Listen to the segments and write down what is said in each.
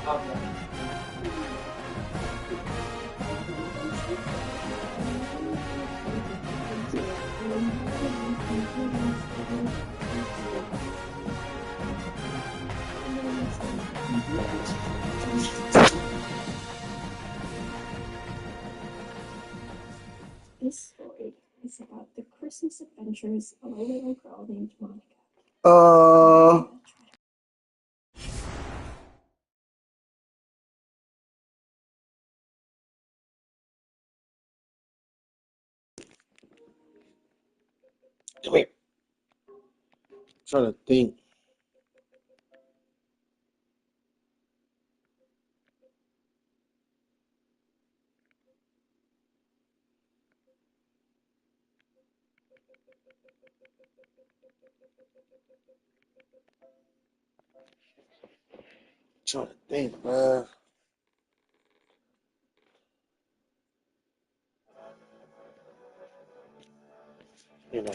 This story is about the Christmas adventures of a little girl named Monica. Come here. I'm trying to think. Man. You know.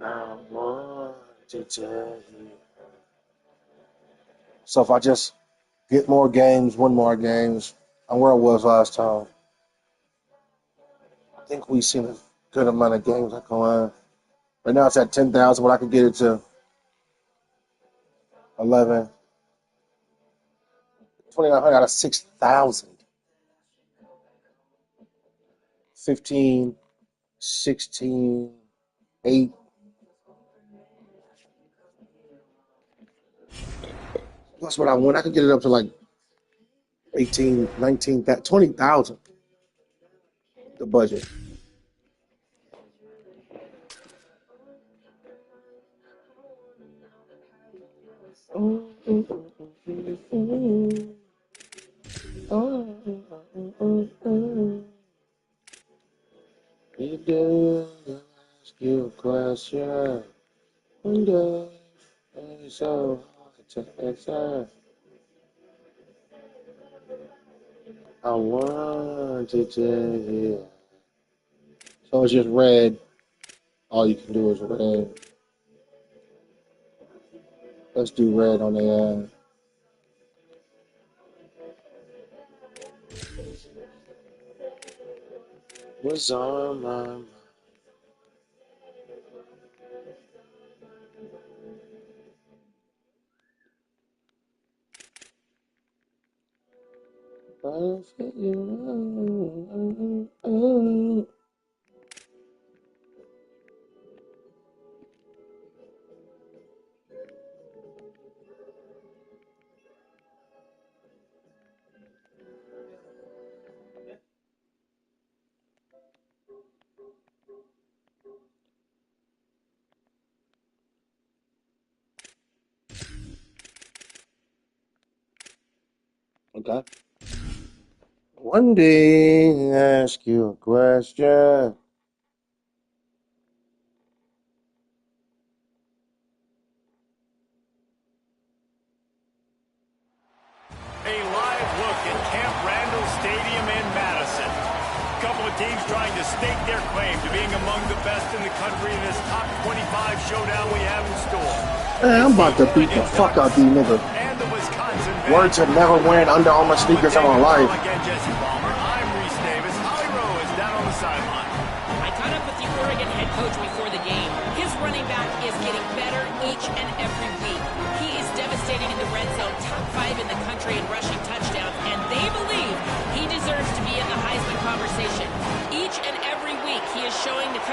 I want to tell you. So if I just get more games, win more games, I'm where I was last time. I think we've seen a good amount of games that go on. Right now it's at 10,000, but I could get it to 11. 2,900 out of 6,000. 15, 16, 8. That's what I want. I could get it up to like 18, 19, 20,000. The budget. You do ask you a question. So hard to answer. I want to tell you. So it's just red. All you can do is red. Let's do red on the end. What's on my mind? I'll fit you out. Okay. One day, ask you a question. A live look at Camp Randall Stadium in Madison. A couple of teams trying to stake their claim to being among the best in the country in this top 25 showdown we have in store. Man, I'm about to beat the fuck out these niggas. Words have never worn Under Armour sneakers in my life. Again, Jesse Palmer. I'm Reese Davis. Holly Rowe is down on the sideline. I caught up with the Oregon head coach before the game. His running back is getting better each and every week. He is devastating in the red zone, top 5 in the country in rushing touchdowns,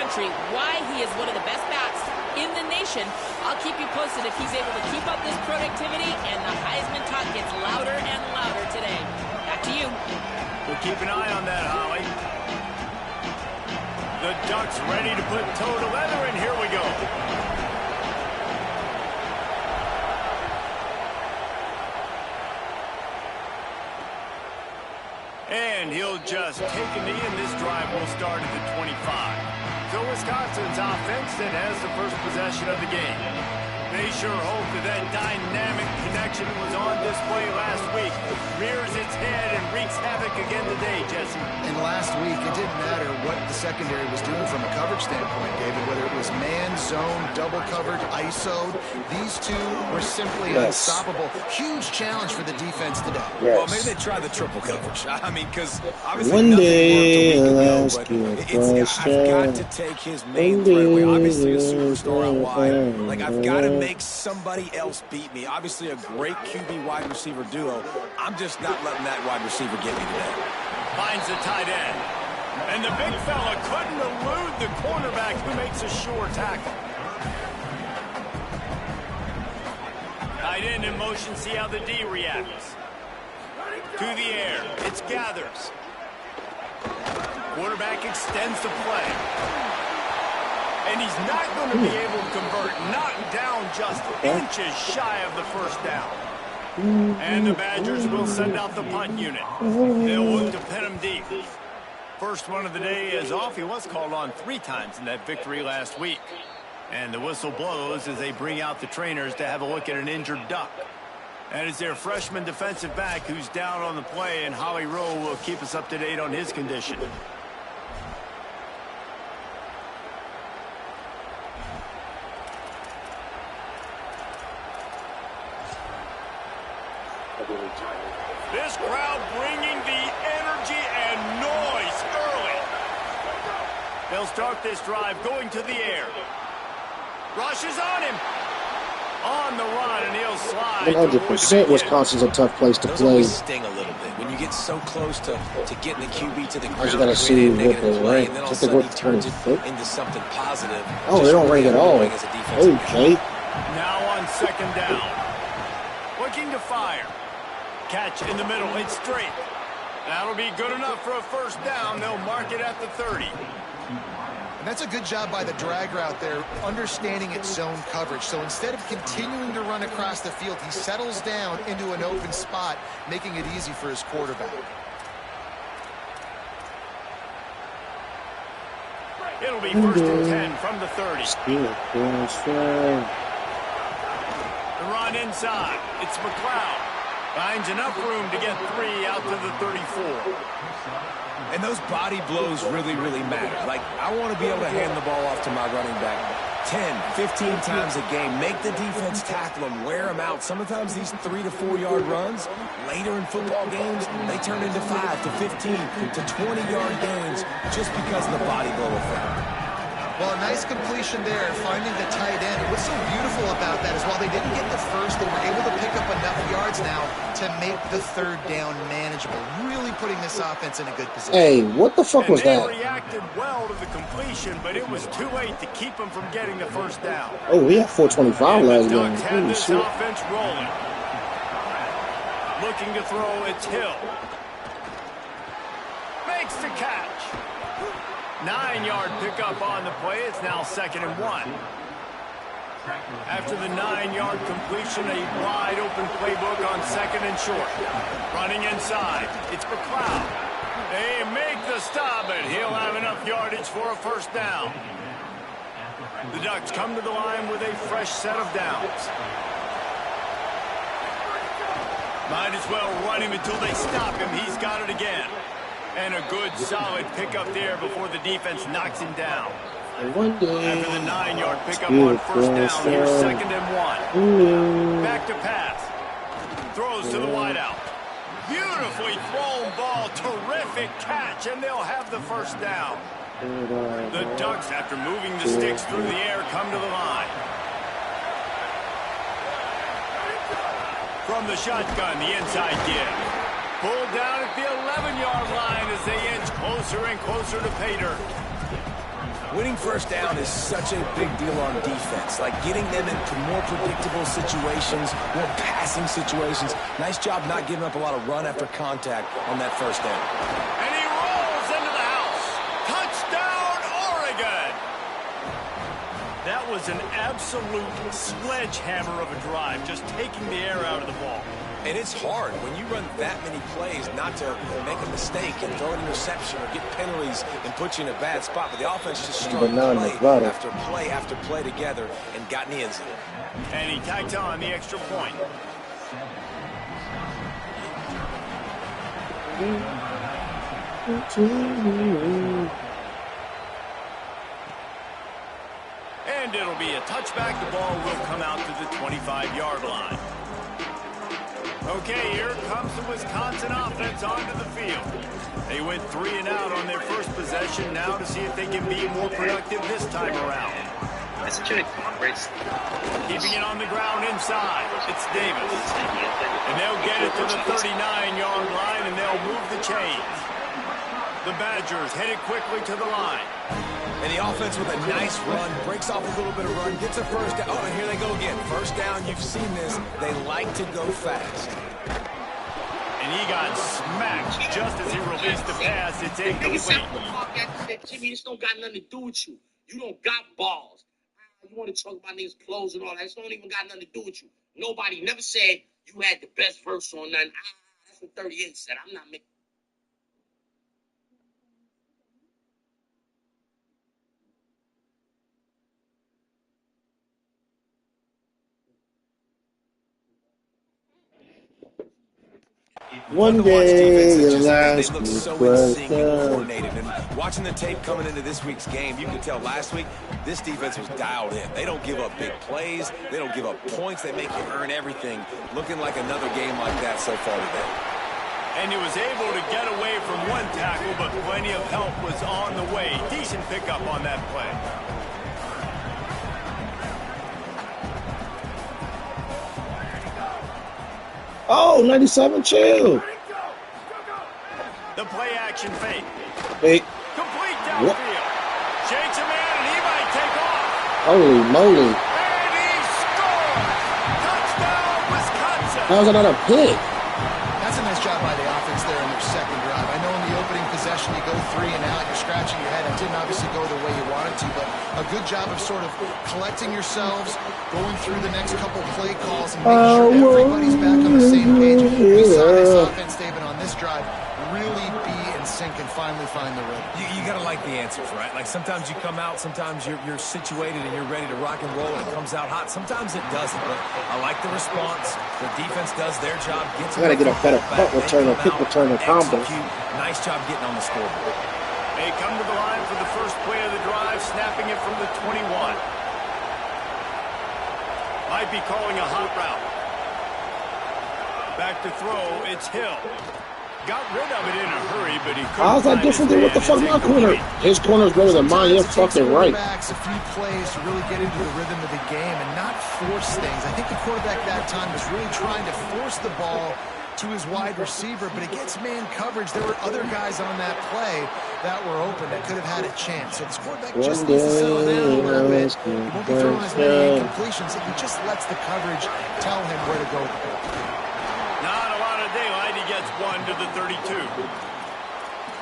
country why he is one of the best bats in the nation. I'll keep you posted if he's able to keep up this productivity and the Heisman talk gets louder and louder today. Back to you. We'll keep an eye on that, Holly. The Ducks ready to put toe to leather, and here we go. And he'll just take a knee, and this drive will start at the 25. So Wisconsin's offense then has the first possession of the game. They sure hope that dynamic connection was on display last week. Rears its head and wreaks havoc again today, Jesse. And last week, it didn't matter what the secondary was doing from a coverage standpoint, David, whether it was man, zone, double coverage, ISO'd. These two were simply unstoppable. Huge challenge for the defense today. Well, maybe they try the triple coverage. I mean, because obviously One nothing day worked a week ago, but I've got to take his main threat away. Obviously a superstar out wide. Like, I've got to make somebody else beat me. Obviously a great QB wide receiver duo. I'm just not letting that wide receiver get me today. Finds the tight end. And the big fella couldn't elude the cornerback who makes a sure tackle. Tight end in motion, see how the D reacts. To the air, it's Gathers. Quarterback extends the play. And he's not going to be able to convert, knocked down just inches shy of the first down. And the Badgers will send out the punt unit. They'll look to pin him deep. First one of the day is off. He was called on 3 times in that victory last week. And the whistle blows as they bring out the trainers to have a look at an injured Duck. And it's their freshman defensive back who's down on the play, and Holly Rowe will keep us up to date on his condition. This crowd bringing the energy and noise early. They'll start this drive going to the air. Rush is on him. On the run, and he'll slide. 100% Wisconsin's a tough place to Those play. always sting a little bit when you get so close to getting the QB to the ground. I just got to see what they rank. And then all of a Just to sudden go he turns it 25th. into something positive. Oh, they don't rank at all. Okay. Now on second down. Looking to fire. Catch in the middle. It's straight. That'll be good enough for a first down. They'll mark it at the 30. And that's a good job by the drag route there, understanding its zone coverage. So instead of continuing to run across the field, he settles down into an open spot, making it easy for his quarterback. It'll be first and 10 from the 30. The run inside. It's McLeod. Finds enough room to get 3 out to the 34. And those body blows really, really matter. Like, I want to be able to hand the ball off to my running back 10, 15 times a game. Make the defense tackle them, wear them out. Sometimes these 3 to 4 yard runs, later in football games, they turn into 5 to 15 to 20 yard gains just because of the body blow effect. Well, a nice completion there, finding the tight end. What's so beautiful about that is while they didn't get the first, they were able to pick up enough yards now to make the third down manageable, really putting this offense in a good position. Hey, what the fuck was They that? reacted well to the completion, but it was too late to keep them from getting the first down. Oh, we had 425 And last the game. Ducks have Holy this shit. offense rolling. Looking to throw, it's Hill. Makes the catch. 9-yard pickup on the play. It's now 2nd and 1. After the 9-yard completion, a wide open playbook on 2nd and short. Running inside. It's McLeod. They make the stop, and he'll have enough yardage for a first down. The Ducks come to the line with a fresh set of downs. Might as well run him until they stop him. He's got it again. And a good, solid pickup there before the defense knocks him down. One day. After the 9-yard pickup on first down, here's 2nd and 1. Back to pass. Throws to the wideout. Beautifully thrown ball. Terrific catch, and they'll have the first down. The Ducks, after moving the sticks through the air, come to the line. From the shotgun, the inside give. Pulled down at the 11-yard line as they inch closer and closer to pay dirt. Winning first down is such a big deal on defense, like getting them into more predictable situations, more passing situations. Nice job not giving up a lot of run after contact on that first down. And he rolls into the house. Touchdown, Oregon! That was an absolute sledgehammer of a drive, just taking the air out of the ball. And it's hard when you run that many plays not to make a mistake and throw an interception or get penalties and put you in a bad spot. But the offense just strung play after play after play together and got in the end zone. And he tacked on the extra point. And it'll be a touchback. The ball will come out to the 25-yard line. Okay, here comes the Wisconsin offense onto the field. They went 3 and out on their first possession now to see if they can be more productive this time around. Keeping it on the ground inside. It's Davis. And they'll get it to the 39-yard line, and they'll move the chains. The Badgers headed quickly to the line. And the offense with a nice run, breaks off a little bit of run, gets a first down. Oh, and here they go again. First down, you've seen this. They like to go fast. And he got smacked just as he released the pass. It's incomplete. Jimmy, this don't got nothing to do with you. You don't got balls. You want to talk about niggas' clothes and all that. This don't even got nothing to do with you. Nobody never said you had the best verse on nothing. That's what 38 said. I'm not making. One day, they the last look week so was in sync and done. coordinated. And watching the tape coming into this week's game, you could tell last week this defense was dialed in. They don't give up big plays. They don't give up points. They make you earn everything. Looking like another game like that so far today. And he was able to get away from one tackle, but plenty of help was on the way. Decent pickup on that play. Oh, 97, chill. The play action fake. Hey, Complete downfield. Shakes a man, and he might take off. holy moly. And he scores! Touchdown, Wisconsin! That was another pick. That's a nice job by the offense there in their second drive. I know in the opening possession you go 3 and out, you're scratching your head. It didn't obviously go the way you wanted to, but a good job of sort of collecting yourselves, going through the next couple play calls and making sure everybody's back on the same page. We saw this offense, David, on this drive really be in sync and finally find the rhythm. You got to like the answers, right? Like sometimes you come out, sometimes you're situated and you're ready to rock and roll and it comes out hot. Sometimes it doesn't, but I like the response. The defense does their job. I got to get a better punt returner, kick returner combo. Nice job getting on the scoreboard. They come to the line for the first play of the drive, snapping it from the 21. Might be calling a hot route. Back to throw, it's Hill. Got rid of it in a hurry, but he couldn't. How's that different than what the fuck my corner? His corner's better than mine. You're fucking right. A few plays to really get into the rhythm of the game and not force things. I think the quarterback that time was really trying to force the ball to his wide receiver, but against man coverage, there were other guys on that play that were open that could have had a chance. So this quarterback just needs to settle down a little bit. He won't be throwing as many incompletions if he just lets the coverage tell him where to go with the ball. Not a lot of daylight. He gets 1 to the 32.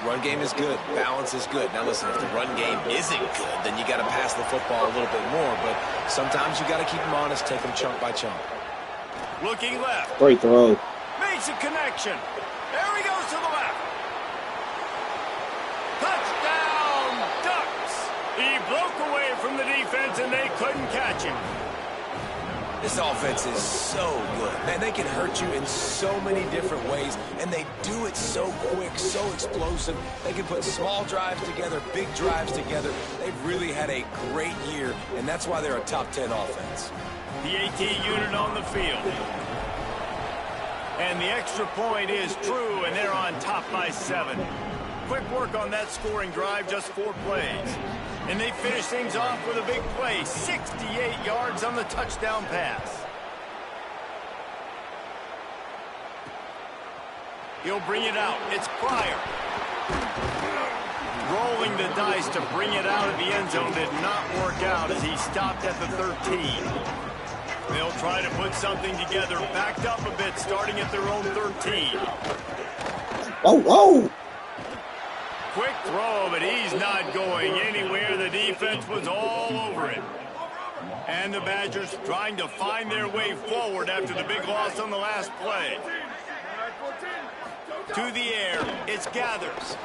Run game is good. Balance is good. Now listen, if the run game isn't good, then you got to pass the football a little bit more. But sometimes you got to keep them honest, take them chunk by chunk. Looking left. Great throw. Makes a connection. There he goes to the left. Touchdown, Ducks. He broke away from the defense, and they couldn't catch him. This offense is so good. Man, they can hurt you in so many different ways, and they do it so quick, so explosive. They can put small drives together, big drives together. They've really had a great year, and that's why they're a top 10 offense. The AT unit on the field. And the extra point is true, and they're on top by 7. Quick work on that scoring drive, just 4 plays. And they finish things off with a big play, 68 yards on the touchdown pass. He'll bring it out. It's Pryor. Rolling the dice to bring it out of the end zone did not work out as he stopped at the 13. They'll try to put something together, backed up a bit, starting at their own 13. Oh, whoa! Quick throw, but he's not going anywhere. The defense was all over it. And the Badgers trying to find their way forward after the big loss on the last play. To the air, it's Gathers.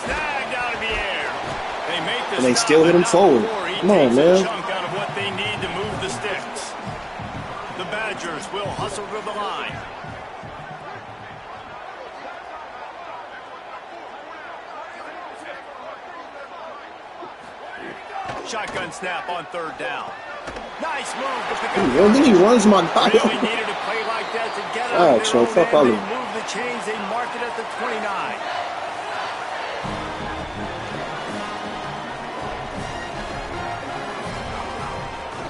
Snagged out of the air. They make the And they still hit him forward. Come on, man. Chunk out of what they need to move the sticks. The Badgers will hustle to the line. Shotgun snap on third down. Nice move to pick up. Then he runs my body. Really needed a play like that to get out. So fuck all of them. Move the chains. They mark it at the 29.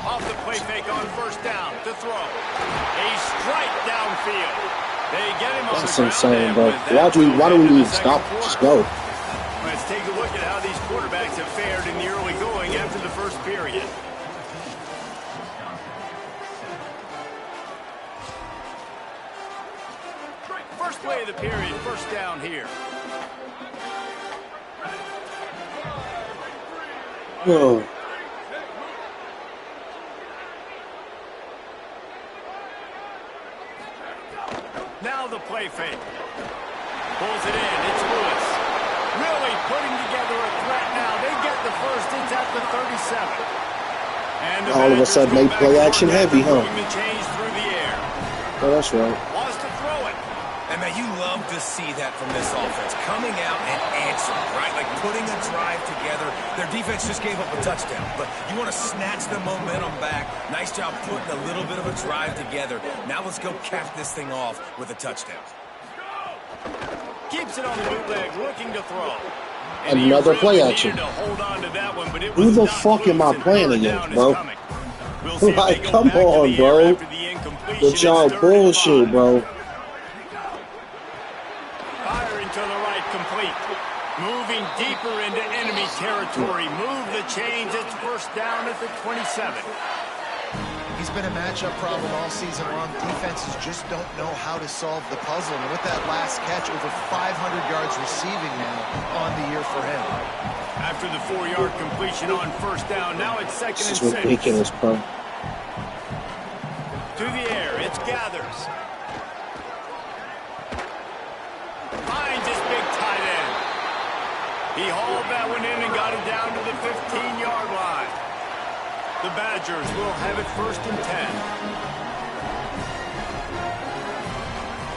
Off the play fake on first down to throw. A strike downfield. They get him on That's the insane, bro. ground. Why do we even stop? Just go. Let's take a look at how these quarterbacks have fared in the early going after the first period. First play of the period, first down here. Whoa. Now the play fake. Pulls it in. It's Lewis. Really putting together a threat now. They get the first. It's at the 37. And All of a sudden, they play action heavy, huh? The change through the air. Oh, that's right. Wants to throw it. And man, you love to see that from this offense. Coming out and answering, right? Like putting a drive together. Their defense just gave up a touchdown. But you want to snatch the momentum back. Nice job putting a little bit of a drive together. Now let's go cap this thing off with a touchdown. Keeps it on the bootleg, looking to throw. And another really play action. to hold on to that one, but it Who was the not fuck am I close, playing and against, down bro? is coming. We'll see if Like, they go come back to on, the bro. air after the incompletion. With y'all It's 3rd and bullshit, 5. bro. Firing to the right, complete. Moving deeper into enemy territory. Move the chains. It's first down at the 27. He's been a matchup problem all season long. Defenses just don't know how to solve the puzzle. And with that last catch, over 500 yards receiving now on the year for him. After the 4-yard completion on first down, now it's second This and is 6. ridiculous, bro. To the air, it's Gathers. Finds his big tight end. He hauled that one in and got it down to the 15-yard line. The Badgers will have it first and 10.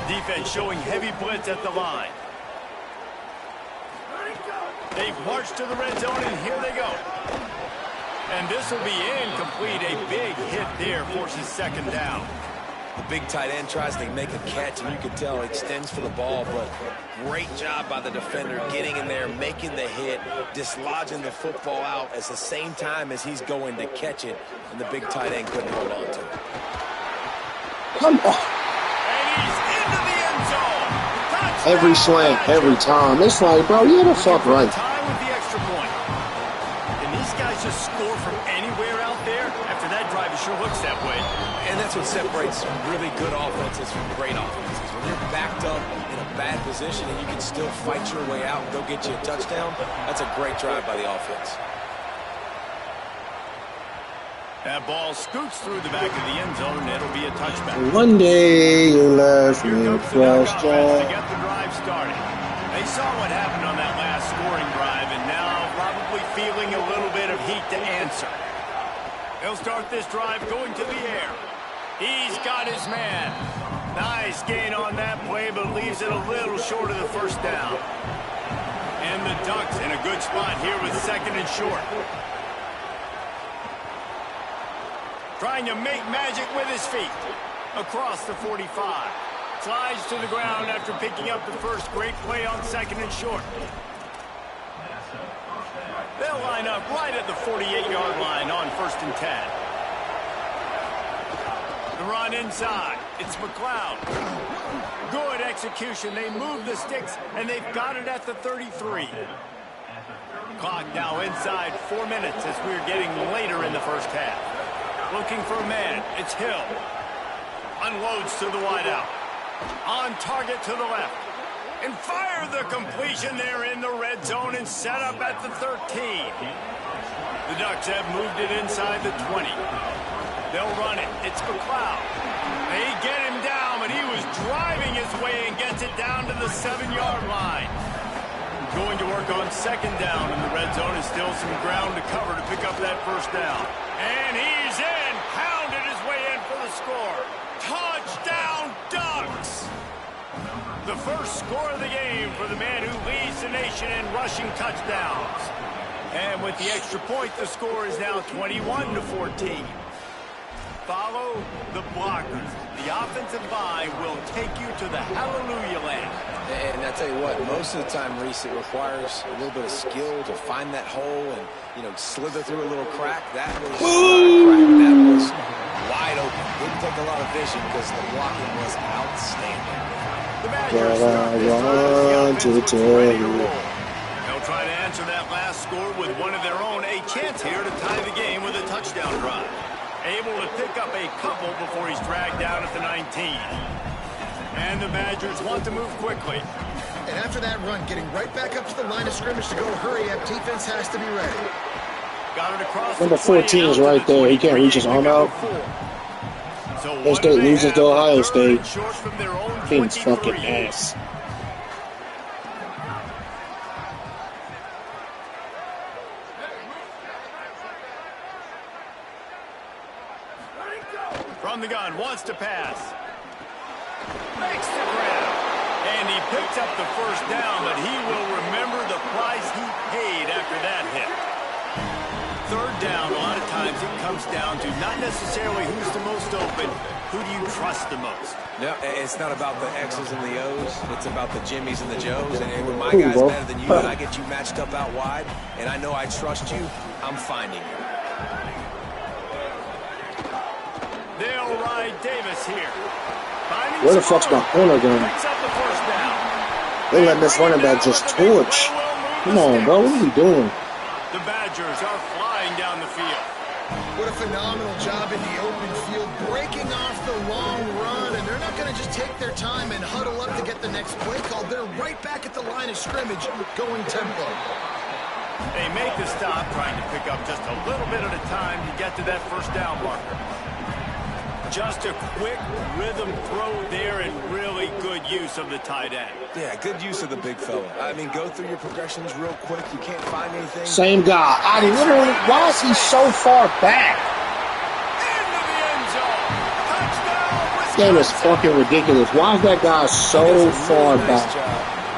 Defense showing heavy blitz at the line. They've marched to the red zone, and here they go. And this will be incomplete. A big hit there forces second down. The big tight end tries to make a catch, and you can tell extends for the ball, but great job by the defender getting in there, making the hit, dislodging the football out at the same time as he's going to catch it, and the big tight end couldn't hold on to it. Come on. And he's into the end zone. Touchdown, Every slant, every time. It's like, bro, you're the fuck right. Time with the extra point. Can these guys just score from anywhere out there? After that drive, it sure looks that way. And that's what separates really good offenses from great offenses. When you're backed up in a bad position and you can still fight your way out and go get you a touchdown, that's a great drive by the offense. That ball scoots through the back of the end zone, and it'll be a touchback. One day you left Here me comes the across Duck offense to the... get the drive started. They saw what happened on that last scoring drive, and now probably feeling a little bit of heat to answer. They'll start this drive going to the air. He's got his man. Nice gain on that play, but leaves it a little short of the first down. And the Ducks in a good spot here with second and short. Trying to make magic with his feet. Across the 45. Slides to the ground after picking up the first. Great play on second and short. They'll line up right at the 48-yard line on first and 10. The run inside. It's McLeod. Good execution. They move the sticks, and they've got it at the 33. Clock now inside 4 minutes as we're getting later in the first half. Looking for a man. It's Hill. Unloads to the wideout. On target to the left. And fire the completion there in the red zone and set up at the 13. The Ducks have moved it inside the 20. They'll run it. It's McLeod. They get him down, but he was driving his way and gets it down to the 7-yard line. Going to work on second down in the red zone is still some ground to cover to pick up that first down. And he's in. Pounded his way in for the score. Touchdown, Ducks! The first score of the game for the man who leads the nation in rushing touchdowns. And with the extra point, the score is now 21-14. Follow the blockers. The offensive line will take you to the hallelujah land. And I tell you what, most of the time, Reese, it requires a little bit of skill to find that hole and, you know, slither through a little crack. That was not a crack. That was wide open. Didn't take a lot of vision because the blocking was outstanding. The Badgers start this drive. The offense was ready to roll. They'll try to answer that last score with one of their own. A chance here to tie the game with a touchdown drive. Able to pick up a couple before he's dragged down at the 19. And the Badgers want to move quickly. And after that run, getting right back up to the line of scrimmage to go hurry up, defense has to be ready. Got it across Number 14 is right there. He can't reach his arm out. Ohio State loses to Ohio State. Team's fucking ass. From the gun, wants to pass. Makes the grab. And he picks up the first down, but he will remember the price he paid after that hit. Third down, a lot of times it comes down to not necessarily who's the most open, who do you trust the most? No, it's not about the X's and the O's. It's about the Jimmies and the Joes. And when my guy's better than you and I get you matched up out wide, and I know I trust you, I'm finding you. They'll ride Davis here. Where the fuck's my corner going? They let this running back just torch. Come on, bro. What are we doing? The Badgers are flying down the field. What a phenomenal job in the open field, breaking off the long run, and they're not going to just take their time and huddle up to get the next play called. They're right back at the line of scrimmage, going tempo. They make the stop, trying to pick up just a little bit at a time to get to that first down marker. Just a quick rhythm throw there and really good use of the tight end. Yeah, good use of the big fella. I mean, go through your progressions real quick. You can't find anything. Same guy. I literally, why is he so far back? Into the end zone. Touchdown, This game is fucking ridiculous. Why is that guy so far back?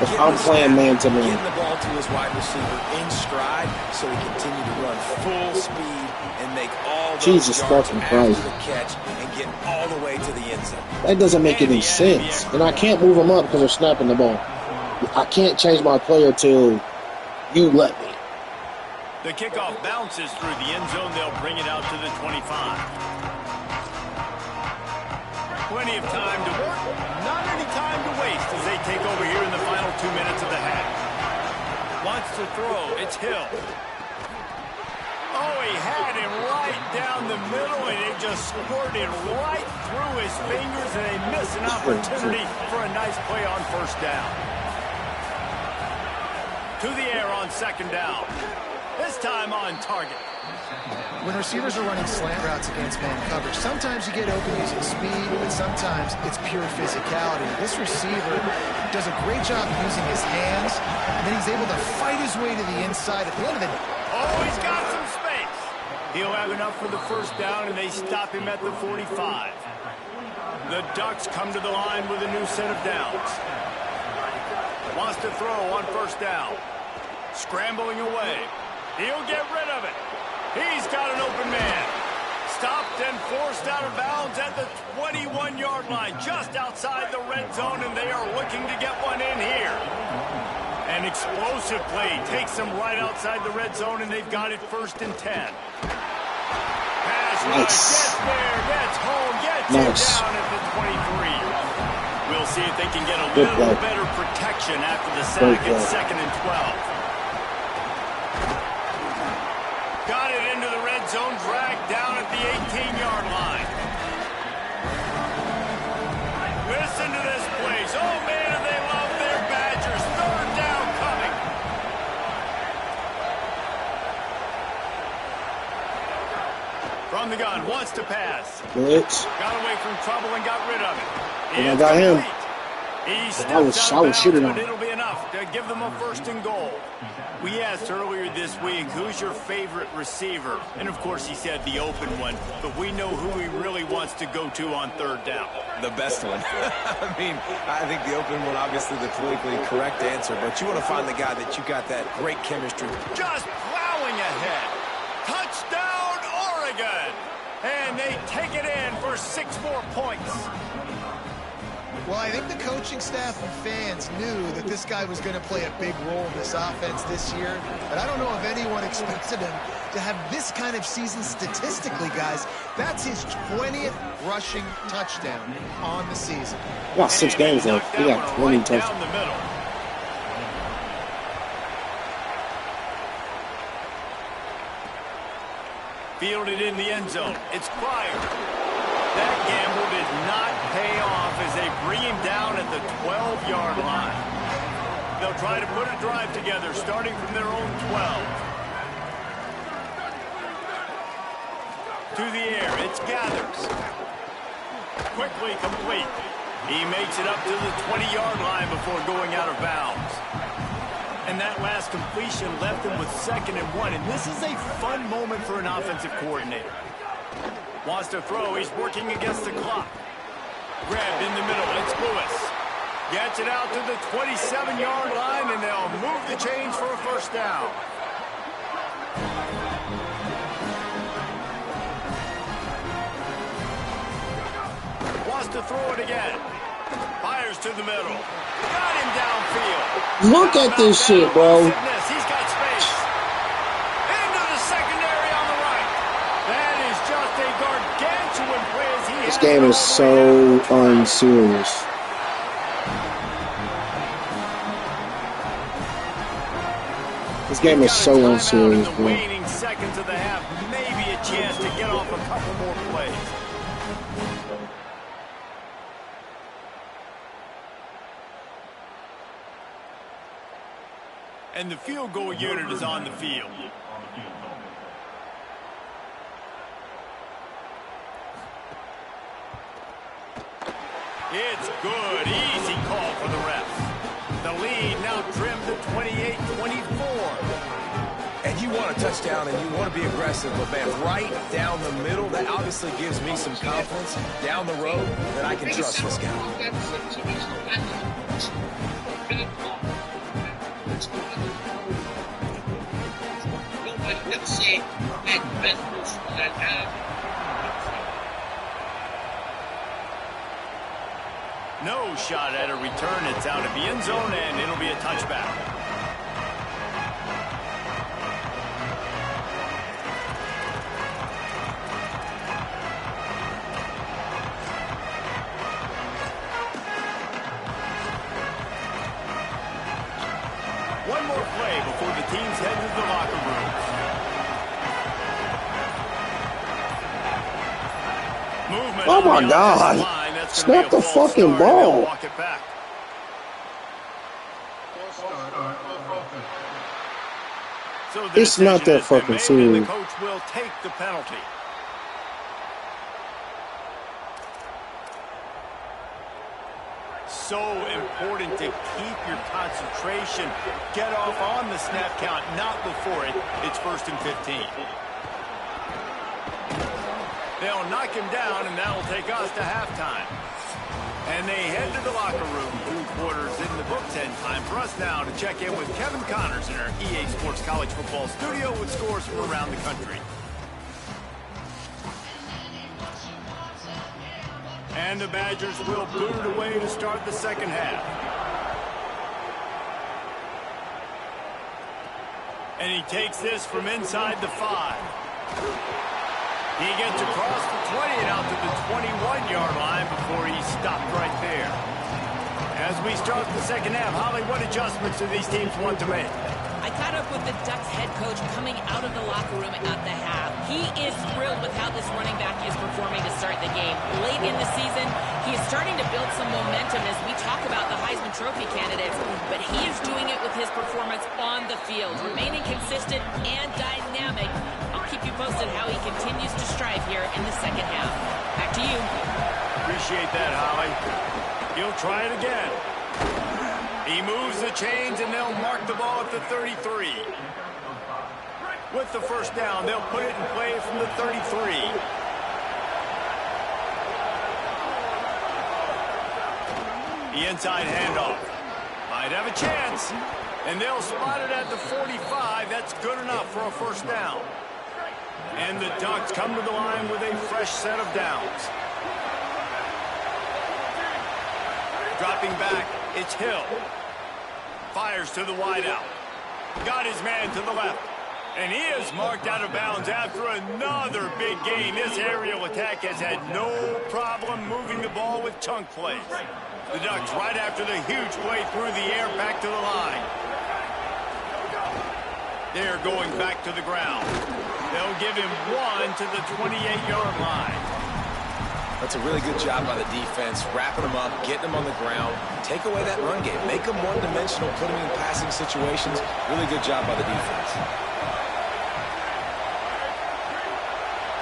If I'm playing man-to-man. Getting the ball to his wide receiver in stride so he continue to run full speed and make all those Jesus yards fucking after Christ. the catch and get all the way to the end zone. That doesn't make any sense. And I can't move him up because they're snapping the ball. I can't change my player till you let me. The kickoff bounces through the end zone. They'll bring it out to the 25. Plenty of time to work. Not any time to waste as they take over here in the final 2 minutes of the half. Wants to throw. It's Hill. Oh, he had him right down the middle, and it just squirted right through his fingers, and they miss an opportunity for a nice play on first down. To the air on second down. This time on target. When receivers are running slant routes against man coverage, sometimes you get open using speed, but sometimes it's pure physicality. This receiver does a great job using his hands, and then he's able to fight his way to the inside at the end of the day. Oh, he's got some space. He'll have enough for the first down, and they stop him at the 45. The Ducks come to the line with a new set of downs. Wants to throw on first down. Scrambling away. He'll get rid of it. He's got an open man. Stopped and forced out of bounds at the 21-yard line, just outside the red zone, and they are looking to get one in here. An explosive play takes them right outside the red zone, and they've got it 1st and 10. Pass rush, gets there, gets home, gets it down at the 23. We'll see if they can get a Good little play. better protection after the Good sack play. at 2nd and 12. Got it into the red zone, dragged down at the 18-yard line. Listen to this place. Oh, man, do they love their Badgers. 3rd down coming. From the gun, wants to pass. Blitz. Got away from trouble and got rid of it. And I It's got him. complete. He stepped I was out of bounds, shooting but him. it'll be enough to give them a 1st and goal. We asked earlier this week, who's your favorite receiver? And, of course, he said the open one. But we know who he really wants to go to on 3rd down. The best one. I mean, I think the open one, obviously the politically correct answer, but you want to find the guy that you got that great chemistry. Just plowing ahead. Touchdown, Oregon. And they take it in for 6 more points. Well, I think the coaching staff and fans knew that this guy was going to play a big role in this offense this year, but I don't know if anyone expected him to have this kind of season statistically, guys. That's his 20th rushing touchdown on the season. We got 6 games left. We got 20 right down touchdowns. the middle. Fielded in the end zone. It's Pryor. That gamble did not pay off as they bring him down at the 12-yard line. They'll try to put a drive together starting from their own 12. To the air, it's Gathers. Quickly complete. He makes it up to the 20-yard line before going out of bounds. And that last completion left him with 2nd and 1. And this is a fun moment for an offensive coordinator. Wants to throw. He's working against the clock. Grabbed in the middle. It's Lewis. Gets it out to the 27-yard line, and they'll move the chains for a 1st down. Wants to throw it again. Fires to the middle. Got him downfield. Look at this shit, bro. He's got space. Into the secondary on the right. That is just a gargantuan play as he This has game it is all the way so unserious. This game is so unserious, in the bro. waning seconds of the half, maybe a chance to get off a couple more plays. And the field goal unit is on the field. It's good. Easy call for the refs. The lead now trimmed to 28-24. And you want a touchdown and you want to be aggressive, but man, right down the middle, that obviously gives me some confidence down the road that I can trust this guy. Nobody never said that the best person on that time. No shot at a return. It's out of the end zone, and it'll be a touchback. One more play before the teams head to the locker rooms. Movement. Oh my on the God. offensive line. That's gonna Snap be a the false fucking start, and they'll ball. walk it back. So the It's not decision that has been fucking made, and serious. the coach will take the penalty. So important to keep your concentration. Get off on the snap count, not before it. It's 1st and 15. They'll knock him down, and that'll take us to halftime. And they head to the locker room. 2 quarters in the books, and time for us now to check in with Kevin Connors in our EA Sports College Football studio with scores from around the country. And the Badgers will boot it away to start the second half. And he takes this from inside the 5. He gets across the 20 and out to the 21-yard line before he's stopped right there. As we start the second half, Holly, what adjustments do these teams want to make? I caught up with the Ducks head coach coming out of the locker room at the half. He is thrilled with how this running back is performing to start the game. Late in the season, he is starting to build some momentum as we talk about the Heisman Trophy candidates, but he is doing it with his performance on the field, remaining consistent and dynamic. I'll keep you posted how he continues to strive here in the second half. Back to you. Appreciate that, Holly. He'll try it again. He moves the chains, and they'll mark the ball at the 33. With the first down, they'll put it in play from the 33. The inside handoff. Might have a chance. And they'll spot it at the 45. That's good enough for a first down. And the Ducks come to the line with a fresh set of downs. Dropping back, it's Hill. Fires to the wideout. Got his man to the left. And he is marked out of bounds after another big gain. This aerial attack has had no problem moving the ball with chunk plays. The Ducks right after the huge play through the air back to the line. They're going back to the ground. They'll give him one to the 28-yard line. That's a really good job by the defense, wrapping them up, getting them on the ground, take away that run game, make them one-dimensional, put them in passing situations. Really good job by the defense.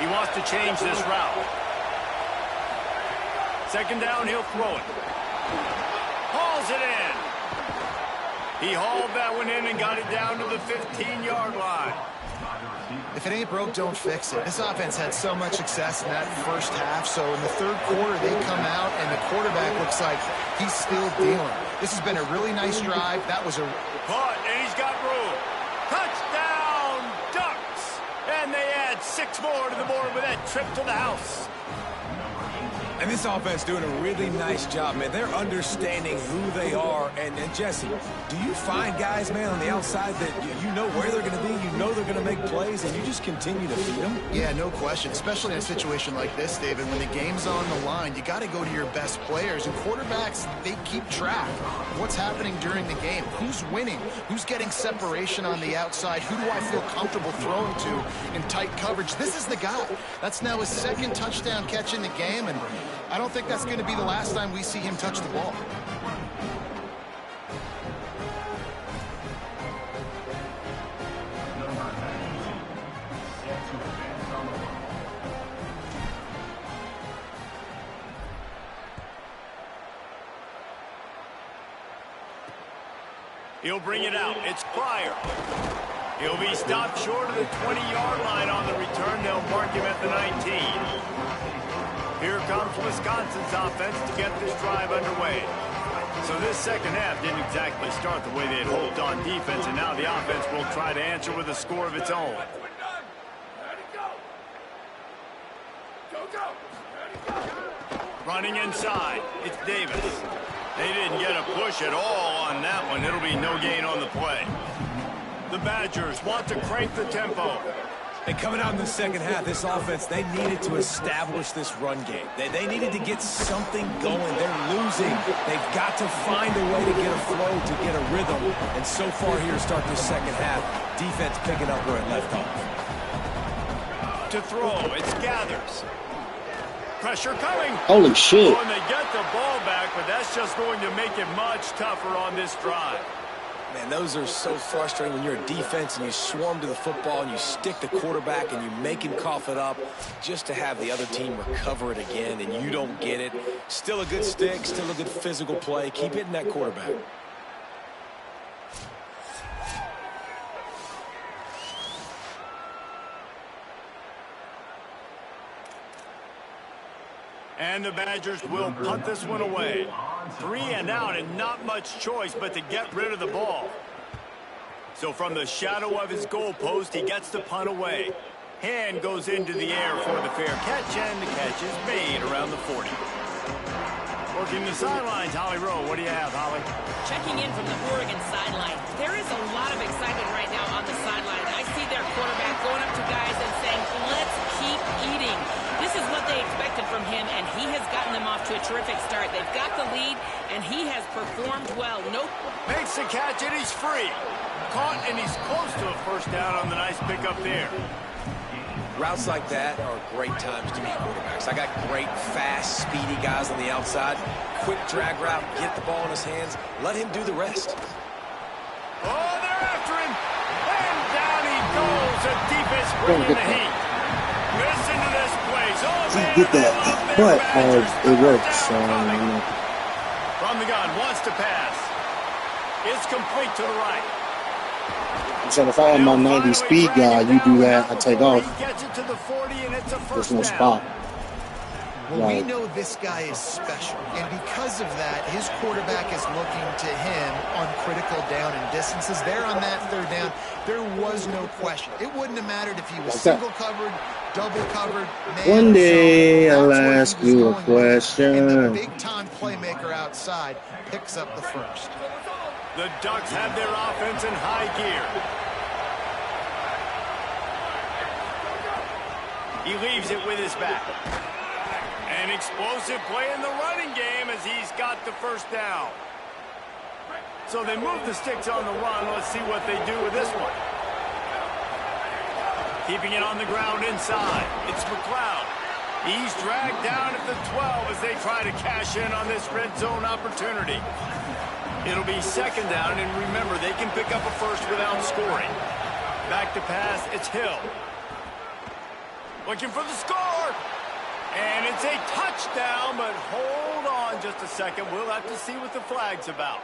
He wants to change this route. Second down, he'll throw it. Hauls it in. He hauled that one in and got it down to the 15-yard line. If it ain't broke, don't fix it. This offense had so much success in that first half, so in the third quarter, they come out, and the quarterback looks like he's still dealing. This has been a really nice drive. That was a... Caught, and he's got room. Touchdown, Ducks! And they add 6 more to the board with that trip to the house. And this offense doing a really nice job, man. They're understanding who they are. And Jesse, do you find guys, man, on the outside that you know where they're going to be, you know they're going to make plays, and you just continue to feed them? Yeah, no question, especially in a situation like this, David. When the game's on the line, you got to go to your best players. And quarterbacks, they keep track of what's happening during the game. Who's winning? Who's getting separation on the outside? Who do I feel comfortable throwing to in tight coverage? This is the guy. That's now his second touchdown catch in the game, and I don't think that's going to be the last time we see him touch the ball. He'll bring it out. It's Pryor. He'll be stopped short of the 20-yard line on the return. They'll mark him at the 19. Here comes Wisconsin's offense to get this drive underway. So this second half didn't exactly start the way they had hoped on defense, and now the offense will try to answer with a score of its own. Running inside, it's Davis. They didn't get a push at all on that one. It'll be no gain on the play. The Badgers want to crank the tempo. And coming out in the second half, this offense, they needed to establish this run game. They needed to get something going. They're losing. They've got to find a way to get a flow, to get a rhythm. And so far here to start this second half, defense picking up where it left off. To throw, it's Gathers. Pressure coming. Holy shit. Oh, and they get the ball back, but that's just going to make it much tougher on this drive. Man, those are so frustrating when you're a defense and you swarm to the football and you stick the quarterback and you make him cough it up just to have the other team recover it again and you don't get it. Still a good stick, still a good physical play. Keep hitting that quarterback. And the Badgers will punt this one away. 3 and out and not much choice but to get rid of the ball. So from the shadow of his goalpost, he gets the punt away. Hand goes into the air for the fair catch, and the catch is made around the 40. Working the sidelines, Holly Rowe. What do you have, Holly? Checking in from the Oregon sideline. There is a lot of excitement right now on the sideline. I see their quarterback going up to guys and saying, let's keep eating. This is what they expected from him, and he has gotten them off to a terrific start. They've got the lead, and he has performed well. Makes the catch, and he's free. Caught, and he's close to a first down on the nice pickup there. Routes like that are great times to meet quarterbacks. I got great, fast, speedy guys on the outside. Quick drag route, get the ball in his hands, let him do the rest. Oh, they're after him. And down he goes. The defense bringing the heat. Listen to this place. Oh, He man, did that, but it worked. So, From the gun, wants to pass. It's complete to the right. so if I had my 90 speed guy, you do that, I take off. He gets it to the 40, and it's a There's first no down. spot. Well, we Right. know this guy is special, and because of that, his quarterback is looking to him on critical down and distances. There on that third down, there was no question. It wouldn't have mattered if he was Like that. single covered, double covered, man One or day zone. I'll That's where he ask was you a going with it. And the question. big-time playmaker outside picks up the first. The Ducks have their offense in high gear. He leaves it with his back. An explosive play in the running game as he's got the first down. So they move the sticks on the run. Let's see what they do with this one. Keeping it on the ground inside. It's McLeod. He's dragged down at the 12 as they try to cash in on this red zone opportunity. It'll be second down, and remember, they can pick up a first without scoring. Back to pass, it's Hill. Looking for the score. And it's a touchdown, but hold on just a second. We'll have to see what the flag's about.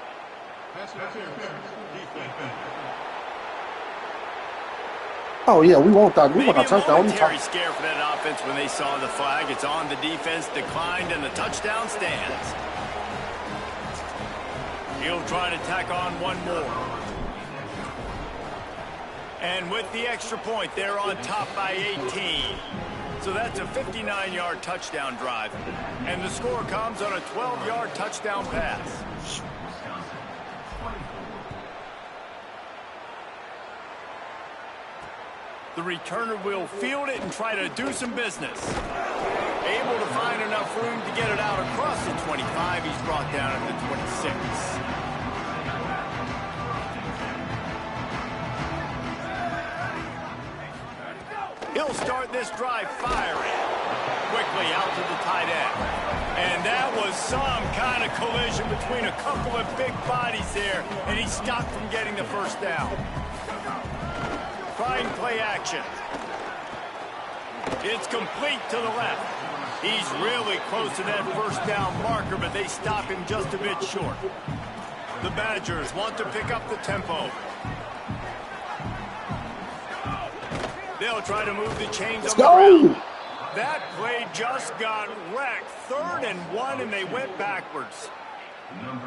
Oh yeah, we want that. We want Maybe a a touchdown. What are you momentary talking? scare for that offense when they saw the flag. It's on, the defense declined, and the touchdown stands. He'll try to tack on one more. And with the extra point, they're on top by 18. So that's a 59-yard touchdown drive. And the score comes on a 12-yard touchdown pass. The returner will field it and try to do some business. Able to find enough room to get it out across the 25. He's brought down at the 26. He'll start this drive firing. Quickly out to the tight end. And that was some kind of collision between a couple of big bodies there, and he stopped from getting the first down. Trying play action. It's complete to the left. He's really close to that first down marker, but they stop him just a bit short. The Badgers want to pick up the tempo. They'll try to move the chains Let's on the go. ground. That play just got wrecked. 3rd and 1, and they went backwards.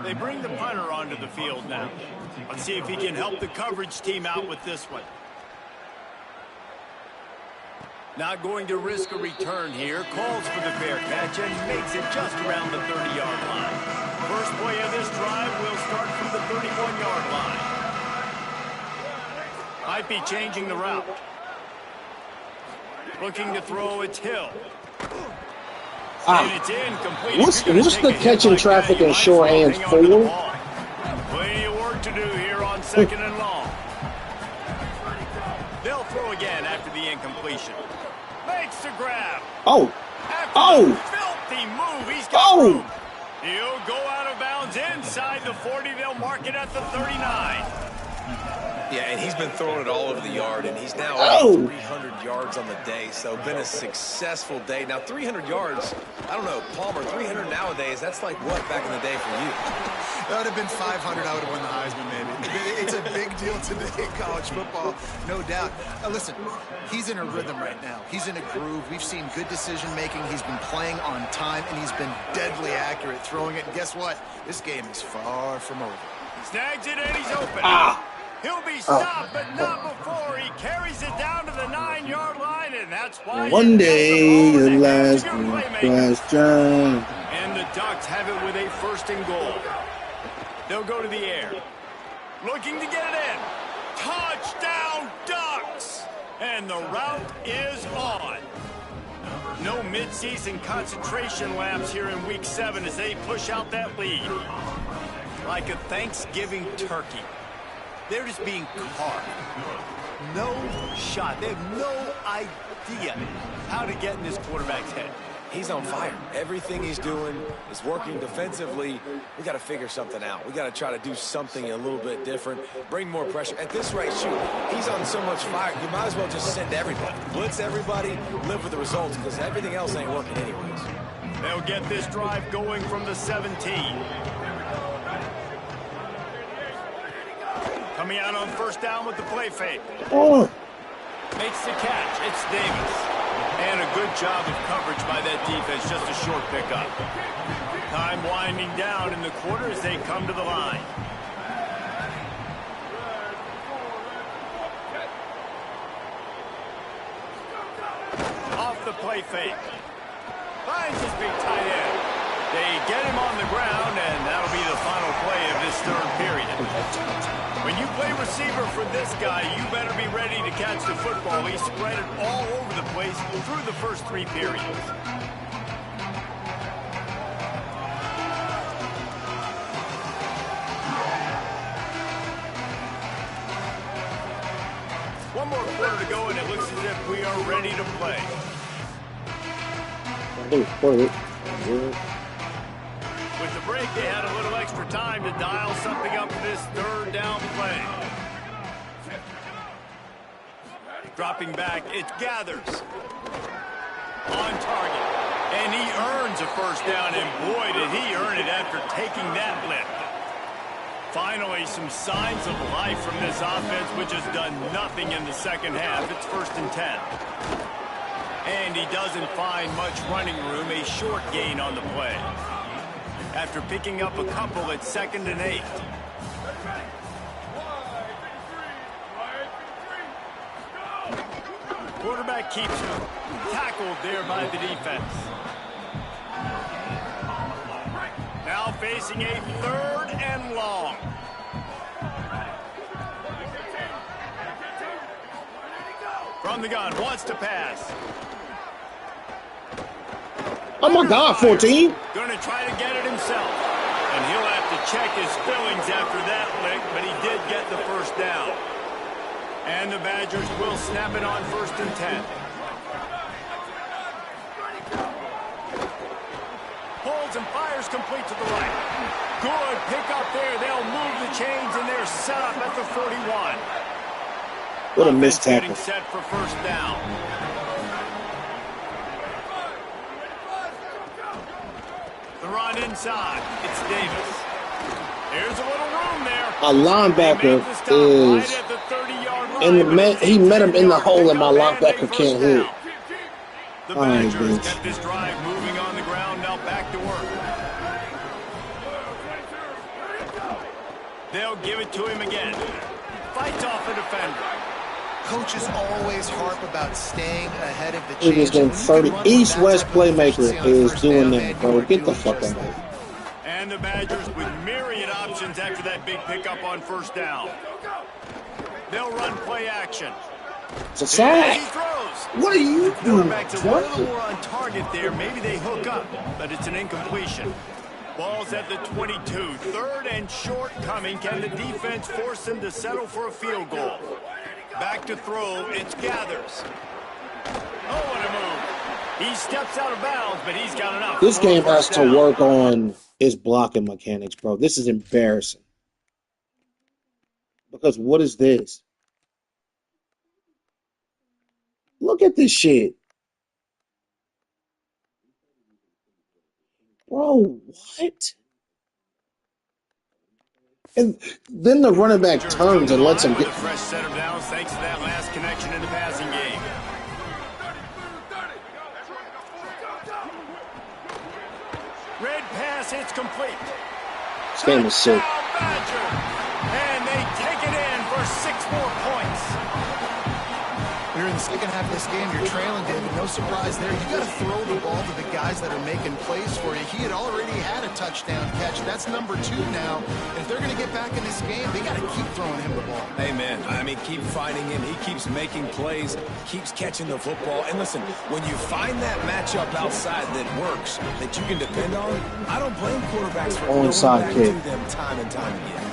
They bring the punter onto the field now. Let's see if he can help the coverage team out with this one. Not going to risk a return here. Calls for the fair catch and makes it just around the 30-yard line. First play of this drive will start from the 31-yard line. Might be changing the route. Looking to throw, it's Hill. And it's incomplete. What's the catching traffic and short hands for? Plenty of work to do here on 2nd and long. They'll throw again after the incompletion. Makes the grab. Oh. After the filthy move, he's got room. He'll go out of bounds inside the 40. They'll mark it at the 39. Yeah, and he's been throwing it all over the yard, and he's now over 300 yards on the day, so been a successful day. Now, 300 yards, I don't know, Palmer, 300 nowadays, that's like what back in the day for you? That would have been 500. I would have won the Heisman, maybe. It's a big deal today in college football, no doubt. Listen, he's in a rhythm right now. He's in a groove. We've seen good decision-making. He's been playing on time, and he's been deadly accurate throwing it. And guess what? This game is far from over. Snags it, and he's open. He'll be stopped, but not before. He carries it down to the 9-yard line, and that's why One day the last question. And the Ducks have it with a 1st and goal. They'll go to the air. Looking to get it in. Touchdown, Ducks! And the route is on. No mid-season concentration laps here in Week 7 as they push out that lead. Like a Thanksgiving turkey. They're just being carved. No shot. They have no idea how to get in this quarterback's head. He's on fire. Everything he's doing is working defensively. We got to figure something out. We got to try to do something a little bit different, bring more pressure. At this rate, shoot, he's on so much fire, you might as well just send everybody. Blitz everybody, live with the results, because everything else ain't working anyways. They'll get this drive going from the 17. Coming out on first down with the play fake. Oh. Makes the catch. It's Davis. And a good job of coverage by that defense. Just a short pickup. Time winding down in the quarter as they come to the line. Off the play fake. Finds his big tight end. They get him on the ground, and that'll be the final play of this third period. When you play receiver for this guy, you better be ready to catch the football. He spread it all over the place through the first 3 periods. One more quarter to go, and it looks as if we are ready to play. With the break, they had a little extra time to dial something up for this third down play. Dropping back, it gathers. On target. And he earns a first down, and boy, did he earn it after taking that lift. Finally, some signs of life from this offense, which has done nothing in the second half. It's 1st and 10. And he doesn't find much running room, a short gain on the play. After picking up a couple at 2nd and 8. Quarterback keeps him. Tackled there by the defense. Now facing a 3rd and long. From the gun, wants to pass. Oh my God, 14. Going to try to get it himself. And he'll have to check his fillings after that lick, but he did get the first down. And the Badgers will snap it on 1st and 10. Holds and fires complete to the right. Good pick up there. They'll move the chains, and they're set up at the 41. What a missed tackle. Set for first down. The run inside. It's Davis. There's a little room there. A linebacker is right at the 30-yard line. and he met him in the hole, and my linebacker can't hit. The Badgers kept this drive moving on the ground. Now back to work. They'll give it to him again. Fights off a defender. Coaches always harp about staying ahead of the It was change. getting 30. East-West playmaker is doing that, bro. Get the fuck out of here. And the Badgers with myriad options after that big pickup on first down. They'll run play action. It's a sack. He throws. What are you doing? Back to a little more on target there. Maybe they hook up, but it's an incompletion. Ball's at the 22. 3rd and short coming. Can the defense force them to settle for a field goal? Back to throw. It's Gathers. Oh, what a move. He steps out of bounds, but he's got enough. This game has to work on its blocking mechanics, bro. This is embarrassing. Because what is this? Look at this shit. Bro, what? And then the running back turns and lets him get. A fresh set of downs thanks to that last connection in the passing game. Red pass hits complete. This game is sick. Badger. And they take it in for 6 more points. You're in the second half of this game, you're trailing, David. No surprise there. You got to throw the ball to the guys that are making plays for you. He had already had a touchdown catch. That's number 2 now. And if they're going to get back in this game, they got to keep throwing him the ball. Amen. I mean, keep finding him. He keeps making plays, keeps catching the football. And listen, when you find that matchup outside that works, that you can depend on, I don't blame quarterbacks for going back to them time and time again.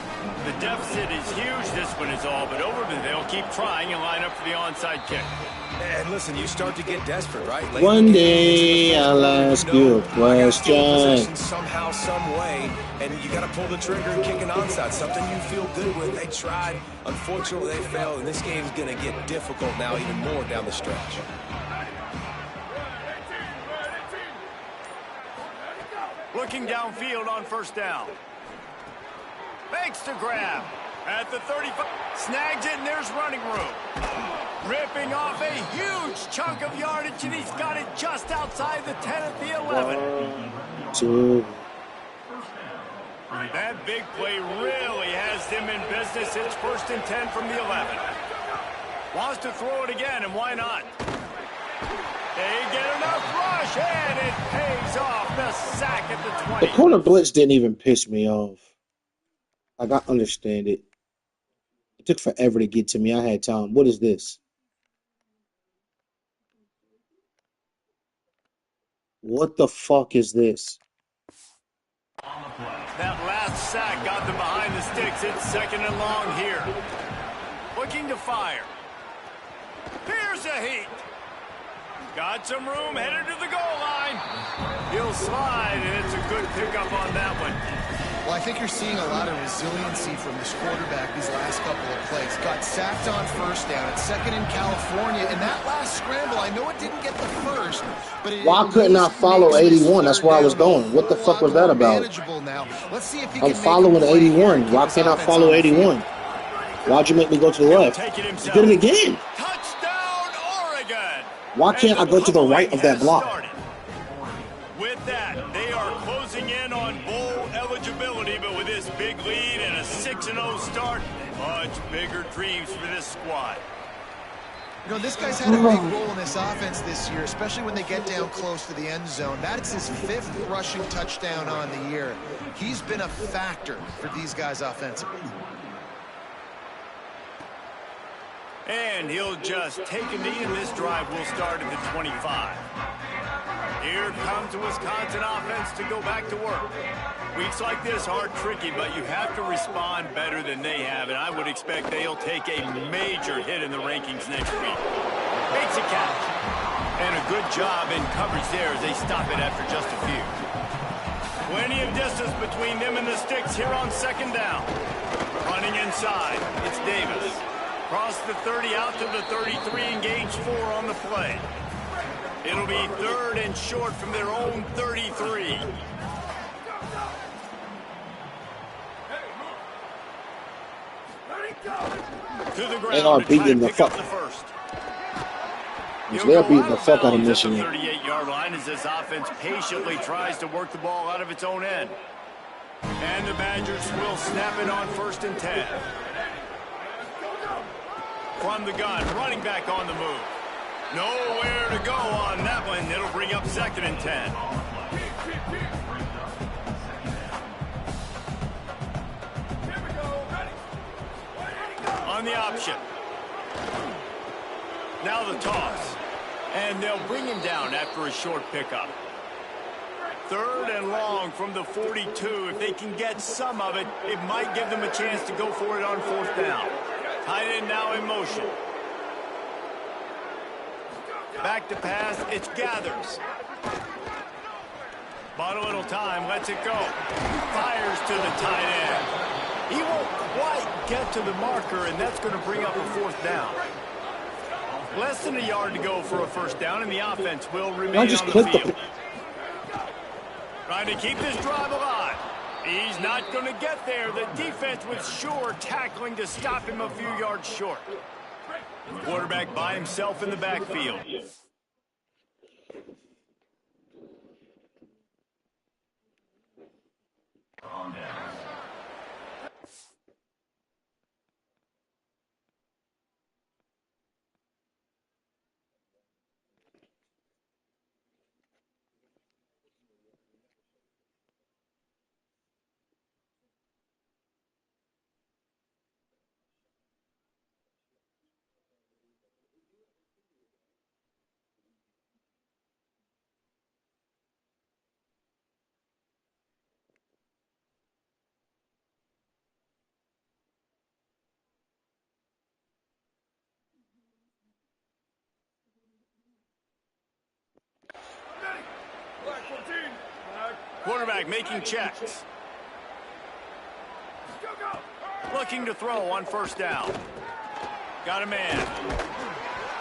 The deficit is huge. This one is all but over, but they'll keep trying and line up for the onside kick. And listen, you start to get desperate, right? One day I'll ask you a question. Somehow, some way, and you got to pull the trigger and kick an onside. Something you feel good with. They tried. Unfortunately, they failed, and this game's going to get difficult now, even more down the stretch. Looking downfield on first down. Makes the grab at the 35. Snags it, and there's running room. Ripping off a huge chunk of yardage, and he's got it just outside the 10 at the 11. 1, 2. That big play really has them in business. It's 1st and 10 from the 11. Wants to throw it again, and why not? They get enough rush, and it pays off. The sack at the 20. The corner blitz didn't even piss me off. Like, I understand it. It took forever to get to me. I had time. What is this? What the fuck is this? That last sack got them behind the sticks. It's 2nd and long here. Looking to fire. Here's a heat. Got some room, headed to the goal line. He'll slide, and it's a good pickup on that one. Well, I think you're seeing a lot of resiliency from this quarterback these last couple of plays. Got sacked on first down. It's 2nd in California. And that last scramble, I know it didn't get the first, but why couldn't I follow 81? That's where I was going. What the fuck was that about? Let's see if he I'm following 81. Why can't I follow 81? Why'd you make me go to the left? You did it again. Touchdown, Oregon. Why can't I go to the right of that block? With that, they are closing in on bowl eligibility, but with this big lead and a 6-0 start, much bigger dreams for this squad. You know, this guy's had a big role in this offense this year, especially when they get down close to the end zone. That's his 5th rushing touchdown on the year. He's been a factor for these guys offensively. And he'll just take a knee, and this drive will start at the 25. Here comes the Wisconsin offense to go back to work. Weeks like this are tricky, but you have to respond better than they have, and I would expect they'll take a major hit in the rankings next week. Makes a catch. And a good job in coverage there as they stop it after just a few. Plenty of distance between them and the sticks here on 2nd down. Running inside, it's Davis. Cross the 30 out to the 33, engage 4 on the play. It'll be 3rd and short from their own 33. To the ground. They are beating the fuck. They're beating the fuck out of Michigan. 38-yard line as this offense patiently tries to work the ball out of its own end. And the Badgers will snap it on 1st and 10. From the gun, running back on the move. Nowhere to go on that one. It'll bring up 2nd and 10. On the option. Now the toss. And they'll bring him down after a short pickup. 3rd and long from the 42. If they can get some of it, it might give them a chance to go for it on 4th down. Tight end now in motion. Back to pass, it's Gathers. Bought a little time, lets it go. Fires to the tight end. He won't quite get to the marker, and that's going to bring up a 4th down. Less than a yard to go for a 1st down, and the offense will remain on the field. Trying to keep this drive alive. He's not going to get there. The defense was sure tackling to stop him a few yards short. Quarterback by himself in the backfield. Quarterback making checks. Looking to throw on first down. Got a man.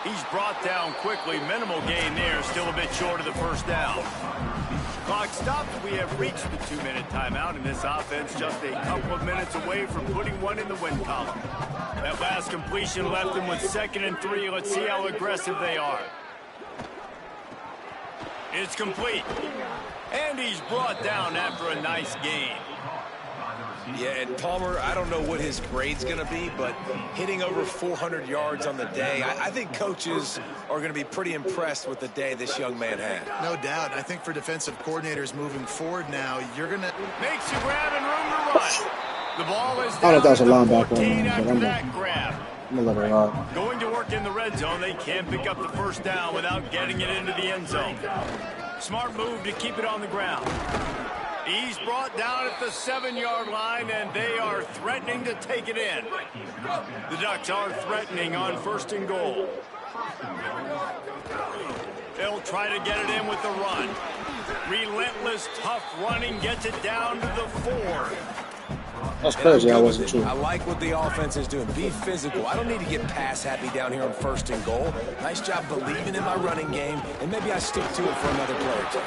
He's brought down quickly. Minimal gain there. Still a bit short of the first down. Clock stopped. We have reached the 2-minute timeout, and this offense just a couple of minutes away from putting one in the win column. That last completion left them with 2nd and 3. Let's see how aggressive they are. It's complete. And he's brought down after a nice gain. Yeah, and Palmer, I don't know what his grade's going to be, but hitting over 400 yards on the day, I think coaches are going to be pretty impressed with the day this young man had. No doubt. I think for defensive coordinators moving forward now, you're going to... Makes you grab and room to run. The ball is I down thought that was a at the linebacker 14 on after him, that grab. I'm gonna let it ride. Going to work in the red zone. They can't pick up the first down without getting it into the end zone. Smart move to keep it on the ground. He's brought down at the 7-yard line, and they are threatening to take it in. The Ducks are threatening on 1st and goal. They'll try to get it in with the run. Relentless, tough running gets it down to the 4. That's crazy. I wasn't I true. like what the offense is doing. Be physical. I don't need to get pass happy down here on 1st and goal. Nice job believing in my running game, and maybe I stick to it for another play or two.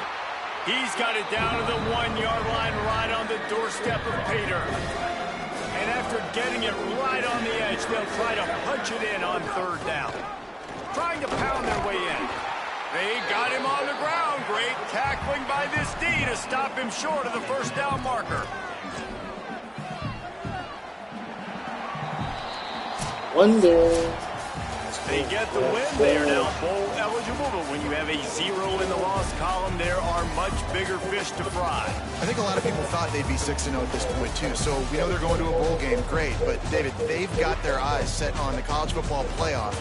He's got it down to the 1-yard line right on the doorstep of Pater. And after getting it right on the edge, they'll try to punch it in on 3rd down. Trying to pound their way in. They got him on the ground. Great tackling by this D to stop him short of the 1st down marker. One day. They get the win. They are now bowl eligible, but when you have a 0 in the loss column, there are much bigger fish to fry. I think a lot of people thought they'd be 6-0 at this point, too. So we know they're going to a bowl game. Great. But, David, they've got their eyes set on the college football playoff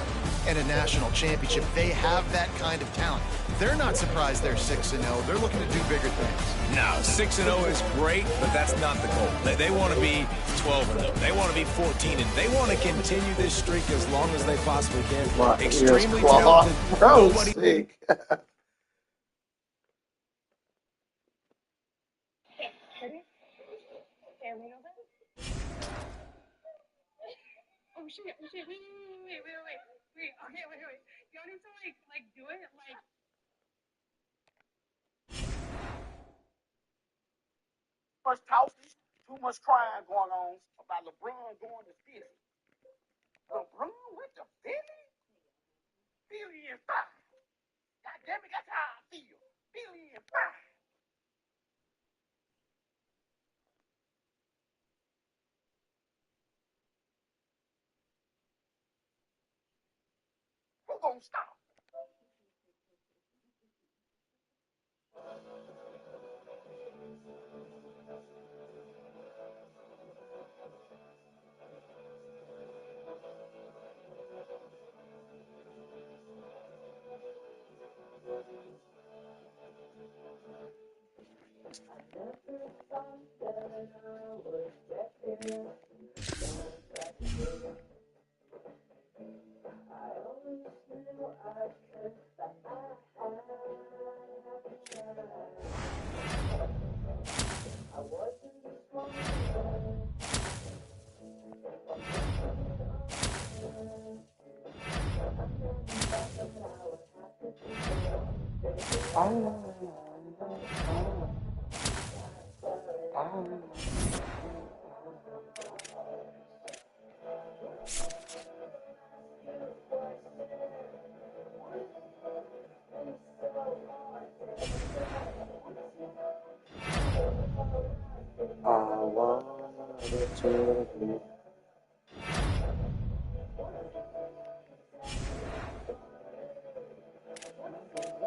and a national championship. They have that kind of talent. They're not surprised they're 6-0. They're looking to do bigger things. No, 6-0 is great, but that's not the goal. They want to be 12-0. They want to be 14-0. They want to continue this streak as long as they possibly can. My Extremely ears talented. clawed. Bro, Nobody. sick. Oh shit, wait. Okay, wait. Y'all need to like do it like Much talking, too much crying going on about LeBron going to Philly. LeBron went to Philly? Philly and 5. God damn it, that's how I feel. Philly and 5. Who gonna stop?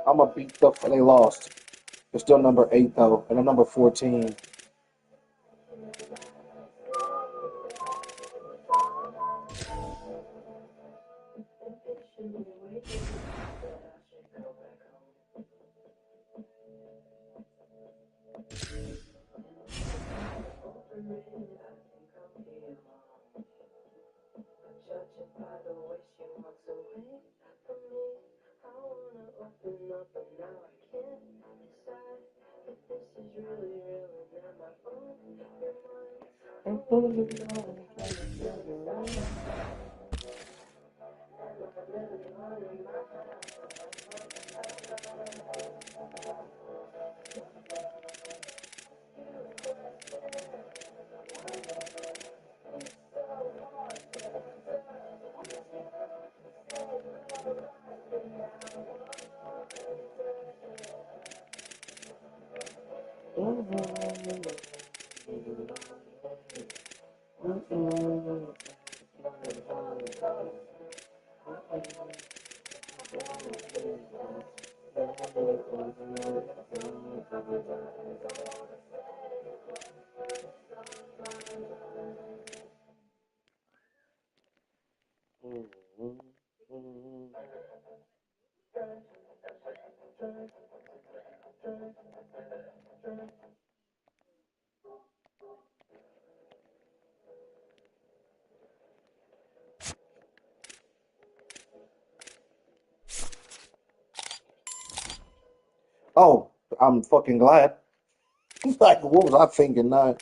I'm gonna beat the. They lost. They're still number 8 though, and I'm number 14. Oh, I'm fucking glad. Like, what was I thinking? Not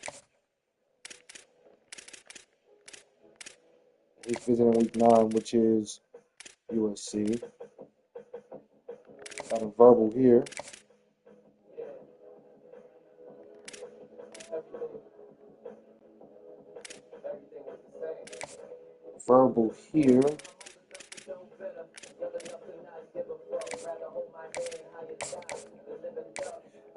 he's visiting week 9, which is USC. Got a verbal here. Verbal here.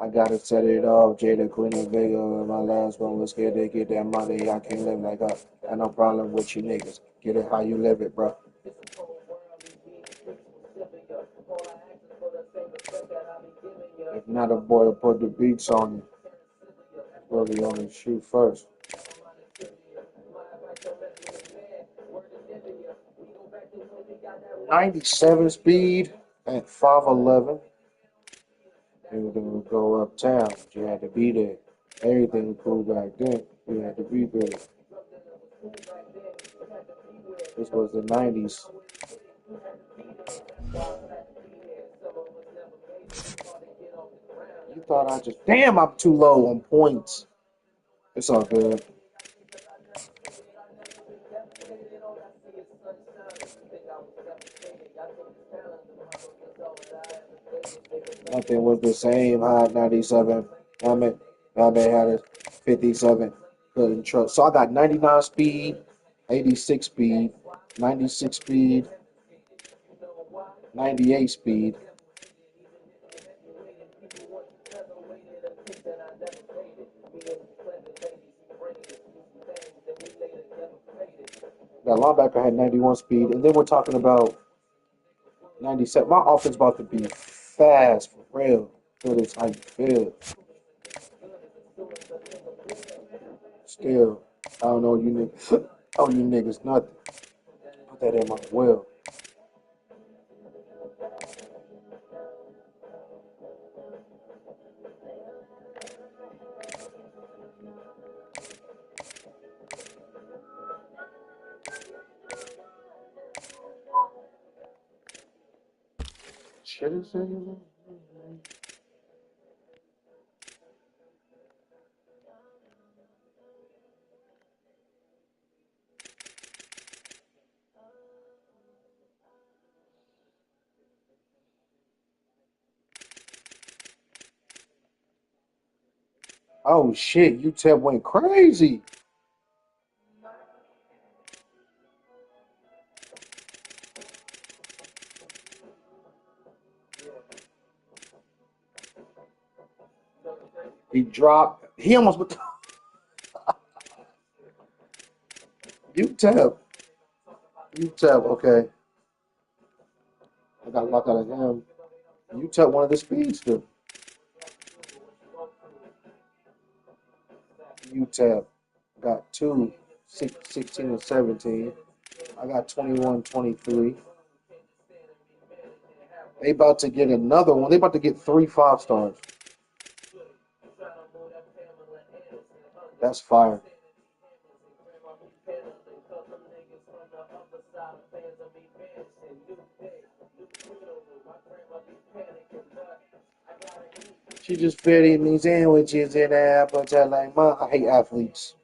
I gotta set it off. Jada, Queen, and Vega. My last one was scared to get that money. I can't live like that. Got no problem with you niggas. Get it how you live it, bro. If not, a boy will put the beats on you. Really only shoot first. 97 speed at 5'11". Everything would go uptown. You had to be there. Everything was cool back then. You had to be there. This was the 90s. You thought I just... Damn, I'm too low on points. It's all good. Nothing was the same. Hot 97. I mean had a 57. Couldn't trust. So I got 99 speed, 86 speed, 96 speed, 98 speed. That linebacker had 91 speed, and then we're talking about 97. My offense about to be fast for real. Feel this how you feel. Still, I don't know you niggas. Oh, you niggas nothing. Put that in my will. Shit is it? Oh shit, UTEP went crazy. He dropped. He almost went. UTEP. UTEP. Okay, I got a lot out of him. UTEP one of the speedsters. UTEP got 16 and 17. I got 21, 23. They about to get another one. They about to get 3 5-stars. That's fire. She just fed me sandwiches and apples. Like, I hate athletes.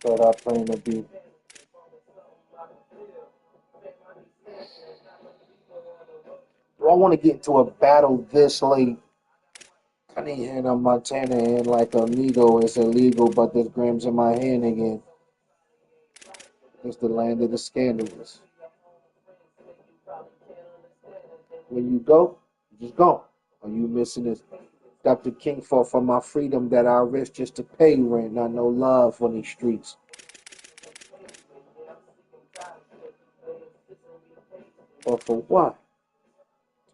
thought I planned to be. Do I want to get into a battle this late? I need Hannah Montana and like Amigo is illegal, but there's grams in my hand again. It's the land of the scandalous. When you go, you just go. Are you missing this? Dr. King fought for my freedom that I risked just to pay rent, not no love on these streets. But for what?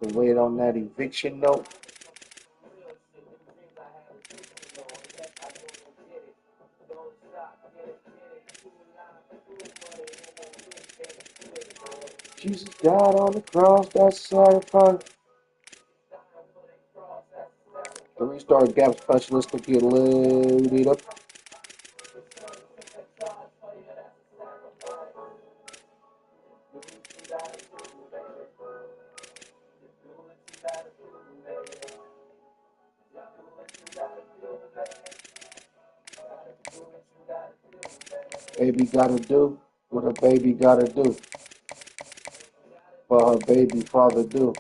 To wait on that eviction note? Jesus died on the cross, that's sacrifice. The restart gap specialist to get loaded up. Baby gotta do what a baby gotta do. For her baby father do.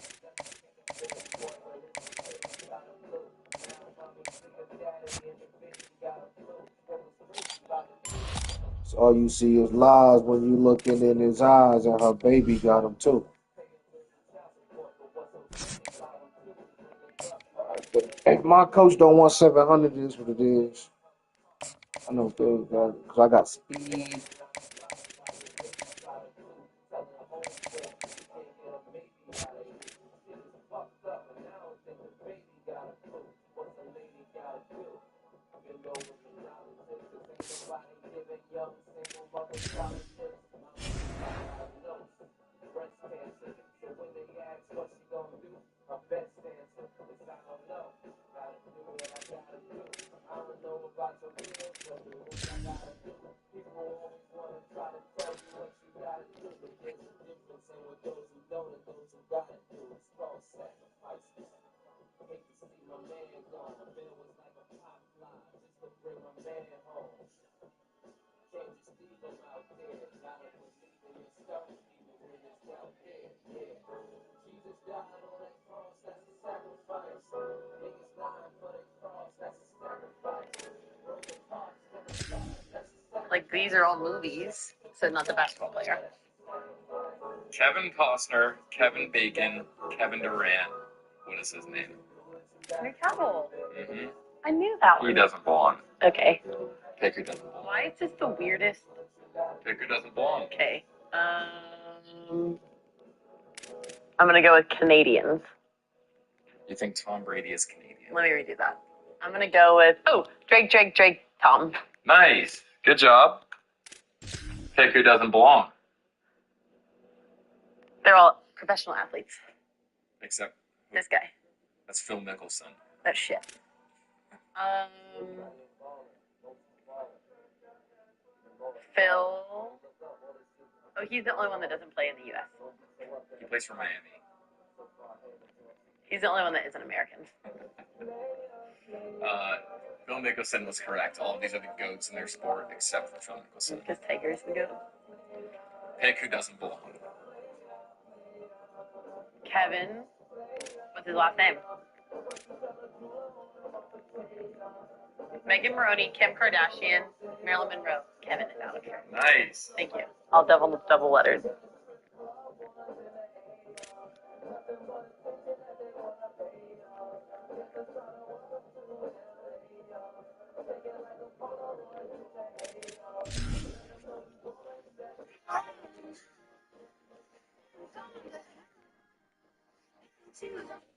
So all you see is lies when you looking in his eyes, and her baby got him too. If my coach don't want 700, it is what it is. I know, because I got speed. Like, these are all movies, so not the basketball player. Kevin Costner, Kevin Bacon, Kevin Durant. What is his name? Henry Cavill. Mm-hmm. I knew that one. He doesn't belong. Okay. Pick who doesn't belong. Why is this the weirdest? Pick who doesn't belong. Okay. I'm gonna go with Canadians. You think Tom Brady is Canadian? Let me redo that. I'm gonna go with Drake, Tom. Nice. Good job. Pick who doesn't belong. They're all professional athletes. Except This guy. that's Phil Mickelson. That's shit. Phil. Oh, he's the only one that doesn't play in the U.S. He plays for Miami. He's the only one that isn't American. Phil Mickelson was correct. All of these are the GOATs in their sport except for Phil Mickelson. Because Tiger's the goat. Pick who doesn't belong. Kevin. What's his last name? Megan Maroney, Kim Kardashian, Marilyn Monroe. Kevin is out of here. Nice. Thank you. I'll double letters.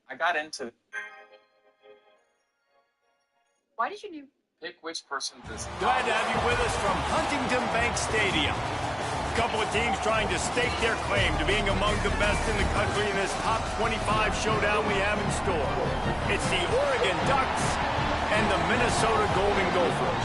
I got into Why did you pick which person this. Glad to have you with us from Huntington Bank Stadium. A couple of teams trying to stake their claim to being among the best in the country in this top 25 showdown we have in store. It's the Oregon Ducks and the Minnesota Golden Gophers.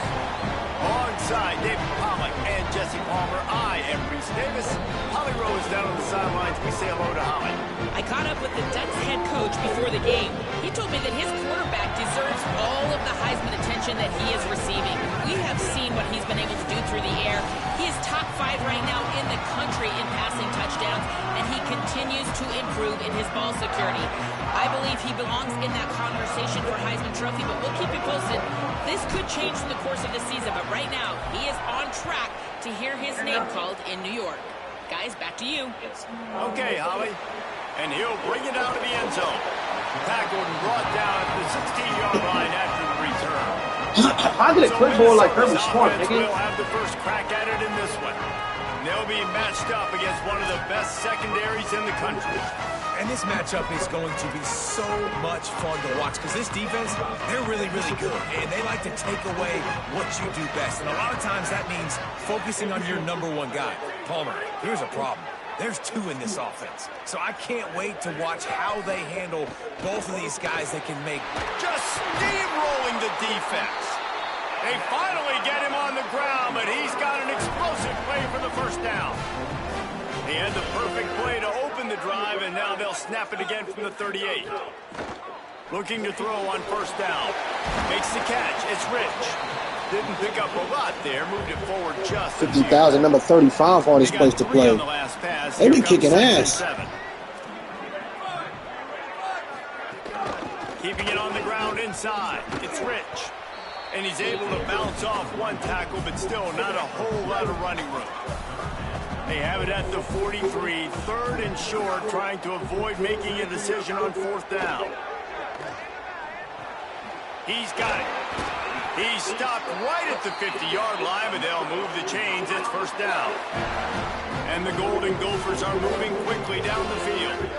Alongside David Pollack and Jesse Palmer, I am Reese Davis. Holly Rowe is down on the sidelines. We say hello to Holly. I caught up with the Ducks head coach before the game. He told me that his quarterback deserves all of the Heisman attention that he is receiving. We have seen what he's been able to do through the air. He is top 5 right now in the country in passing touchdowns, and he continues to improve in his ball security. I believe he belongs in that conversation for Heisman Trophy, but we'll keep you posted. This could change in the course of the season, but right now, he is on track to hear his name called in New York. Guys, back to you. Okay, Holly. And he'll bring it out of the end zone. Tackled and brought down at the 16-yard line after the return. How did it quick ball like Kirby Smart, nigga? Will have the first crack at it in this one. They'll be matched up against one of the best secondaries in the country. And this matchup is going to be so much fun to watch because this defense, they're really, really good. And they like to take away what you do best. And a lot of times that means focusing on your #1 guy. Palmer, here's a problem. There's 2 in this offense. So I can't wait to watch how they handle both of these guys that can make. Just steamrolling the defense. They finally get him on the ground, but he's got an explosive play for the first down. He had the perfect play to open the drive, and now they'll snap it again from the 38. Looking to throw on first down. Makes the catch. It's Rich. Didn't pick up a lot there. Moved it forward just 50,000, number 35, hardest place to play. They be kicking ass. Keeping it on the ground inside. It's Rich. And he's able to bounce off one tackle, but still not a whole lot of running room. They have it at the 43, 3rd and short, trying to avoid making a decision on 4th down. He's got it. He's stopped right at the 50-yard line, but they'll move the chains. It's first down. And the Golden Gophers are moving quickly down the field.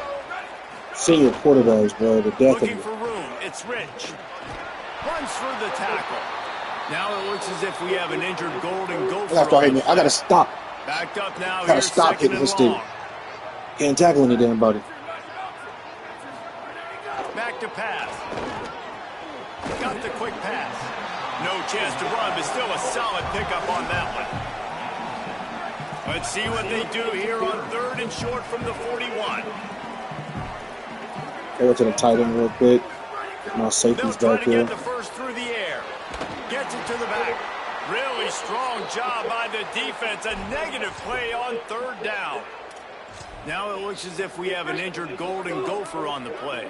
Senior quarterbacks, bro, the death Looking of for room. It's Rich. Runs through the tackle. Now it looks as if we have an injured Golden Gopher. I gotta stop. Backed up now. Gotta stop hitting this dude. Can't tackle any damn body. Back to pass. Got the quick pass. No chance to run, but still a solid pickup on that one. Let's see what they do here on 3rd and short from the 41. Go to the tight end real quick. Get my safeties back here. Get the first through the air. Gets it to the back. Really strong job by the defense. A negative play on 3rd down. Now it looks as if we have an injured Golden Gopher on the play.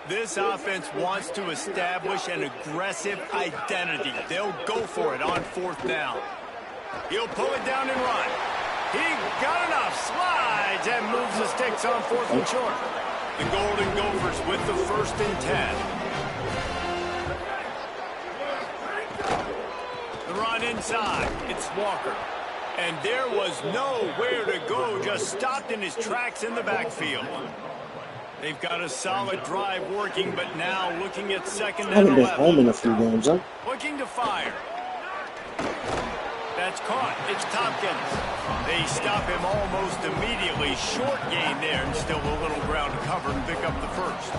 This offense wants to establish an aggressive identity. They'll go for it on 4th down. He'll pull it down and run. He got enough, slides, and moves the sticks on 4th and short. The Golden Gophers with the 1st and 10. The run inside. It's Walker. And there was nowhere to go, just stopped in his tracks in the backfield. They've got a solid drive working, but now looking at 2nd and 11. I haven't been home in a few games, huh? Looking to fire. That's caught. It's Tompkins. They stop him almost immediately. Short gain there, and still a little ground to cover and pick up the first.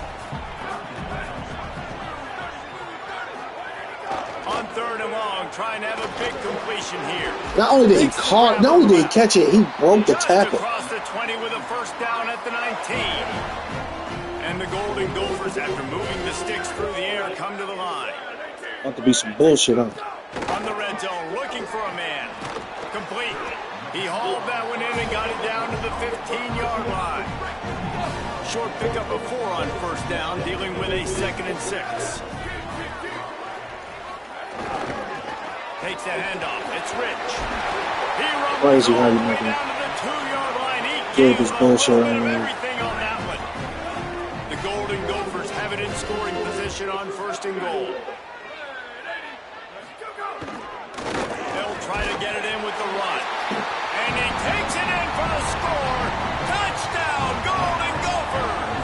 On 3rd and long, trying to have a big completion here. Not only did he catch it, he broke the tackle. Across the 20 with a first down at the 19. And the Golden Gophers, after moving the sticks through the air, come to the line. About to be some bullshit, huh? On the red zone, looking for a man. Complete. He hauled that one in and got it down to the 15-yard line. Short pickup of 4 on first down, dealing with a 2nd and 6. Takes the handoff. It's Rich. He runs Crazy how you way make down to the 2-yard line. He Give gave this a bullshit little bit of on there. everything on that one. The Golden Gophers have it in scoring position on 1st and goal. They'll try to get it in with the run. And he takes it in for the score. Touchdown, Golden Gophers!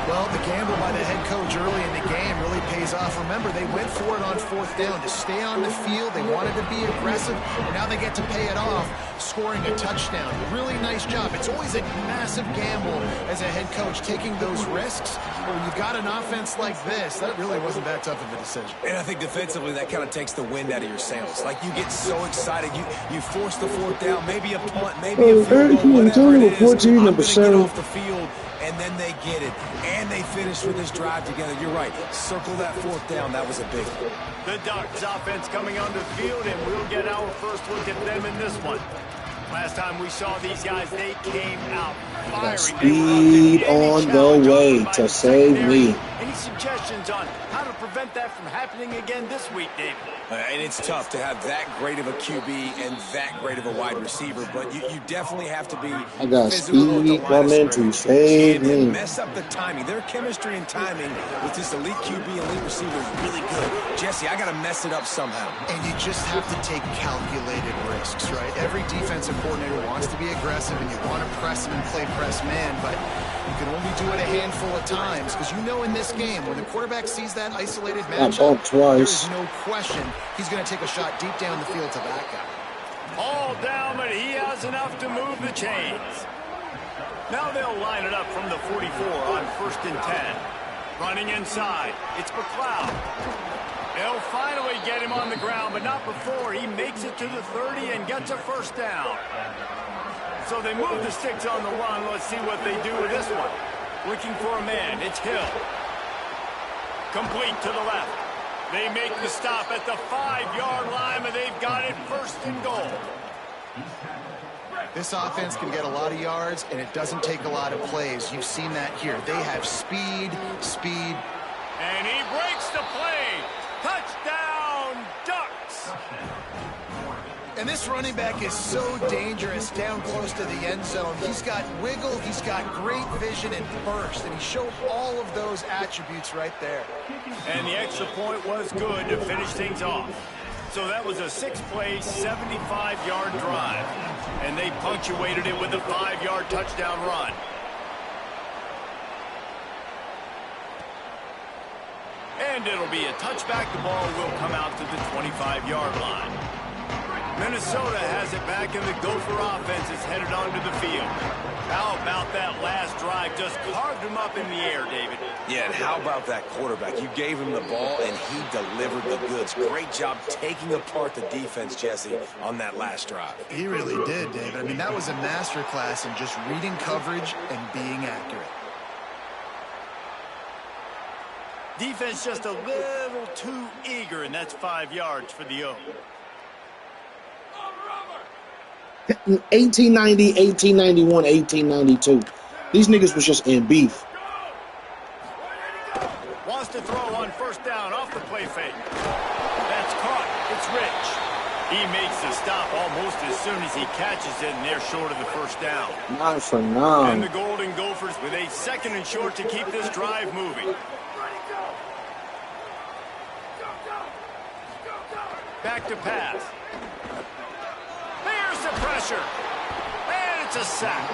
Well, the gamble by the head coach early in the game really pays off. Remember, they went for it on 4th down to stay on the field. They wanted to be aggressive, and now they get to pay it off scoring a touchdown. Really nice job. It's always a massive gamble as a head coach taking those risks. But when you've got an offense like this, that really wasn't that tough of a decision. And I think defensively, that kind of takes the wind out of your sails. Like, you get so excited. You force the fourth down, maybe a punt, maybe a field goal, whatever it is. I'm going to get off the field, and then they get it. And they finish with this drive together. You're right. Circle that fourth down. That was a big one. The Ducks offense coming onto the field, and we'll get our first look at them in this one. Last time we saw these guys, they came out firing. Speed on the way to save me. Any suggestions on how to prevent that from happening again this week, David? And it's tough to have that great of a QB and that great of a wide receiver, but you definitely have to be I got physical at the speed line of coming to scrimmage. save And then me. mess up the timing. Their chemistry and timing with this elite QB and elite receiver is really good. Jesse, I got to mess it up somehow. And you just have to take calculated risks, right? Every defensive coordinator wants to be aggressive, and you want to press them and play press man, but you can only do it a handful of times, because you know in this game, when the quarterback sees that isolated matchup, twice. there's no question he's going to take a shot deep down the field to that guy. All down, but he has enough to move the chains. Now they'll line it up from the 44 on 1st and 10. Running inside, it's McLeod. They'll finally get him on the ground, but not before he makes it to the 30 and gets a first down. So they move the sticks on the run. Let's see what they do with this one. Looking for a man. It's Hill. Complete to the left. They make the stop at the 5-yard line, but they've got it 1st and goal. This offense can get a lot of yards, and it doesn't take a lot of plays. You've seen that here. They have speed. And he breaks the play. Touchdown, Ducks. And this running back is so dangerous down close to the end zone. He's got wiggle, he's got great vision and burst, and he showed all of those attributes right there. And the extra point was good to finish things off. So that was a 6-play, 75-yard drive. And they punctuated it with a 5-yard touchdown run. And it'll be a touchback. The ball will come out to the 25-yard line. Minnesota has it back, and the Gopher offense is headed onto the field. How about that last drive? Just carved him up in the air, David. Yeah, and how about that quarterback? You gave him the ball, and he delivered the goods. Great job taking apart the defense, Jesse, on that last drive. He really did, David. I mean, that was a masterclass in just reading coverage and being accurate. Defense just a little too eager, and that's 5 yards for the O. 1890, 1891, 1892. These niggas was just in beef. Wants to throw on 1st down off the play fake. That's caught. It's Rich. He makes the stop almost as soon as he catches it, and they're short of the 1st down. 9 for 9. And the Golden Gophers with a 2nd and short to keep this drive moving. Back to pass. There's the pressure. And it's a sack.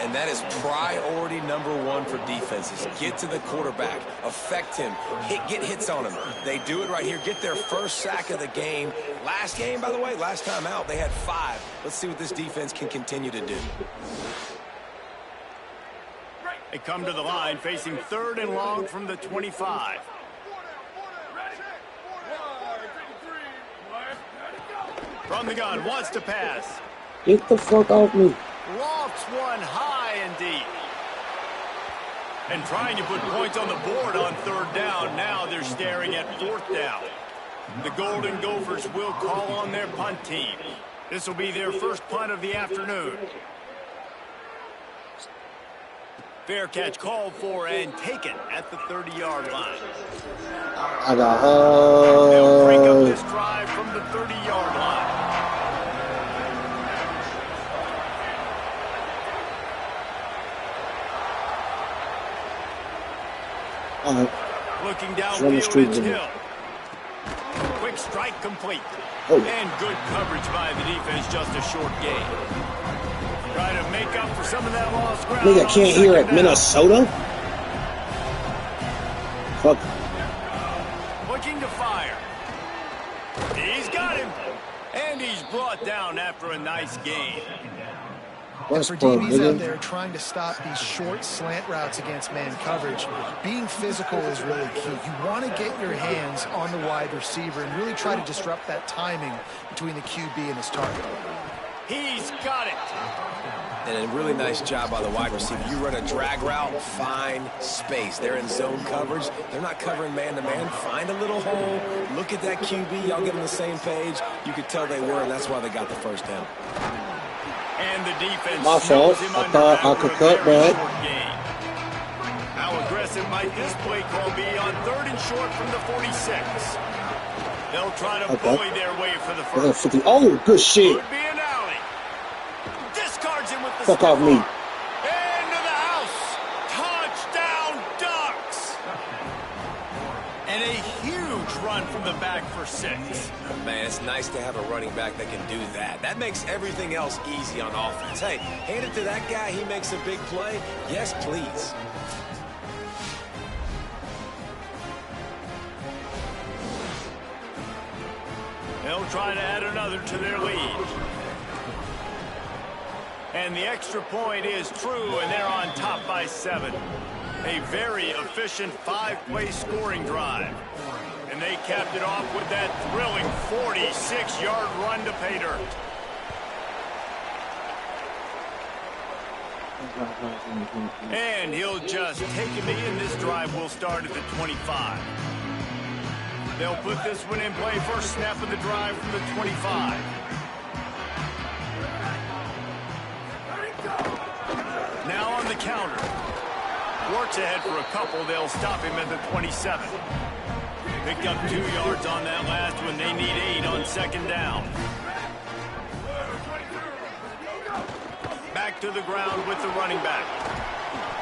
And that is priority number 1 for defenses. Get to the quarterback. Affect him. Get hits on him. They do it right here. Get their first sack of the game. Last game, by the way, last time out, they had 5. Let's see what this defense can continue to do. They come to the line facing 3rd and long from the 25. From the gun, wants to pass. Get the fuck off me. Lofts one high and deep. And trying to put points on the board on 3rd down. Now they're staring at 4th down. The Golden Gophers will call on their punt team. This will be their first punt of the afternoon. Fair catch called for and taken at the 30-yard line. I got They'll break up this drive from the 30-yard line. Looking downfield, it's Hill. Quick strike complete. Oh. And good coverage by the defense, just a short gain. Trying to make up for some of that lost ground. Nigga can't hear it. Minnesota? Fuck. Looking to fire. He's got him. And he He's brought down after a nice game. And for DBs out there trying to stop these short slant routes against man coverage, being physical is really key. You want to get your hands on the wide receiver and really try to disrupt that timing between the QB and his target. He's got it. And a really nice job by the wide receiver. You run a drag route, find space. They're in zone coverage. They're not covering man-to-man. Find a little hole. Look at that QB. Y'all get on the same page. You could tell they were, and that's why they got the first down. And the defense. My fault. I thought I could cut back. How aggressive might this play call be on 3rd and short from the 46? They'll try to bully their way for the first. Oh, good shit. Could be an alley. Discards him with the Fuck off me. Into the house. Touchdown Ducks. And a huge run from the back for 6. Man, it's nice to have a running back that can do that. That makes everything else easy on offense. Hey, hand it to that guy. He makes a big play. Yes, please. They'll try to add another to their lead. And the extra point is true, and they're on top by 7. A very efficient 5-play scoring drive. And they capped it off with that thrilling 46-yard run to pay dirt. And he'll just take him in. This drive will start at the 25. They'll put this one in play. First snap of the drive from the 25. Now on the counter. Works ahead for a couple. They'll stop him at the 27. Picked up 2 yards on that last one. They need 8 on 2nd down. Back to the ground with the running back.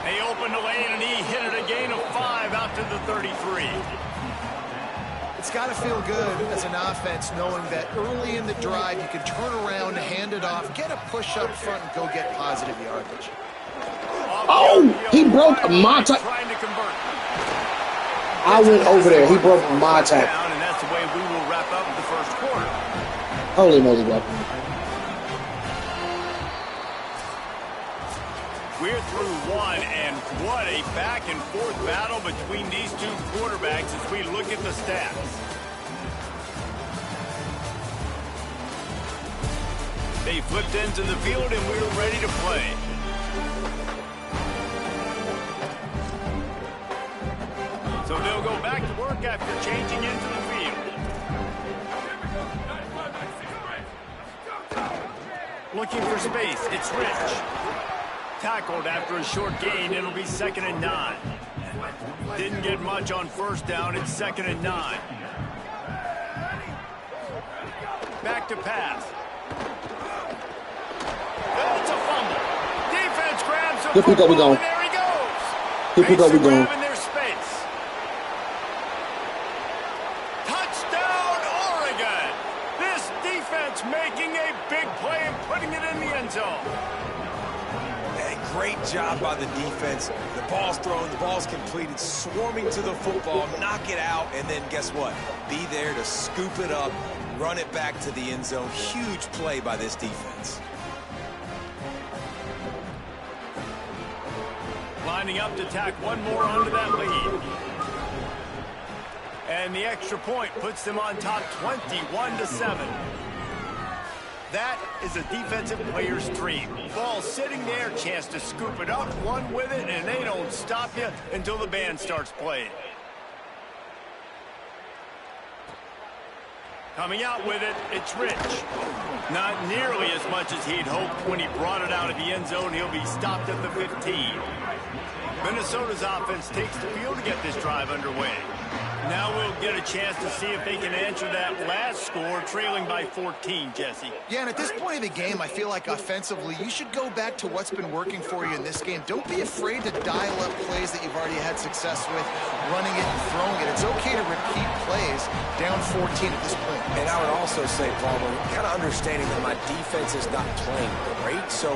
They opened the lane, and he hit it a gain of 5 out to the 33. It's got to feel good as an offense knowing that early in the drive you can turn around, hand it off, get a push up front, and go get positive yardage. Oh, he broke my tackle. I went over there. He broke my tackle. And that's the way we will wrap up the first quarter. Holy moly, bro. We're through 1, and what a back-and-forth battle between these 2 quarterbacks as we look at the stats. They flipped into the field, and we're ready to play. So they'll go back to work after changing into the field. Looking for space. It's Rich. Tackled after a short gain. It'll be 2nd and 9. Didn't get much on 1st down. It's 2nd and 9. Back to pass. That's a fumble. Defense grabs the football, and there he goes. Here we go. Grabbing their space. Touchdown, Oregon. This defense making a big play and putting it in the end zone. Great job by the defense. The ball's thrown, the ball's completed, swarming to the football, knock it out, and then guess what? Be there to scoop it up, run it back to the end zone. Huge play by this defense. Lining up to tack one more onto that lead. And the extra point puts them on top 21-7. That is a defensive player's dream. Ball sitting there, chance to scoop it up, run with it, and they don't stop you until the band starts playing. Coming out with it, it's Rich. Not nearly as much as he'd hoped when he brought it out of the end zone. He'll be stopped at the 15. Minnesota's offense takes the field to get this drive underway. Now we'll get a chance to see if they can answer that last score, trailing by 14, Jesse. Yeah, and at this point in the game, I feel like offensively, you should go back to what's been working for you in this game. Don't be afraid to dial up plays that you've already had success with, running it and throwing it. It's okay to repeat plays down 14 at this point. And I would also say, Palmer, kind of understanding that my defense is not playing great, so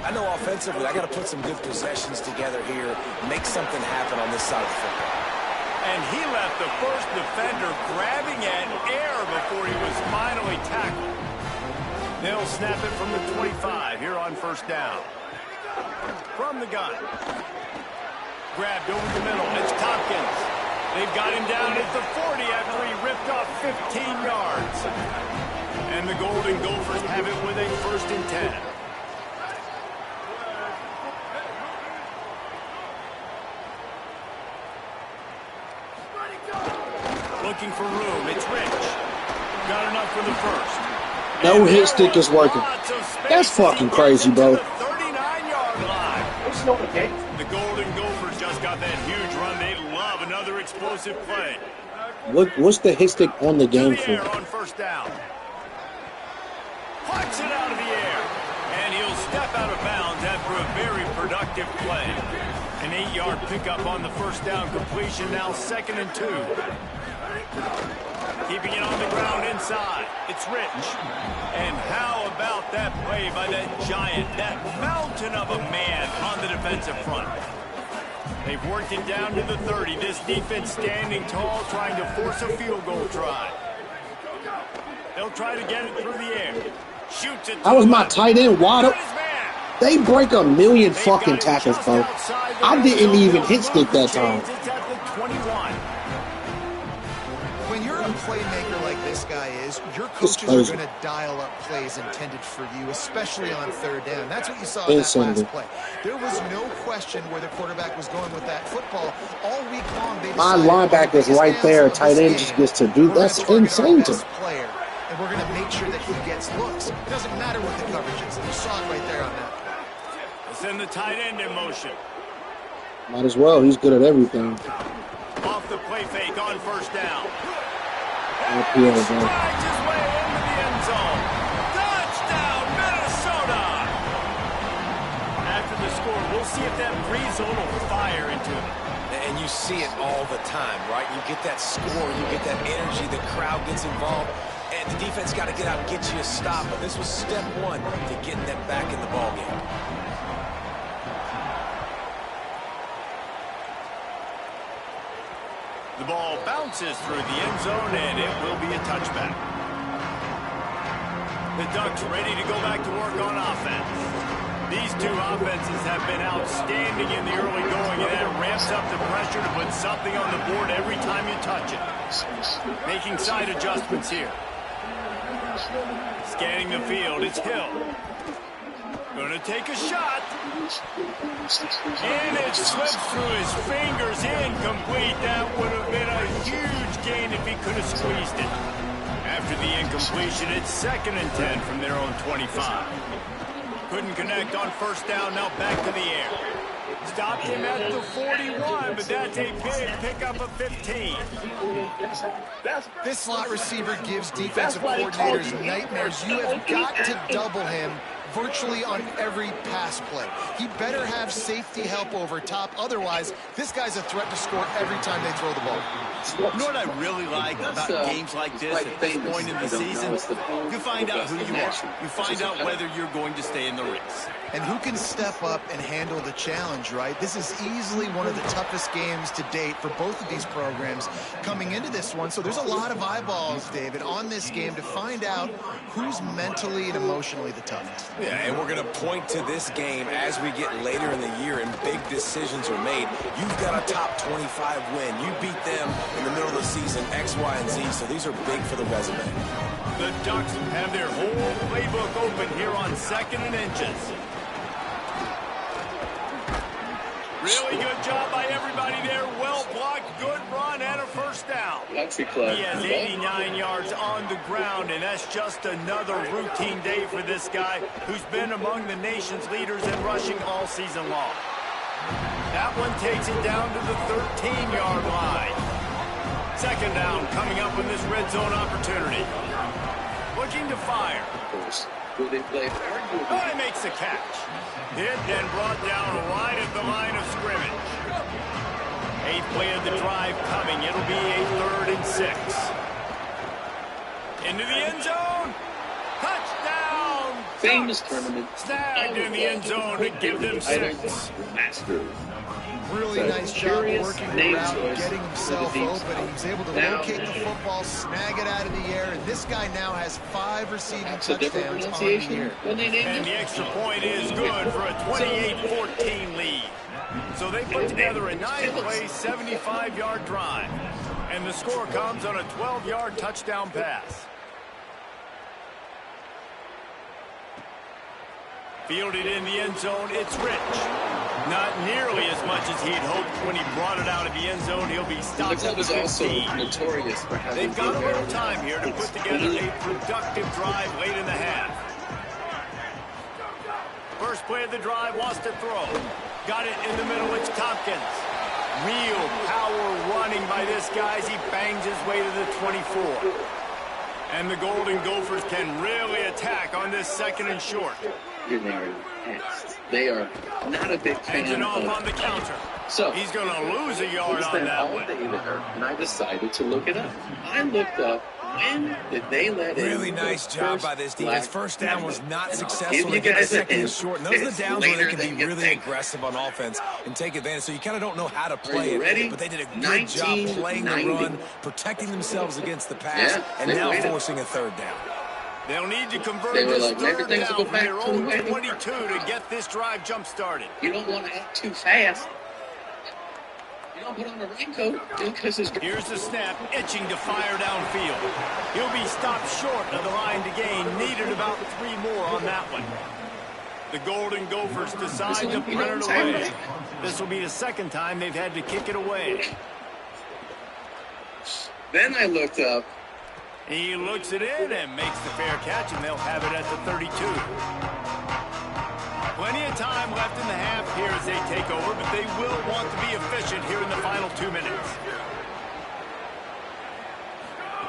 I know offensively I got to put some good possessions together here, make something happen on this side of the football. And he left the first defender grabbing at air before he was finally tackled. They'll snap it from the 25 here on first down. From the gun. Grabbed over the middle. It's Tompkins. They've got him down at the 40 after he ripped off 15 yards. And the Golden Gophers have it with a 1st and 10. Looking for room. It's Rich. Got enough for the 1st. No hit stick is working. That's fucking crazy, bro. The 39-yard line. The Golden Gophers just got that huge run. They love another explosive play. What's the hit stick on the game for? On first down. Puts it out of the air. And he'll step out of bounds after a very productive play. An 8-yard pickup on the first down completion. Now 2nd and 2. Keeping it on the ground inside. It's Rich. And how about that play by that giant, that mountain of a man on the defensive front? They've worked it down to the 30. This defense standing tall, trying to force a field goal try. They'll try to get it through the air. Shoots it. That was my tight end wide open. They break a million fucking tackles, bro. I didn't even hit stick that time. It's at the 21. When you're a playmaker like this guy is, your coaches are going to dial up plays intended for you, especially on 3rd down. That's what you saw in that last play. There was no question where the quarterback was going with that football. All week long, they my linebacker's right there. Tight end just gets to do. That's insane to me. Player, and we're going to make sure that he gets looks. It doesn't matter what the coverage is. You saw it right there on that play. Send the tight end in motion. Might as well. He's good at everything. Off the play fake on first down. Right Strides his way into the end zone. Touchdown, Minnesota! After the score, we'll see if that breathes a little fire into it. And you see it all the time, right? You get that score, you get that energy, the crowd gets involved, and the defense got to get out and get you a stop. But this was step 1 to getting them back in the ballgame. The ball bounces through the end zone, and it will be a touchback. The Ducks ready to go back to work on offense. These two offenses have been outstanding in the early going, and that ramps up the pressure to put something on the board every time you touch it. Making side adjustments here. Scanning the field, it's Hill. Going to take a shot. And it slips through his fingers, incomplete. That would have been a huge gain if he could have squeezed it. After the incompletion, it's 2nd and 10 from their own 25. Couldn't connect on first down, now back to the air. Stopped him at the 41, but that's a big pickup of 15. This slot receiver gives defensive coordinators nightmares. You have got to double him virtually on every pass play. He better have safety help over top. Otherwise, this guy's a threat to score every time they throw the ball. You know what I really like about games like this at this point in the season? You find out who you are. You find out whether you're going to stay in the race. And who can step up and handle the challenge, right? This is easily one of the toughest games to date for both of these programs coming into this one. So there's a lot of eyeballs, David, on this game to find out who's mentally and emotionally the toughest. Yeah, and we're going to point to this game as we get later in the year and big decisions are made. You've got a top 25 win. You beat them in the middle of the season, X, Y, and Z, so these are big for the resume. The Ducks have their whole playbook open here on 2nd and inches. Really good job by everybody there. Well blocked, good run, and a first down. He has 89 yards on the ground, and that's just another routine day for this guy who's been among the nation's leaders in rushing all season long. That one takes it down to the 13-yard line. 2nd down coming up with this red zone opportunity. Looking to fire. Oh, he makes the catch. Hit and brought down right at the line of scrimmage. 8th play of the drive coming. It'll be a 3rd and 6. Into the end zone. Touchdown. Famous tournament. Snagged in the end zone to give them 6. Really nice job working the route, getting himself open. He was able to locate the football, snag it out of the air, and this guy now has 5 receiving touchdowns on the year. And the extra point is good for a 28-14 lead. So they put together a 9-play, 75-yard drive. And the score comes on a 12-yard touchdown pass. Fielded in the end zone, it's Rich. Not nearly as much as he'd hoped when he brought it out of the end zone. He'll be stopped at the 15. Notorious for having They've got a little time here to put together a productive drive late in the half. First play of the drive, wants to throw. Got it in the middle, it's Tompkins. Real power running by this guy as he bangs his way to the 24. And the Golden Gophers can really attack on this second and short. Your narrative passed. They are not a big fan Engine off of on the counter. So he's going to lose a yard on that all one. day there, and I decided to look it up. I looked up when did they let in. Really nice job by this defense. First down was not successful. They get get the second and short. And those are the downs where they can be really think. aggressive on offense and take advantage. So you kind of don't know how to play it. Ready? But they did a good job playing the run, protecting themselves against the pass, and now forcing a third down. They'll need to convert They were this like, maybe third things down will go from back their to own the way they 22 to get this drive jump-started. You don't want to act too fast. You don't put on a raincoat because it's... Here's the snap, itching to fire downfield. He'll be stopped short of the line to gain. Needed about 3 more on that one. The Golden Gophers decide to punt it away. This will be the second time they've had to kick it away. Then I looked up. He looks it in and makes the fair catch, and they'll have it at the 32. Plenty of time left in the half here as they take over, but they will want to be efficient here in the final 2 minutes.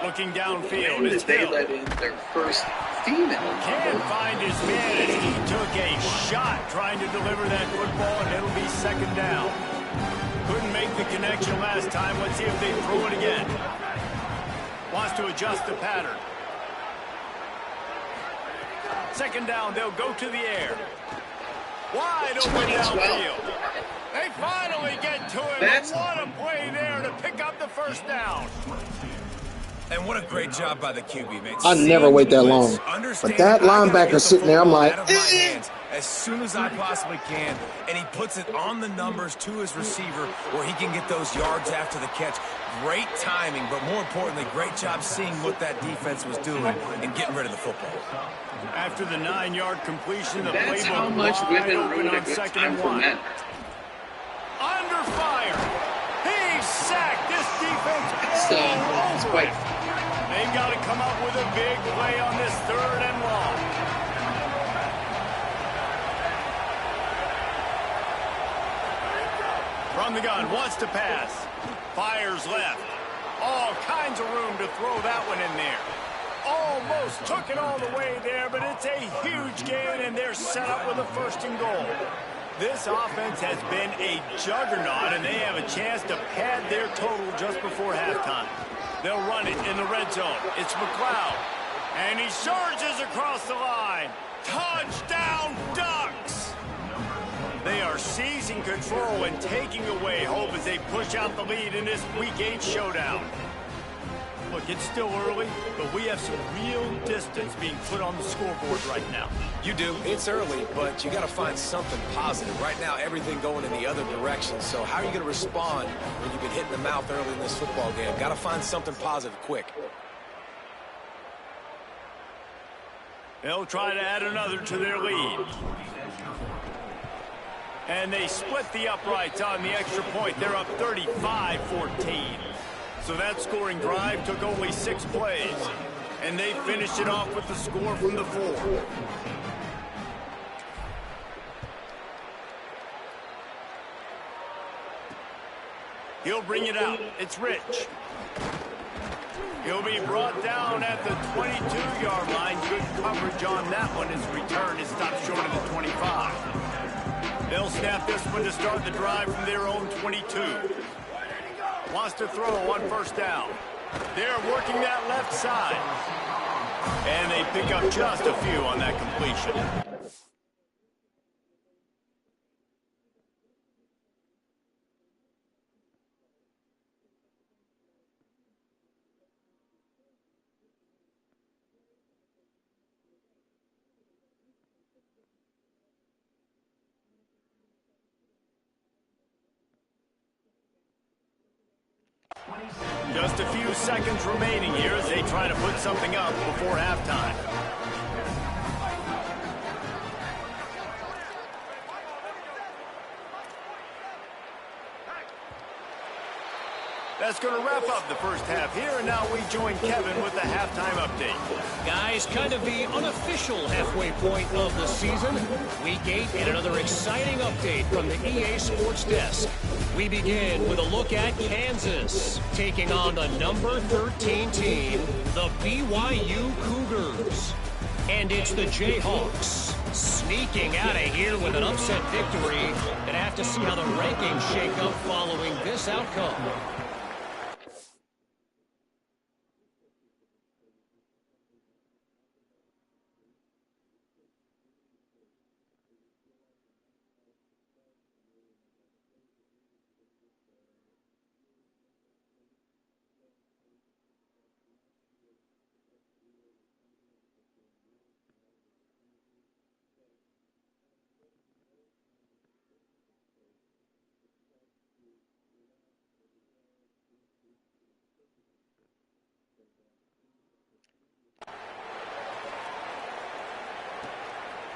Looking downfield, it's They Hill. let in their first female. Can't find his man as he took a shot trying to deliver that football, and it'll be second down. Couldn't make the connection last time. Let's see if they throw it again. Wants to adjust the pattern. Second down, they'll go to the air. Wide open downfield. They finally get to it. But what a play there to pick up the first down. And what a great job by the QB, man. I never wait that long. But that linebacker sitting there, I'm like, as soon as I possibly can, and he puts it on the numbers to his receiver where he can get those yards after the catch. Great timing, but more importantly, great job seeing what that defense was doing and getting rid of the football. After the 9-yard completion, the That's playbook how much wide women open ruin a on good second time and for 1. men. Under fire. He's sacked. This defense It's quite... They've got to come up with a big play on this third and long. From the gun, wants to pass. Fires left. All kinds of room to throw that one in there. Almost took it all the way there, but it's a huge gain, and they're set up with a first and goal. This offense has been a juggernaut, and they have a chance to pad their total just before halftime. They'll run it in the red zone. It's McLeod, and he surges across the line. Touchdown, Ducks! They are seizing control and taking away hope as they push out the lead in this Week 8 showdown. Look, it's still early, but we have some real distance being put on the scoreboard right now. You do. It's early, but you got to find something positive. Right now, everything going in the other direction. So how are you going to respond when you've been hit in the mouth early in this football game? Got to find something positive quick. They'll try to add another to their lead. And they split the uprights on the extra point. They're up 35-14. So that scoring drive took only 6 plays. And they finished it off with the score from the 4. He'll bring it out. It's Rich. He'll be brought down at the 22-yard line. Good coverage on that one. His return is stopped short of the 25. They'll snap this one to start the drive from their own 22. Wants to throw on first down. They're working that left side. And they pick up just a few on that completion. Just a few seconds remaining here as they try to put something up before halftime. That's going to wrap up the first half here, and now we join Kevin with the halftime update. Guys, kind of the unofficial halfway point of the season. Week 8 and another exciting update from the EA Sports Desk. We begin with a look at Kansas, taking on the number 13 team, the BYU Cougars. And it's the Jayhawks sneaking out of here with an upset victory. Gonna have to see how the rankings shake up following this outcome.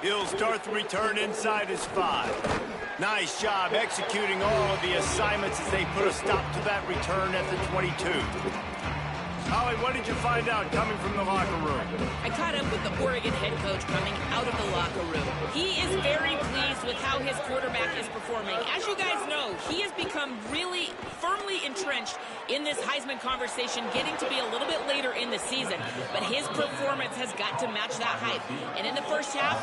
He'll start the return inside his 5. Nice job executing all of the assignments as they put a stop to that return at the 22. Holly, what did you find out coming from the locker room? I caught up with the Oregon head coach coming out of the locker room. He is very pleased with how his quarterback is performing. As you guys know, he has become really firmly entrenched in this Heisman conversation, getting to be a little bit later in the season. But his performance has got to match that hype. And in the first half,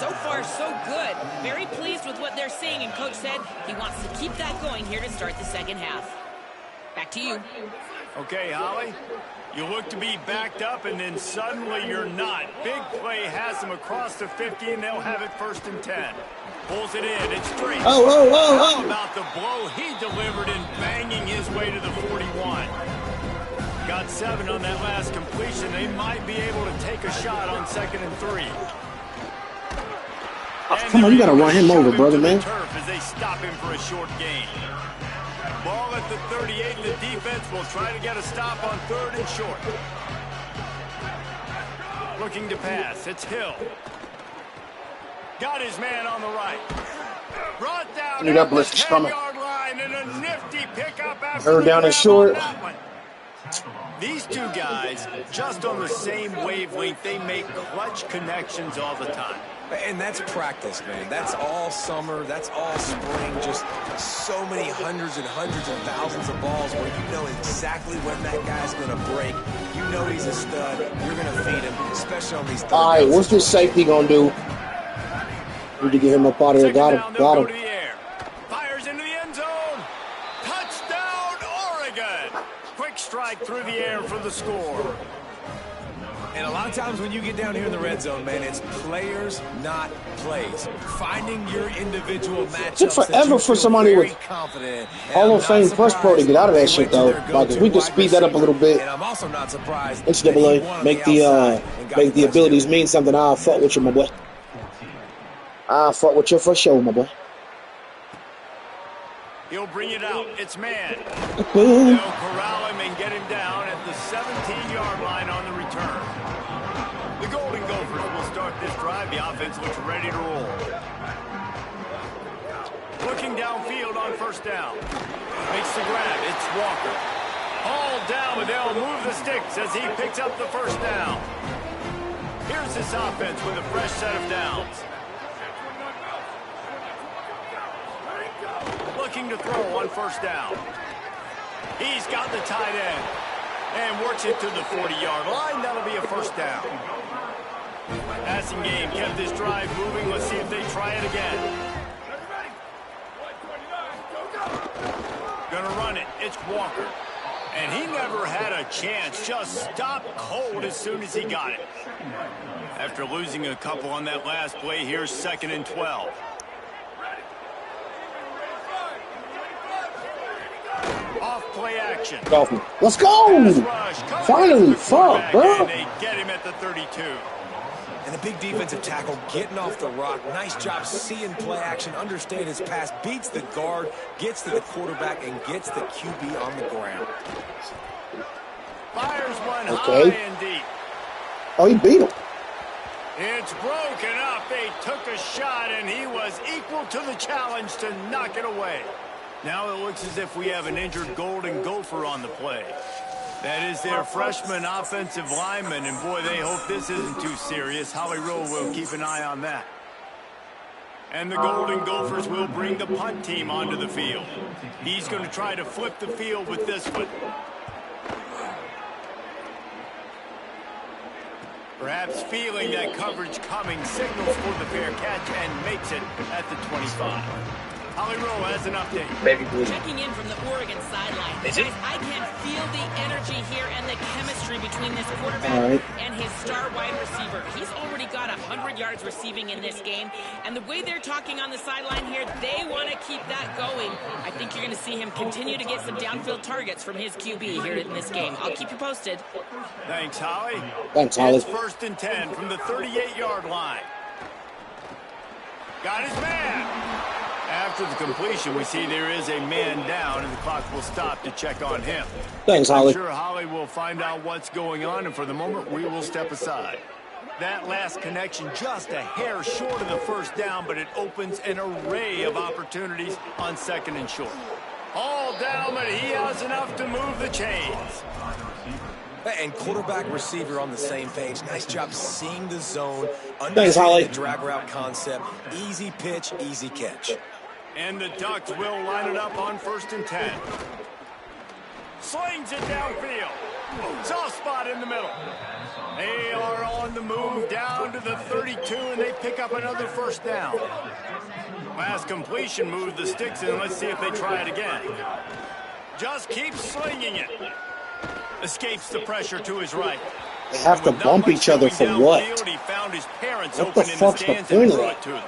so far, so good. Very pleased with what they're seeing. And Coach said he wants to keep that going here to start the second half. Back to you. Okay, Holly. You look to be backed up, and then suddenly you're not. Big play has them across the 50, and they'll have it 1st and 10. Pulls it in. It's straight. How about the blow he delivered in banging his way to the 41? Got 7 on that last completion. They might be able to take a shot on 2nd and 3. Come on, you got to run him over, brother, man. As they stop him for a short gain. Ball at the 38. The defense will try to get a stop on 3rd and short. Looking to pass. It's Hill. Got his man on the right. Brought down at the 10-yard line, and a nifty pickup after her down and short. These two guys, just on the same wavelength, they make clutch connections all the time. And that's practice, man. That's all summer. That's all spring. Just so many hundreds and thousands of balls where you know exactly when that guy's going to break. You know he's a stud. You're going to feed him, especially on these third All right, what's this safety going to do? Need to get him up out of here. Got him. Got him. Fires into the end zone. Touchdown, Oregon. Quick strike through the air for the score. And a lot of times when you get down here in the red zone, man, it's players, not plays. Finding your individual matchups. Took forever for somebody with Hall of Fame Plus Pro to get out of that shit, though. Like, if we could speed that up a little bit, and I'm also not surprised NCAA, make the abilities mean something. I'll fuck with you, my boy. I'll fuck with you for sure, my boy. He'll bring it out. It's man. They'll corral him and get him down at the 17-yard line on the return. The Golden Gophers will start this drive. The offense looks ready to roll. Looking downfield on 1st down. Makes the grab. It's Walker. Hauled down, but they'll move the sticks as he picks up the 1st down. Here's this offense with a fresh set of downs. Looking to throw on 1st down. He's got the tight end and works it to the 40-yard line. That'll be a 1st down. Passing game kept this drive moving. Let's see if they try it again. Gonna run it. It's Walker. And he never had a chance. Just stopped cold as soon as he got it. After losing a couple on that last play, here's 2nd and 12. Off play action. Let's go! Finally, fuck, bro. They get him at the 32. And a big defensive tackle getting off the rock. Nice job seeing play action, understand his pass, beats the guard, gets to the quarterback, and gets the QB on the ground. fires one Okay. high and deep. Oh, he beat him. It's broken up. They took a shot, and he was equal to the challenge to knock it away. Now it looks as if we have an injured Golden Gopher on the play. That is their freshman offensive lineman, and boy, they hope this isn't too serious. Holly Rowe will keep an eye on that. And the Golden Gophers will bring the punt team onto the field. He's going to try to flip the field with this one. Perhaps feeling that coverage coming, signals for the fair catch and makes it at the 25. Holly Rowe has an update. Checking in from the Oregon sideline. Guys, I can feel the energy here and the chemistry between this quarterback and his star wide receiver. He's already got 100 yards receiving in this game, and the way they're talking on the sideline here, they want to keep that going. I think you're going to see him continue to get some downfield targets from his QB here in this game. I'll keep you posted. Thanks, Holly. Thanks, Holly. It's 1st and 10 from the 38-yard line. Got his man. After the completion, we see there is a man down, and the clock will stop to check on him. Thanks, Holly. I'm sure Holly will find out what's going on, and for the moment, we will step aside. That last connection just a hair short of the first down, but it opens an array of opportunities on 2nd and short. All down, but he has enough to move the chains. And quarterback receiver on the same page. Nice job seeing the zone, Thanks, Holly. understanding the drag route concept. Easy pitch, easy catch. And the Ducks will line it up on 1st and 10. Slings it downfield. Soft spot in the middle. They are on the move down to the 32, and they pick up another 1st down. Last completion moved the sticks in. Let's see if they try it again. Just keeps slinging it. Escapes the pressure to his right. They have to bump each other for what? He found his parents What the open in fuck's the the stands and point of threw that? it to them.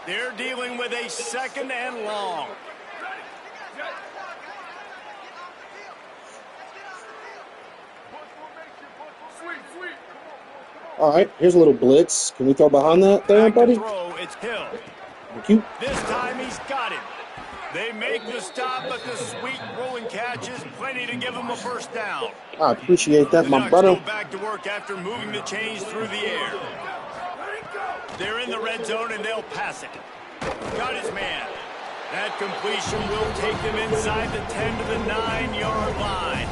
They're dealing with a 2nd and long. All right, here's a little blitz. Can we throw behind that there, Back to buddy? throw, it's Hill. Thank you. This time he's got it. They make the stop, but the sweet rolling catch is plenty to give him a 1st down. I appreciate that, The my Ducks brother. go back to work after moving the chains through the air. They're in the red zone, and they'll pass it. Got his man. That completion will take them inside the 10 to the 9-yard line.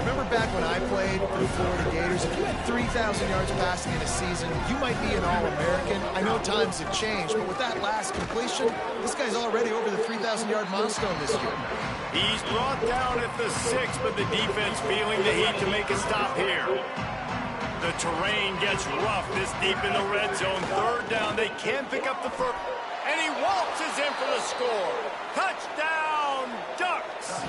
Remember back when I played for the Florida Gators, if you had 3,000 yards passing in a season, you might be an All-American. I know times have changed, but with that last completion, this guy's already over the 3,000-yard milestone this year. He's brought down at the 6, but the defense feeling the heat to make a stop here. The terrain gets rough this deep in the red zone. 3rd down, they can pick up the 1st. And he waltzes in for the score. Touchdown, Ducks!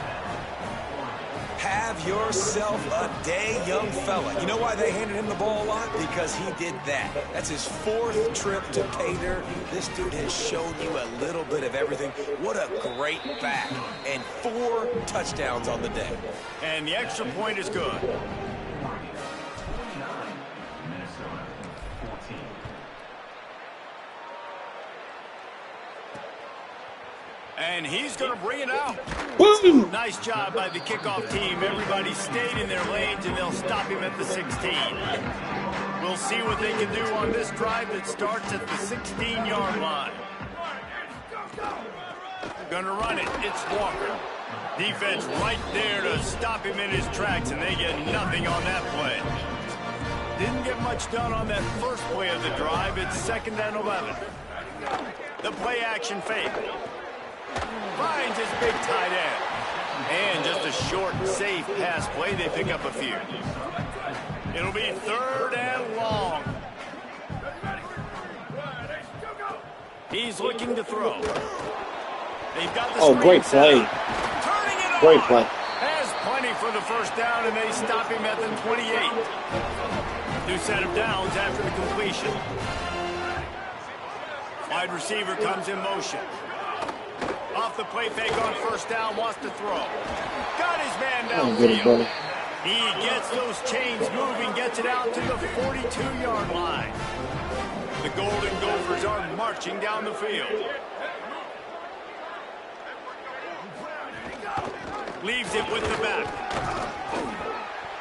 Have yourself a day, young fella. You know why they handed him the ball a lot? Because he did that. That's his 4th trip to pay dirt. This dude has shown you a little bit of everything. What a great back. And 4 touchdowns on the day. And the extra point is good. And he's going to bring it out. Boom! Nice job by the kickoff team. Everybody stayed in their lanes, and they'll stop him at the 16. We'll see what they can do on this drive that starts at the 16-yard line. Going to run it. It's Walker. Defense right there to stop him in his tracks, and they get nothing on that play. Didn't get much done on that first play of the drive. It's 2nd and 11. The play action fake. Finds his big tight end. And just a short, safe pass play. They pick up a few. It'll be 3rd and long. He's looking to throw. They've got the Great play. Turning it Great on. play. Has plenty for the 1st down, and they stop him at the 28. New set of downs after the completion. Wide receiver comes in motion. Off the play fake on 1st down, wants to throw. Got his man downfield. He gets those chains moving, gets it out to the 42-yard line. The Golden Gophers are marching down the field. Leaves it with the back.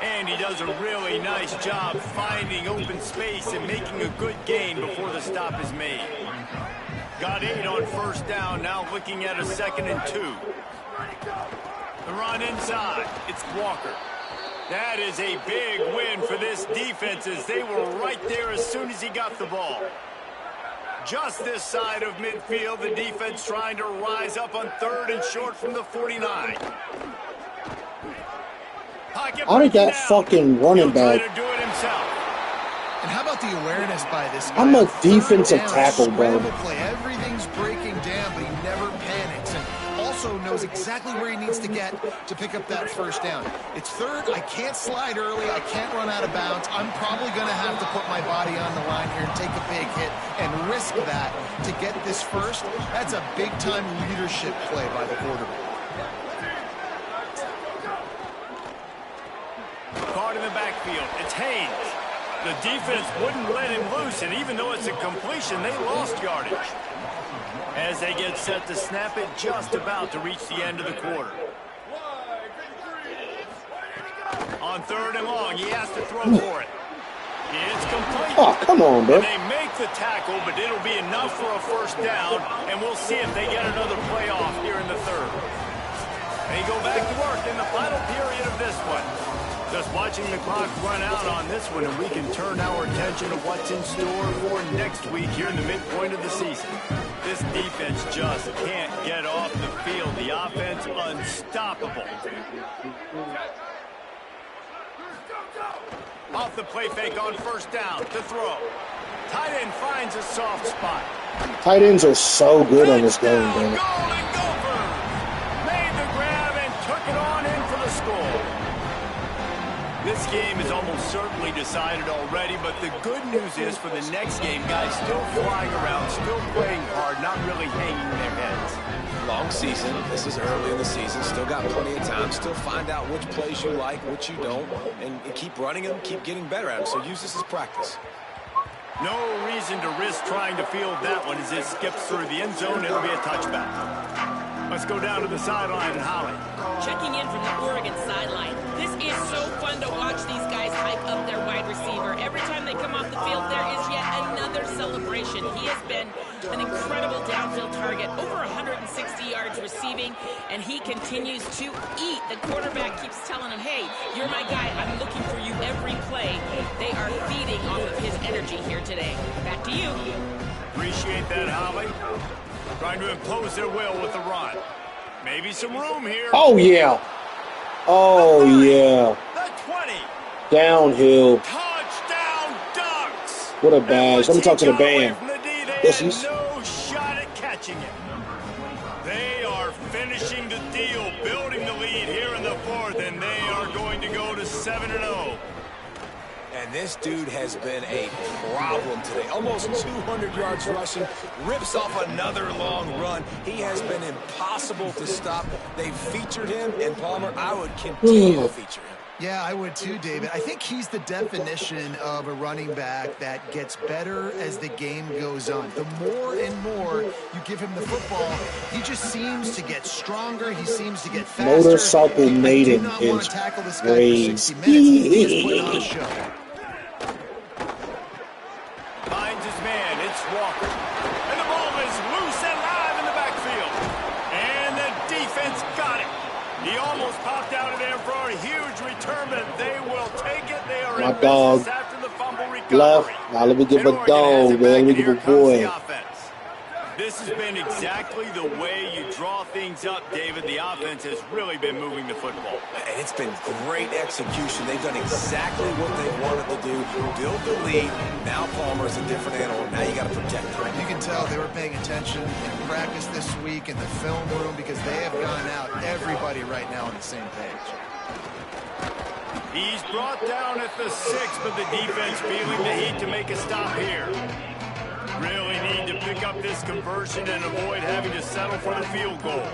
And he does a really nice job finding open space and making a good gain before the stop is made. Got 8 on first down, now looking at a 2nd and 2. The run inside, it's Walker. That is a big win for this defense as they were right there as soon as he got the ball. Just this side of midfield, the defense trying to rise up on 3rd and short from the 49. How did that fucking running back? And how about the awareness by this guy? I'm a defensive tackle, bro. Play. Everything's breaking down, but he never panics. And also knows exactly where he needs to get to pick up that first down. It's 3rd. I can't slide early. I can't run out of bounds. I'm probably going to have to put my body on the line here and take a big hit and risk that to get this first. That's a big-time leadership play by the quarterback. Caught in the backfield. It's Haynes. The defense wouldn't let him loose, and even though it's a completion, they lost yardage. As they get set to snap it, just about to reach the end of the quarter. On 3rd and long, he has to throw for it. It's complete. Oh, come on, bro. And they make the tackle, but it'll be enough for a first down, and we'll see if they get another playoff here in the 3rd. They go back to work in the final period of this one. Just watching the clock run out on this one, and we can turn our attention to what's in store for next week here in the midpoint of the season. This defense just can't get off the field. The offense unstoppable. Off the play fake on first down to throw. Tight end finds a soft spot. Tight ends are so good on this game, bro. Golden Gophers made the grab and took it on in for the score. This game is almost certainly decided already, but the good news is for the next game, guys still flying around, still playing hard, not really hanging their heads. Long season. This is early in the season. Still got plenty of time. Still find out which plays you like, which you don't, and keep running them, keep getting better at them. So use this as practice. No reason to risk trying to field that one as it skips through the end zone. It'll be a touchback. Let's go down to the sideline and Holly. Checking in from the Oregon sideline. This is so fun to watch these guys hype up their wide receiver. Every time they come off the field, there is yet another celebration. He has been an incredible downfield target, over 160 yards receiving, and he continues to eat. The quarterback keeps telling him, hey, you're my guy. I'm looking for you every play. They are feeding off of his energy here today. Back to you. Appreciate that, Holly. Trying to impose their will with the run. Maybe some room here. Oh, yeah. Oh, yeah. The 20. Downhill. Touchdown Ducks. What a badge. Let me talk to the band. Yes, he's no shot at catching it. They are finishing the deal, building the lead here in the 4th, and they are going to go to 7-0. And this dude has been a problem today. Almost 200 yards rushing, rips off another long run. He has been impossible to stop. They've featured him, and Palmer, I would continue to feature him. Yeah, I would too, David. I think he's the definition of a running back that gets better as the game goes on. The more and more you give him the football, he just seems to get stronger. He seems to get faster. Motorcycle Maiden is crazy. He put on a show. Finds his man. It's Walker. And the ball is loose and live in the backfield. And the defense got it. He almost popped out of there for a huge return, but they will take it. They are in business after the fumble recovery. Left. Now let me give a dog, man. Let me give a boy. This has been exactly the way you draw things up, David. The offense has really been moving the football. And it's been great execution. They've done exactly what they wanted to do. Build the lead. Now Palmer's a different animal. Now you got to protect him. You can tell they were paying attention in practice this week in the film room because they have gone out, everybody right now on the same page. He's brought down at the 6, but the defense feeling the heat to make a stop here. Really need to pick up this conversion and avoid having to settle for the field goal.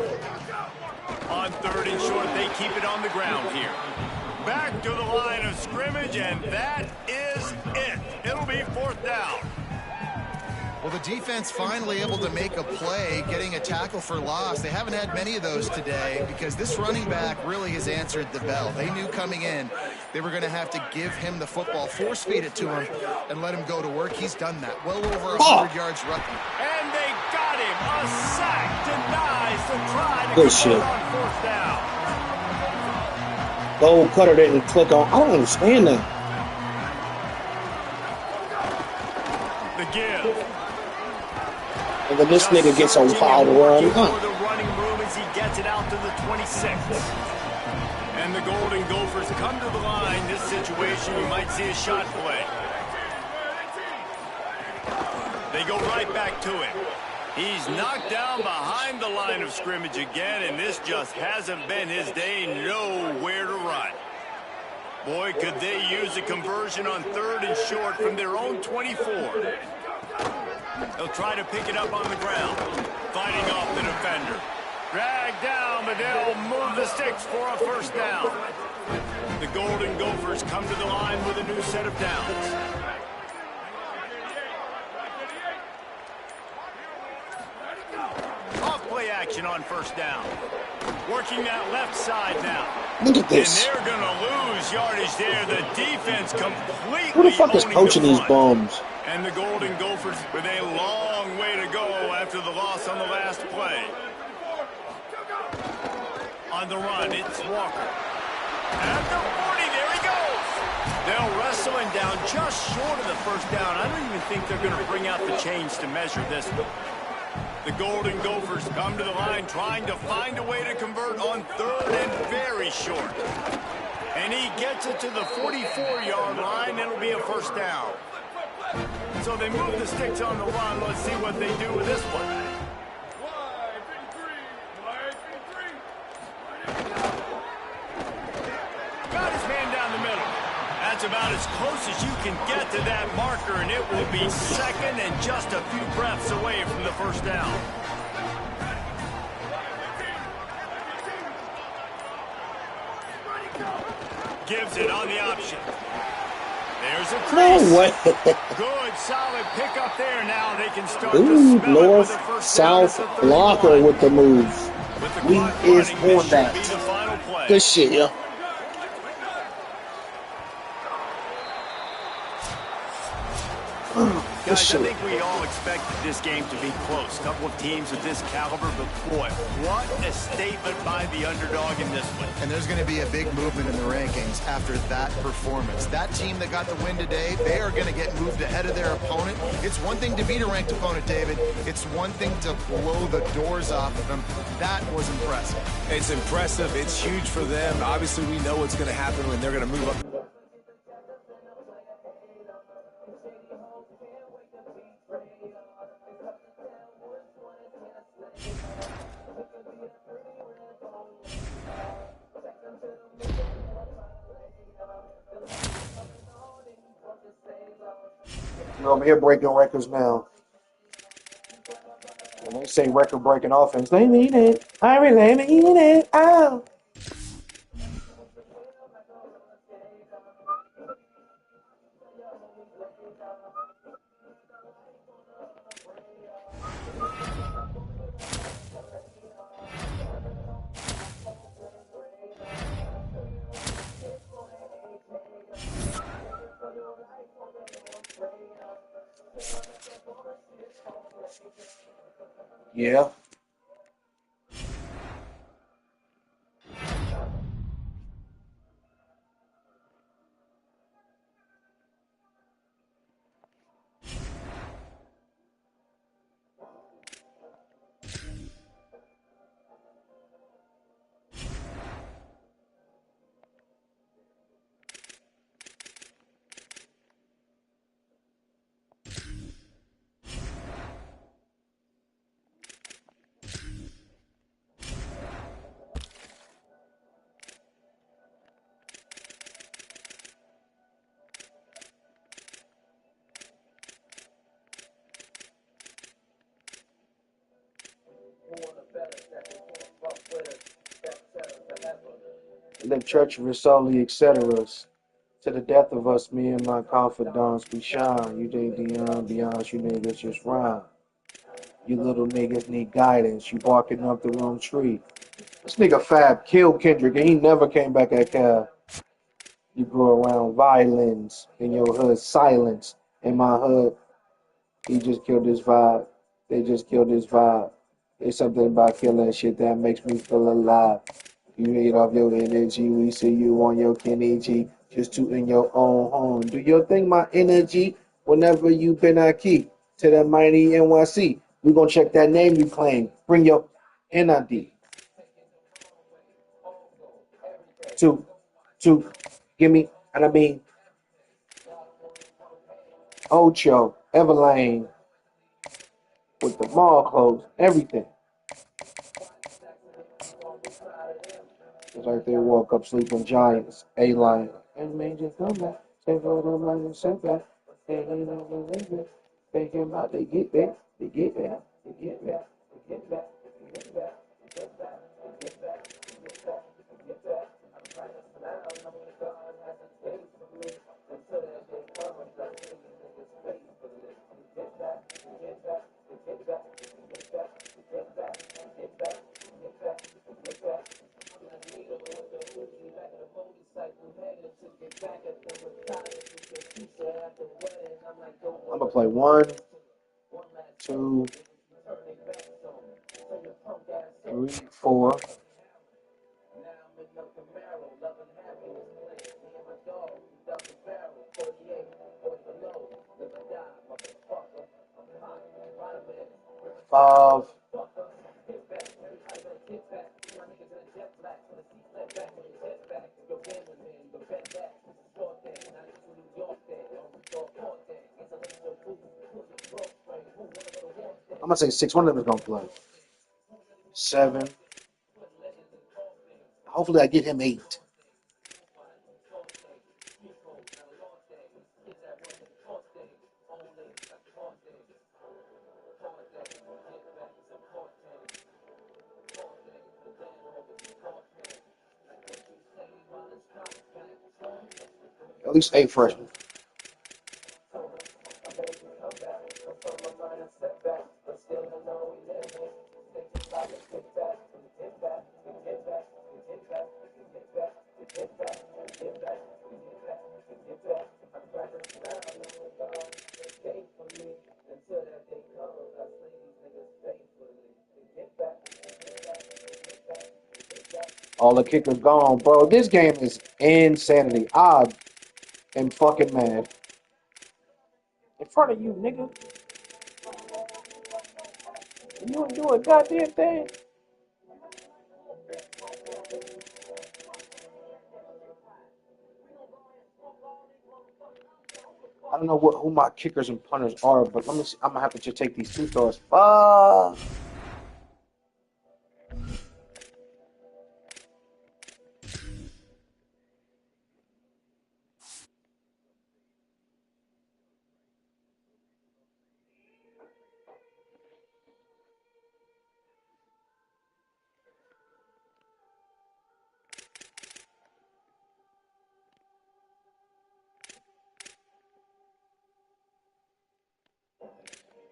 On 3rd and short, they keep it on the ground here. Back to the line of scrimmage, and that is it. It'll be 4th down. Well, the defense finally able to make a play, getting a tackle for loss. They haven't had many of those today because this running back really has answered the bell. They knew coming in they were going to have to give him the football, force feed it to him, and let him go to work. He's done that. Well over 100 yards rushing. And they got him. A sack denies the try to Good shit. on fourth down. Gold cutter didn't click on. I don't understand that. The give. And then this nigga gets a wild run. For the running room as he gets it out to the 26. And the Golden Gophers come to the line. This situation, you might see a shot play. They go right back to him. He's knocked down behind the line of scrimmage again, and this just hasn't been his day. Nowhere to run. Boy, could they use a conversion on 3rd and short from their own 24. They'll try to pick it up on the ground. Fighting off the defender. Dragged down, but they'll move the sticks for a first down. The Golden Gophers come to the line with a new set of downs. Off play action on first down. Working that left side now. Look at this. And they're going to lose yardage there. The defense completely Who the fuck is coaching these bums? And the Golden Gophers with a long way to go after the loss on the last play. On the run, it's Walker. At the 40, there he goes. They'll wrestle him down just short of the first down. I don't even think they're going to bring out the chains to measure this one. The Golden Gophers come to the line trying to find a way to convert on 3rd and very short. And he gets it to the 44-yard line. It'll be a first down. So they move the sticks on the run. Let's see what they do with this one. Got his man down the middle. That's about as close as you can get to that marker, and it will be 2nd and just a few breaths away from the first down. Gives it on the option. There's a crease. No way. Good, solid pickup there. Now they can start Ooh, to spell north, it with first south, down at the blocker 31. with the move. With the We clock is running, this on that. should be the final play. Good shit, yo. Guys, I think we all expected this game to be close. Couple of teams of this caliber, but boy, what a statement by the underdog in this one. And there's going to be a big movement in the rankings after that performance. That team that got the win today, they are going to get moved ahead of their opponent. It's one thing to beat a ranked opponent, David. It's one thing to blow the doors off of them. That was impressive. It's impressive. It's huge for them. Obviously, we know what's going to happen when they're going to move up. We're over here breaking records now. When they say record-breaking offense, they mean it. I really mean it. Oh. Yeah. The church of Risoli, etc. To the death of us, me and my confidants, we shine. You think Dion, beyond you niggas just rhyme. You little niggas need guidance. You barking up the wrong tree. This nigga Fab killed Kendrick and he never came back at Cal. You grew around violence in your hood, silence in my hood. He just killed his vibe. They just killed his vibe. There's something about killing shit that makes me feel alive. You eat off your energy. We see you on your Kenichi. Just tooting your own horn. Do your thing, my energy. Whenever you been a key to the mighty NYC, we gonna check that name you claim. Bring your NID. Two, give me, and I mean, Ocho, Everlane, with the mall closed, everything. It's like they woke up sleeping giants, A-Lion. And major comeback, say for the money setback. They ain't never living. Thinking about they get back, they get back, they get back, they get back, they get back, they get back, they get back, they get back, they get back. I'm trying to smile, I'm gonna go and have a space for me. Until that day comes, I see niggas face for this. Get back, get back, get back, get back, get back, get back, get back, get back. I'm gonna play 1, 2, 3, 4. Five. I'm gonna say 6. One of them is gonna play. 7. Hopefully, I get him 8. At least 8 freshmen. All the kickers gone, bro. This game is insanity. I am fucking mad. In front of you, nigga. You ain't do a goddamn thing. I don't know who my kickers and punters are, but let me see. I'm gonna have to just take these 2 stars.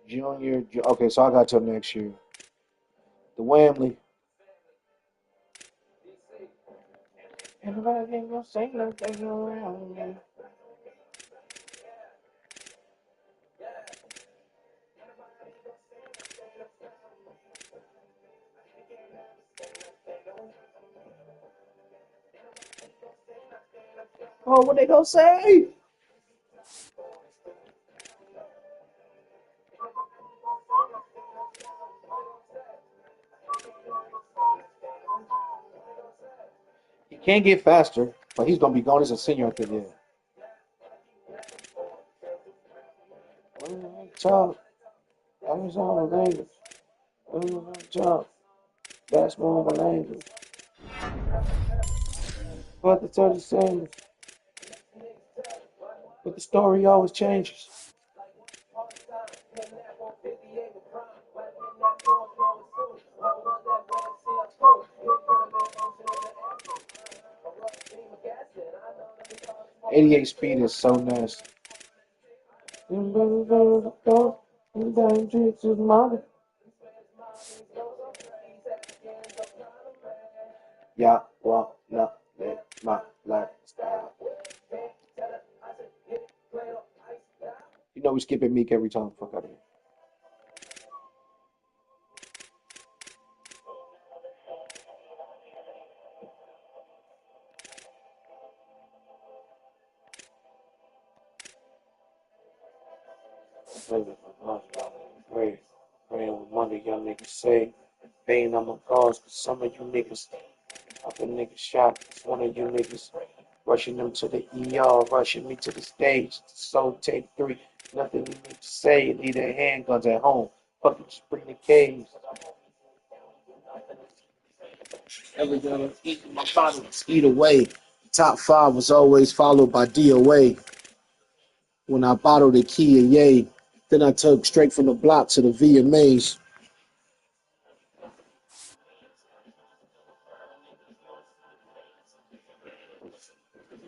Junior. Okay, so I got till next year. The Whamley. Everybody ain't gonna say nothing around me. Oh, what they gonna say? He can't get faster, but he's gonna be gone as a senior after the Talk. I was all language. Talk. That's more of a language. But the 30 seconds. But the story always changes. 88 speed is so nice. Yeah, well, no, my lifestyle. You know we skipping Meek every time. Fuck out of here. Pray, praying with money, young niggas say. Paying on my cause, cause some of you niggas, other niggas shot. It's one of you niggas rushing them to the ER, rushing me to the stage. So take 3, nothing you need to say. Leave their handguns at home. Fucking just bring the caves. Every time eat my bottles, eat away. Top 5 was always followed by DOA. When I bottled the key and yay, then I took straight from the block to the VMAs.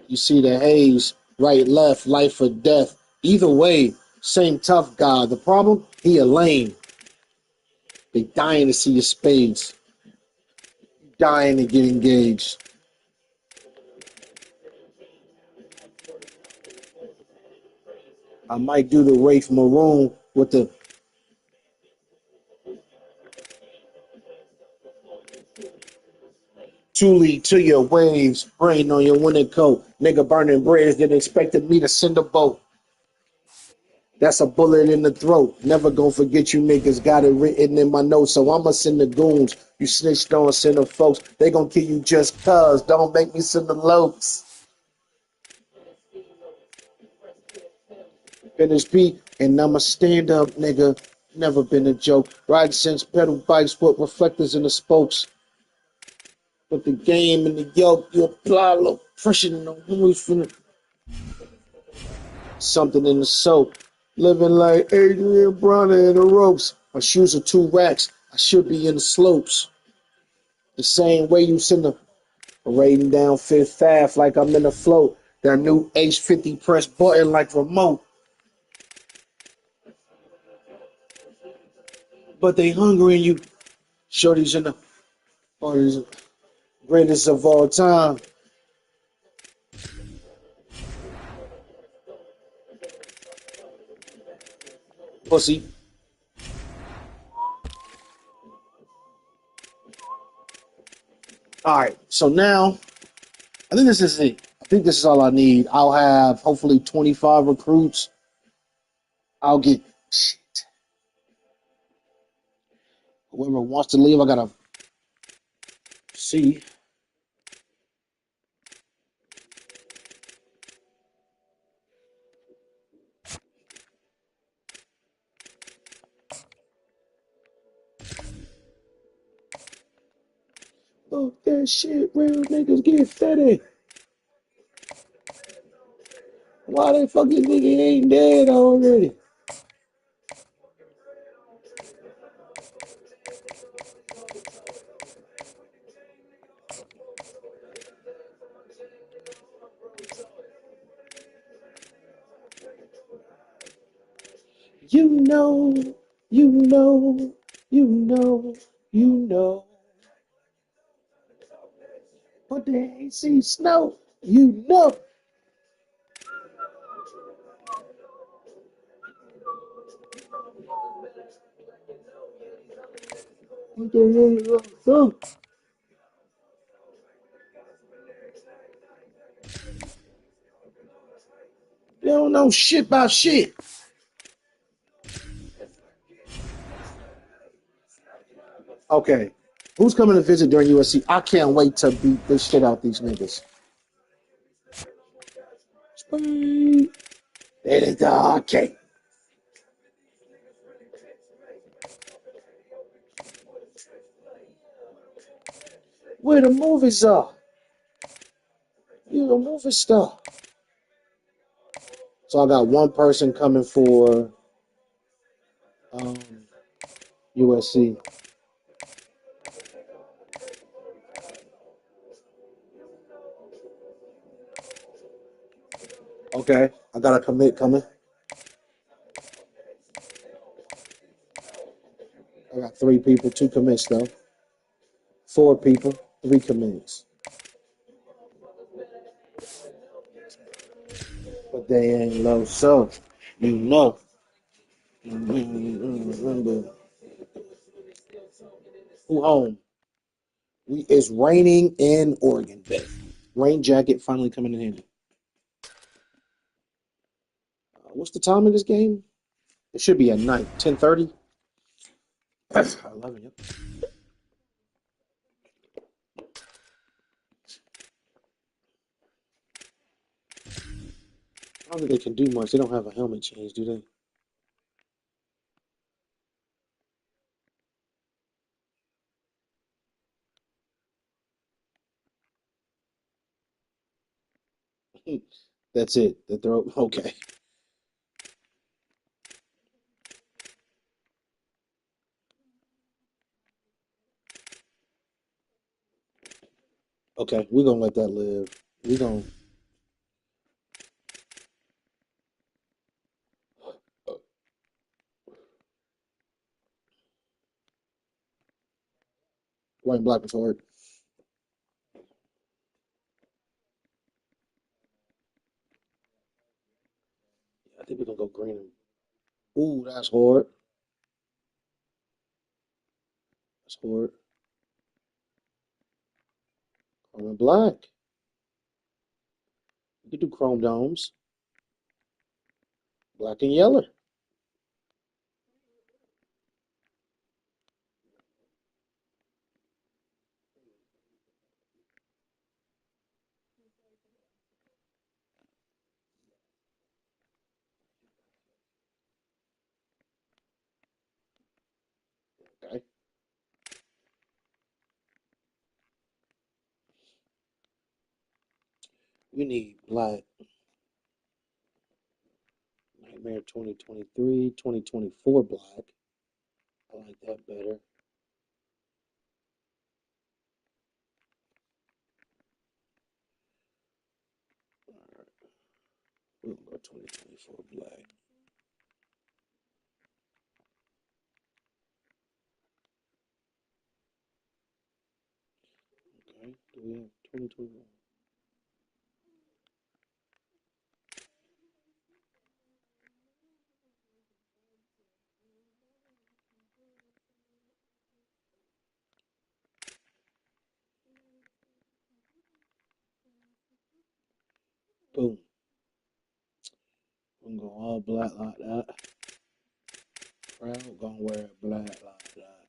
You see the haze, right, left, life or death. Either way, same tough guy. The problem, he a lame. They dying to see your spades. Dying to get engaged. I might do the Wraith Maroon with the Thule to your waves, brain on your winter coat. Nigga burning bridge that expected me to send a boat. That's a bullet in the throat. Never gonna forget you niggas. Got it written in my notes, so I'ma send the goons. You snitched on, send the folks. They gonna kill you just cuz. Don't make me send the lokes. Finish beat, and I'm a stand up nigga. Never been a joke. Riding since pedal bikes with reflectors in the spokes. With the game and the yoke, you apply a little pressure and the who's finna. Something in the soap. Living like Adrian Bronner in the ropes. My shoes are 2 racks. I should be in the slopes. The same way you send a raiding down Fifth Ave like I'm in a float. That new H50 press button like remote. But they hungry and you. Shorty's in the greatest of all time. Pussy. Alright, so now I think this is it. I think this is all I need. I'll have hopefully 25 recruits. I'll get shit. Whoever wants to leave, I gotta see. Fuck that shit, real niggas get fetty. Why that fucking nigga ain't dead already? You know, you know, you know, you know. But they ain't see snow, you know. What the hell is up? They don't know shit about shit. Okay, who's coming to visit during USC? I can't wait to beat this shit out these niggas. Spring. There they go. Okay. Where the movies are? You a movie star. So I got one person coming for USC. Okay, I got a commit coming. I got 3 people, 2 commits though. 4 people, 3 commits. But they ain't low, so you know. Who home? It's raining in Oregon. Rain jacket finally coming in handy. What's the time of this game? It should be at night, 10:30. 11. Yep. I don't think they can do much. They don't have a helmet change, do they? That's it. The throw. Okay. Okay, we're gonna let that live. We're gonna white and black before it. I think we're gonna go green. Ooh, that's hard. That's hard. Chrome and black. We can do chrome domes. Black and yellow. Okay. We need black. Nightmare 2023, 2024 black. I like that better. We'll go 2024 black. Okay. Do we have 2024? Boom. I'm going all black like that. Crowd gonna wear black like that.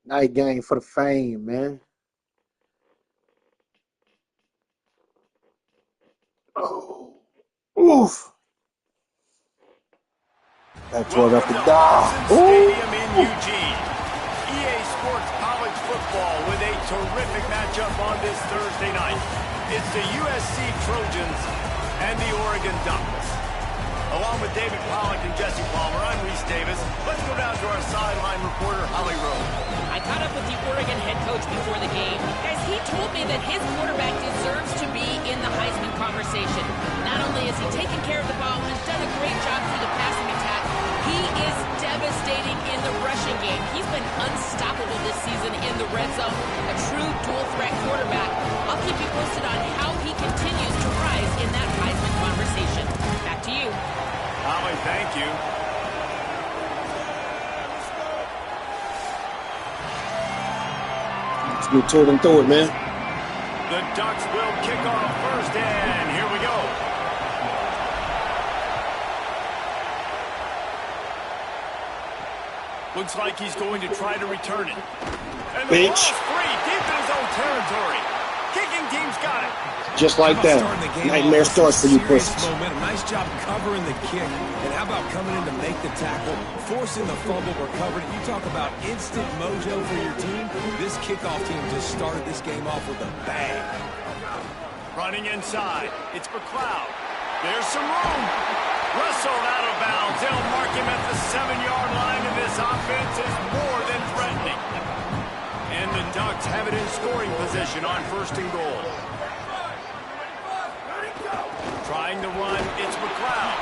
Night game for the fame, man. Oh, oof. Back 12 Welcome after to down. Hudson Stadium in Eugene. EA Sports College Football with a terrific matchup on this Thursday night. It's the USC Trojans and the Oregon Ducks. Along with David Pollock and Jesse Palmer, I'm Reese Davis. Let's go down to our sideline reporter, Holly Rowe. I caught up with the Oregon head coach before the game. Guys, he told me that his quarterback deserves to be in the Heisman conversation. Not only has he taken care of the ball, has done a great job through the passing attack, he is devastating in the rushing game. He's been unstoppable this season in the red zone, a true dual-threat quarterback. I'll keep you posted on how he continues to rise in that Heisman conversation. Back to you. Holly, thank you. Let's get to it and throw it, man. The Ducks will kick off first, and here we go. Looks like he's going to try to return it. And the ball's free, deep in his own territory. Kicking team's got it. Just like that. Nightmare starts for you pussies. Momentum. Nice job covering the kick. And how about coming in to make the tackle, forcing the fumble recovered? You talk about instant mojo for your team. This kickoff team just started this game off with a bang. Running inside. It's McLeod. There's some room. Wrestled out of bounds. They'll mark him at the 7-yard line, and this offense is more than threatening. And the Ducks have it in scoring position on 1st and goal. Trying to run, it's McLeod.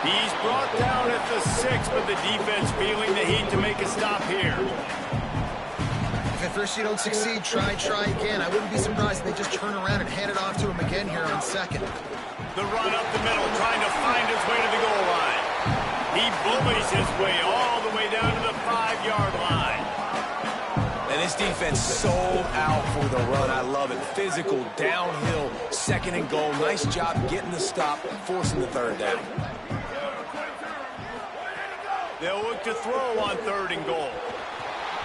He's brought down at the 6, but the defense feeling the heat to make a stop here. If at first you don't succeed, try again. I wouldn't be surprised if they just turn around and hand it off to him again here on 2nd. The run up the middle, trying to find his way to the goal line. He bullies his way all the way down to the 5-yard line. And this defense sold out for the run. I love it. Physical, downhill, 2nd and goal. Nice job getting the stop, forcing the 3rd down. They'll look to throw on 3rd and goal.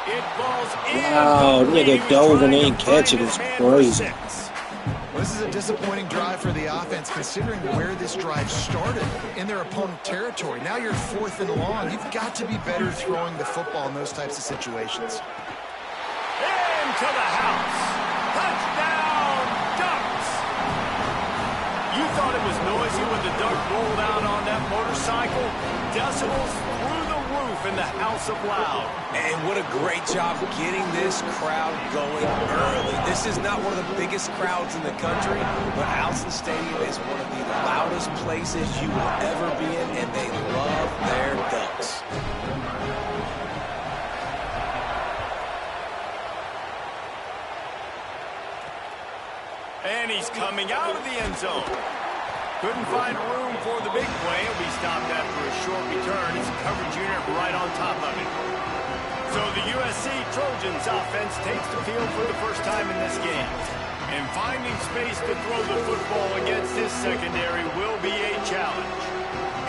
It falls in. Wow, nigga dove and ain't catch it. It's crazy. Well, this is a disappointing drive for the offense, considering where this drive started, in their opponent territory. Now you're 4th and long. You've got to be better throwing the football in those types of situations. Into the house. Touchdown, Ducks. You thought it was noisy when the Duck rolled out on that motorcycle? Decibels through the roof in the House of Loud. And what a great job getting this crowd going early. This is not one of the biggest crowds in the country, but Allison Stadium is one of the loudest places you will ever be in, and they love their Ducks. And he's coming out of the end zone. Couldn't find room for the big play. He'll be stopped after a short return. It's a coverage unit right on top of it. So the USC Trojans offense takes the field for the first time in this game. And finding space to throw the football against this secondary will be a challenge.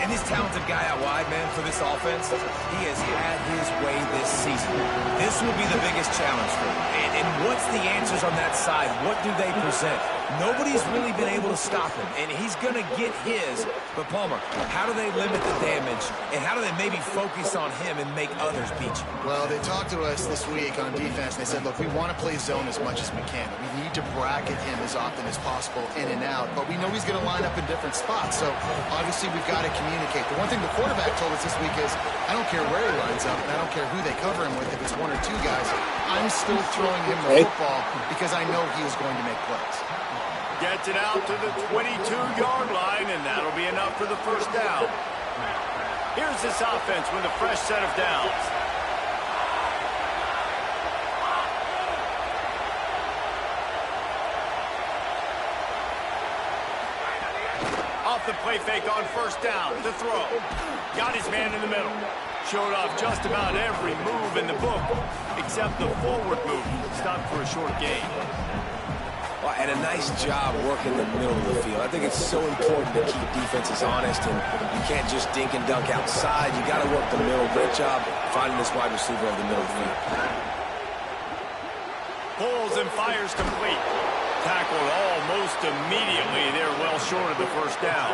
And this talented guy out wide, man, for this offense, he has had his way this season. This will be the biggest challenge for him. And what's the answers on that side? What do they present? Nobody's really been able to stop him, and he's going to get his. But, Palmer, how do they limit the damage, and how do they maybe focus on him and make others beat you? Well, they talked to us this week on defense, and they said, look, we want to play zone as much as we can. We need to bracket him as often as possible in and out, but we know he's going to line up in different spots, so obviously we've got to communicate. The one thing the quarterback told us this week is, I don't care where he lines up, and I don't care who they cover him with, if it's 1 or 2 guys, I'm still throwing him the football because I know he is going to make plays. Gets it out to the 22-yard line, and that'll be enough for the 1st down. Here's this offense with a fresh set of downs. Off the play fake on 1st down. The throw. Got his man in the middle. Showed off just about every move in the book, except the forward move. Stopped for a short gain. And a nice job working the middle of the field. I think it's so important to keep defenses honest, and you can't just dink and dunk outside. You got to work the middle. Great job finding this wide receiver over the middle of the field. Pulls and fires complete. Tackled almost immediately. They're well short of the 1st down.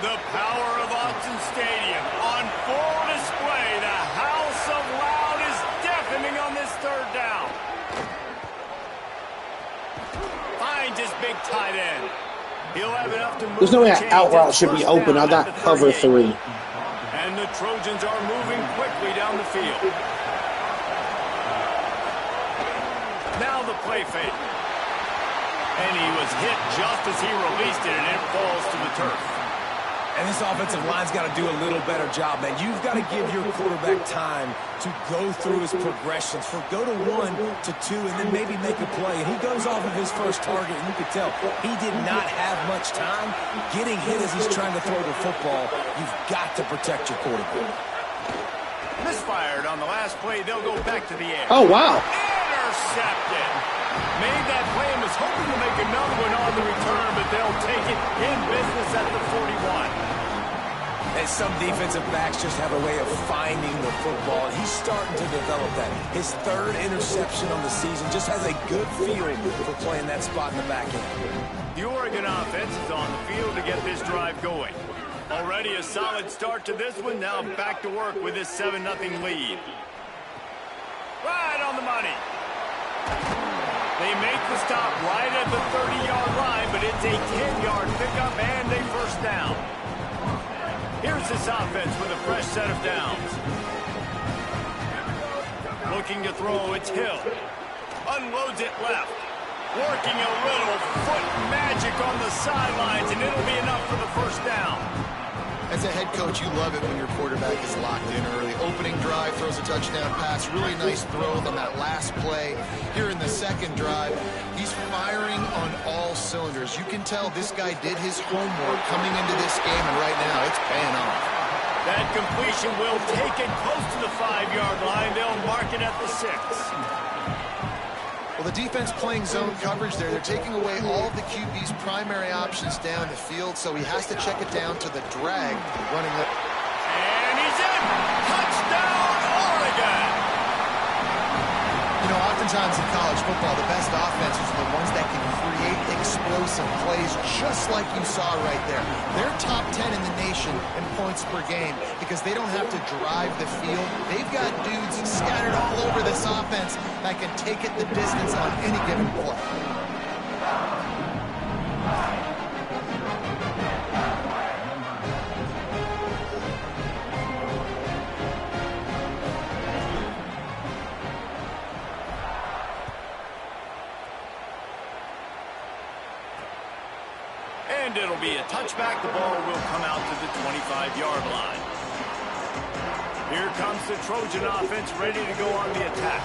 The power of Autzen Stadium on full display. The House of Loud is deafening on this 3rd down. Finds his big tight end. He'll have enough to move. There's no way that out route should be open. I got cover 3. And the Trojans are moving quickly down the field. Now the play fake. And he was hit just as he released it, and it falls to the turf. And this offensive line's got to do a little better job, man. You've got to give your quarterback time to go through his progressions. For go to 1 to 2 and then maybe make a play. And he goes off of his first target, and you could tell he did not have much time getting hit as he's trying to throw the football. You've got to protect your quarterback. Misfired on the last play. They'll go back to the air. Oh, wow. Intercepted. Made that play and was hoping to make another one on the return, but they'll take it in business at the 41. And some defensive backs just have a way of finding the football, and he's starting to develop that. His 3rd interception on the season, just has a good feel for playing that spot in the back end. The Oregon offense is on the field to get this drive going. Already a solid start to this one. Now back to work with this 7-0 lead. Right on the money. They make the stop right at the 30-yard line, but it's a 10-yard pickup and a 1st down. Here's this offense with a fresh set of downs. Looking to throw, it's Hill. unloads it left. Working a little foot magic on the sidelines, and it'll be enough for the first down. As a head coach, you love it when your quarterback is locked in early. Opening drive, throws a touchdown pass. Really nice throw on that last play. Here in the second drive, he's firing on all cylinders. You can tell this guy did his homework coming into this game, and right now it's paying off. That completion will take it close to the 5-yard line. They'll mark it at the 6. Well, the defense playing zone coverage there. They're taking away all of the QB's primary options down the field, so he has to check it down to the drag running the... And he's in! Touchdown, Oregon! You know, oftentimes in college football, the best offenses are the ones that can create explosive plays, just like you saw right there. They're top 10 in the nation in points per game because they don't have to drive the field. They've got dudes scattered all over this offense that can take it the distance on any given play. And it'll be a touchback. The ball will come out to the 25-yard line. Here comes the Trojan offense ready to go on the attack.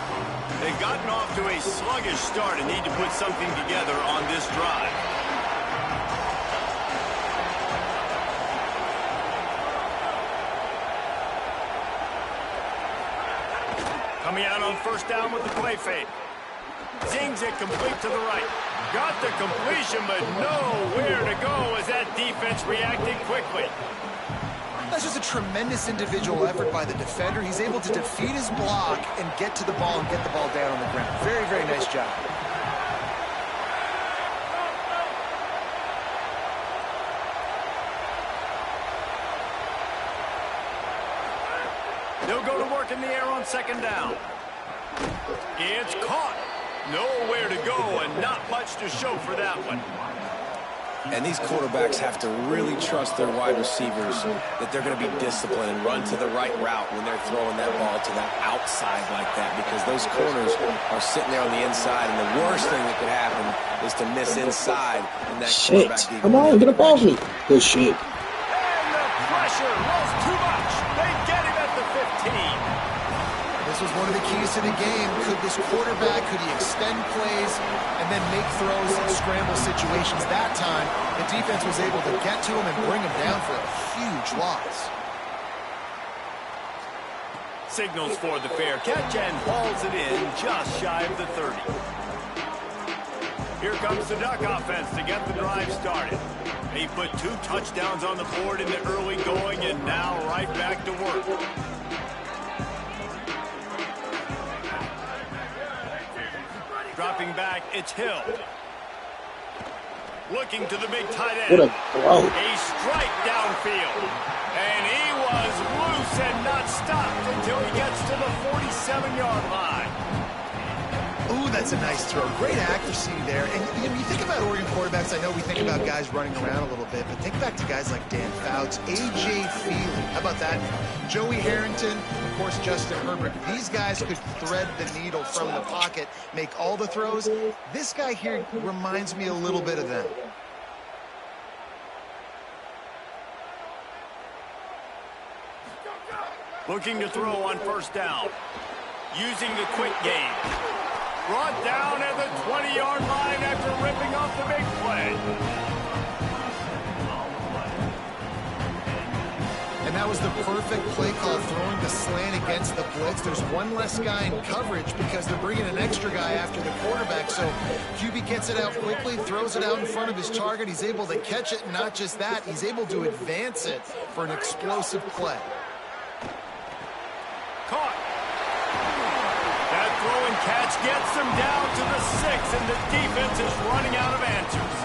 They've gotten off to a sluggish start and need to put something together on this drive. Coming out on first down with the play fake. Zings it complete to the right. Got the completion, but nowhere to go as that defense reacted quickly. That's just a tremendous individual effort by the defender. He's able to defeat his block and get to the ball and get the ball down on the ground. Very, very nice job. They'll go to work in the air on second down. It's caught. Nowhere to go and not much to show for that one. And these quarterbacks have to really trust their wide receivers that they're going to be disciplined and run to the right route when they're throwing that ball to the outside like that, because those corners are sitting there on the inside, and the worst thing that could happen is to miss inside. And that shit. Come on, get up off me. Good shit. And the pressure was too much. They get him at the 15. This was one of the keys to the game. Could this quarterback, could he extend plays and then make throws in scramble situations? That time, the defense was able to get to him and bring him down for a huge loss. Signals for the fair catch and hauls it in just shy of the 30. Here comes the Duck offense to get the drive started. They put 2 touchdowns on the board in the early going and now right back to work. Dropping back, it's Hill. Looking to the big tight end. What a throw. A strike downfield. And he was loose and not stopped until he gets to the 47-yard line. Ooh, that's a nice throw. Great accuracy there. And you think about Oregon quarterbacks, I know we think about guys running around a little bit, but think back to guys like Dan Fouts, A.J. Feely. How about that? Joey Harrington, of course, Justin Herbert. These guys could thread the needle from the pocket, make all the throws. This guy here reminds me a little bit of them. Looking to throw on first down. Using the quick game. Brought down at the 20-yard line after ripping off the big play. And that was the perfect play call, throwing the slant against the blitz. There's one less guy in coverage because they're bringing an extra guy after the quarterback. So QB gets it out quickly, throws it out in front of his target. He's able to catch it, and not just that, he's able to advance it for an explosive play. Caught. That throw and catch gets them down to the 6, and the defense is running out of answers.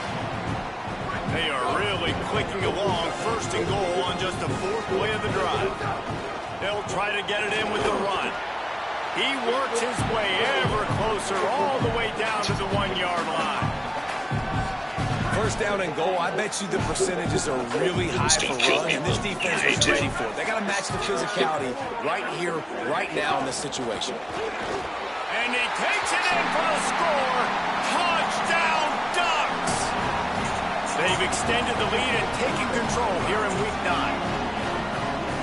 They are really clicking along, first and goal on just the 4th play of the drive. They'll try to get it in with the run. He works his way ever closer all the way down to the 1-yard line. First down and goal, I bet you the percentages are really high for run, and this defense was ready for it. They got to match the physicality right here, right now in this situation. And he takes it in for the score. Touchdown Ducks! They've extended the lead and taken control here in Week 9.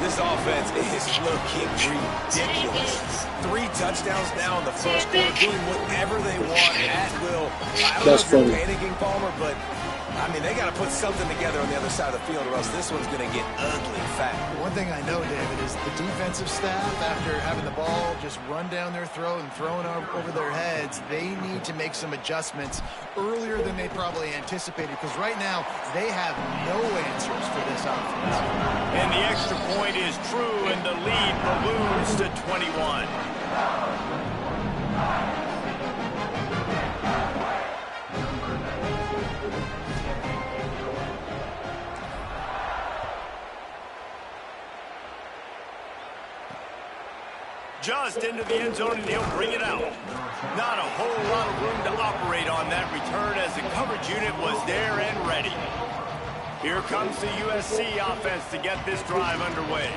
This offense is looking ridiculous. 3 touchdowns now in the first quarter, doing whatever they want at will. I don't know if you're panicking, Palmer, but I mean, they got to put something together on the other side of the field, or else this one's going to get ugly fast. One thing I know, David, is the defensive staff, after having the ball just run down their throat and thrown over their heads, they need to make some adjustments earlier than they probably anticipated, because right now they have no answers for this offense. And the extra point is true, and the lead balloons to 21. Just into the end zone, and he'll bring it out. Not a whole lot of room to operate on that return, as the coverage unit was there and ready. Here comes the USC offense to get this drive underway.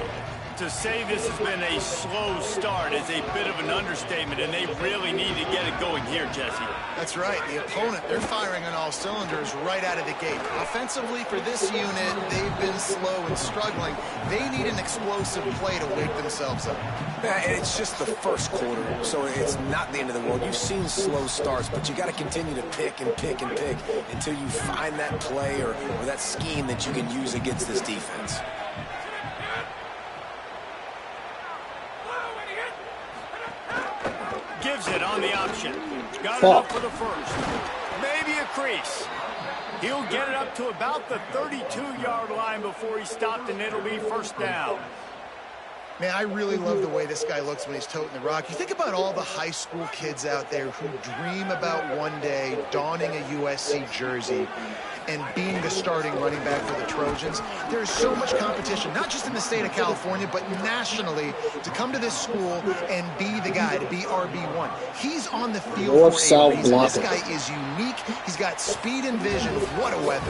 To say this has been a slow start is a bit of an understatement, and they really need to get it going here, Jesse. That's right. The opponent, they're firing on all cylinders right out of the gate. Offensively, for this unit, they've been slow and struggling. They need an explosive play to wake themselves up. Yeah, and it's just the first quarter, so it's not the end of the world. You've seen slow starts, but you got to continue to pick and pick and pick until you find that play or that scheme that you can use against this defense. Gives it on the option. Got it up for the first. Maybe a crease. He'll get it up to about the 32-yard line before he stopped, and it'll be first down. Man, I really love the way this guy looks when he's toting the rock. You think about all the high school kids out there who dream about one day donning a USC jersey and being the starting running back for the Trojans. There's so much competition, not just in the state of California, but nationally, to come to this school and be the guy, to be RB1. He's on the field for a reason. This guy is unique. He's got speed and vision. What a weapon.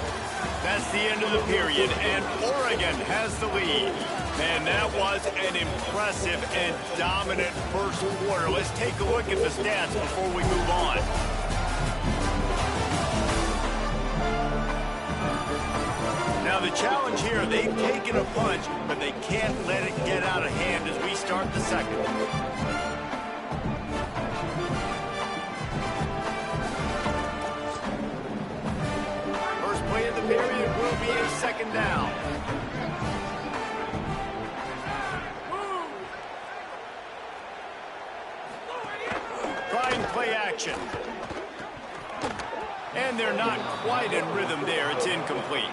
That's the end of the period, and Oregon has the lead. And that was an impressive and dominant first quarter. Let's take a look at the stats before we move on. Now the challenge here, they've taken a punch, but they can't let it get out of hand as we start the second. First play of the period will be a second down. Trying play action. And they're not quite in rhythm there. It's incomplete.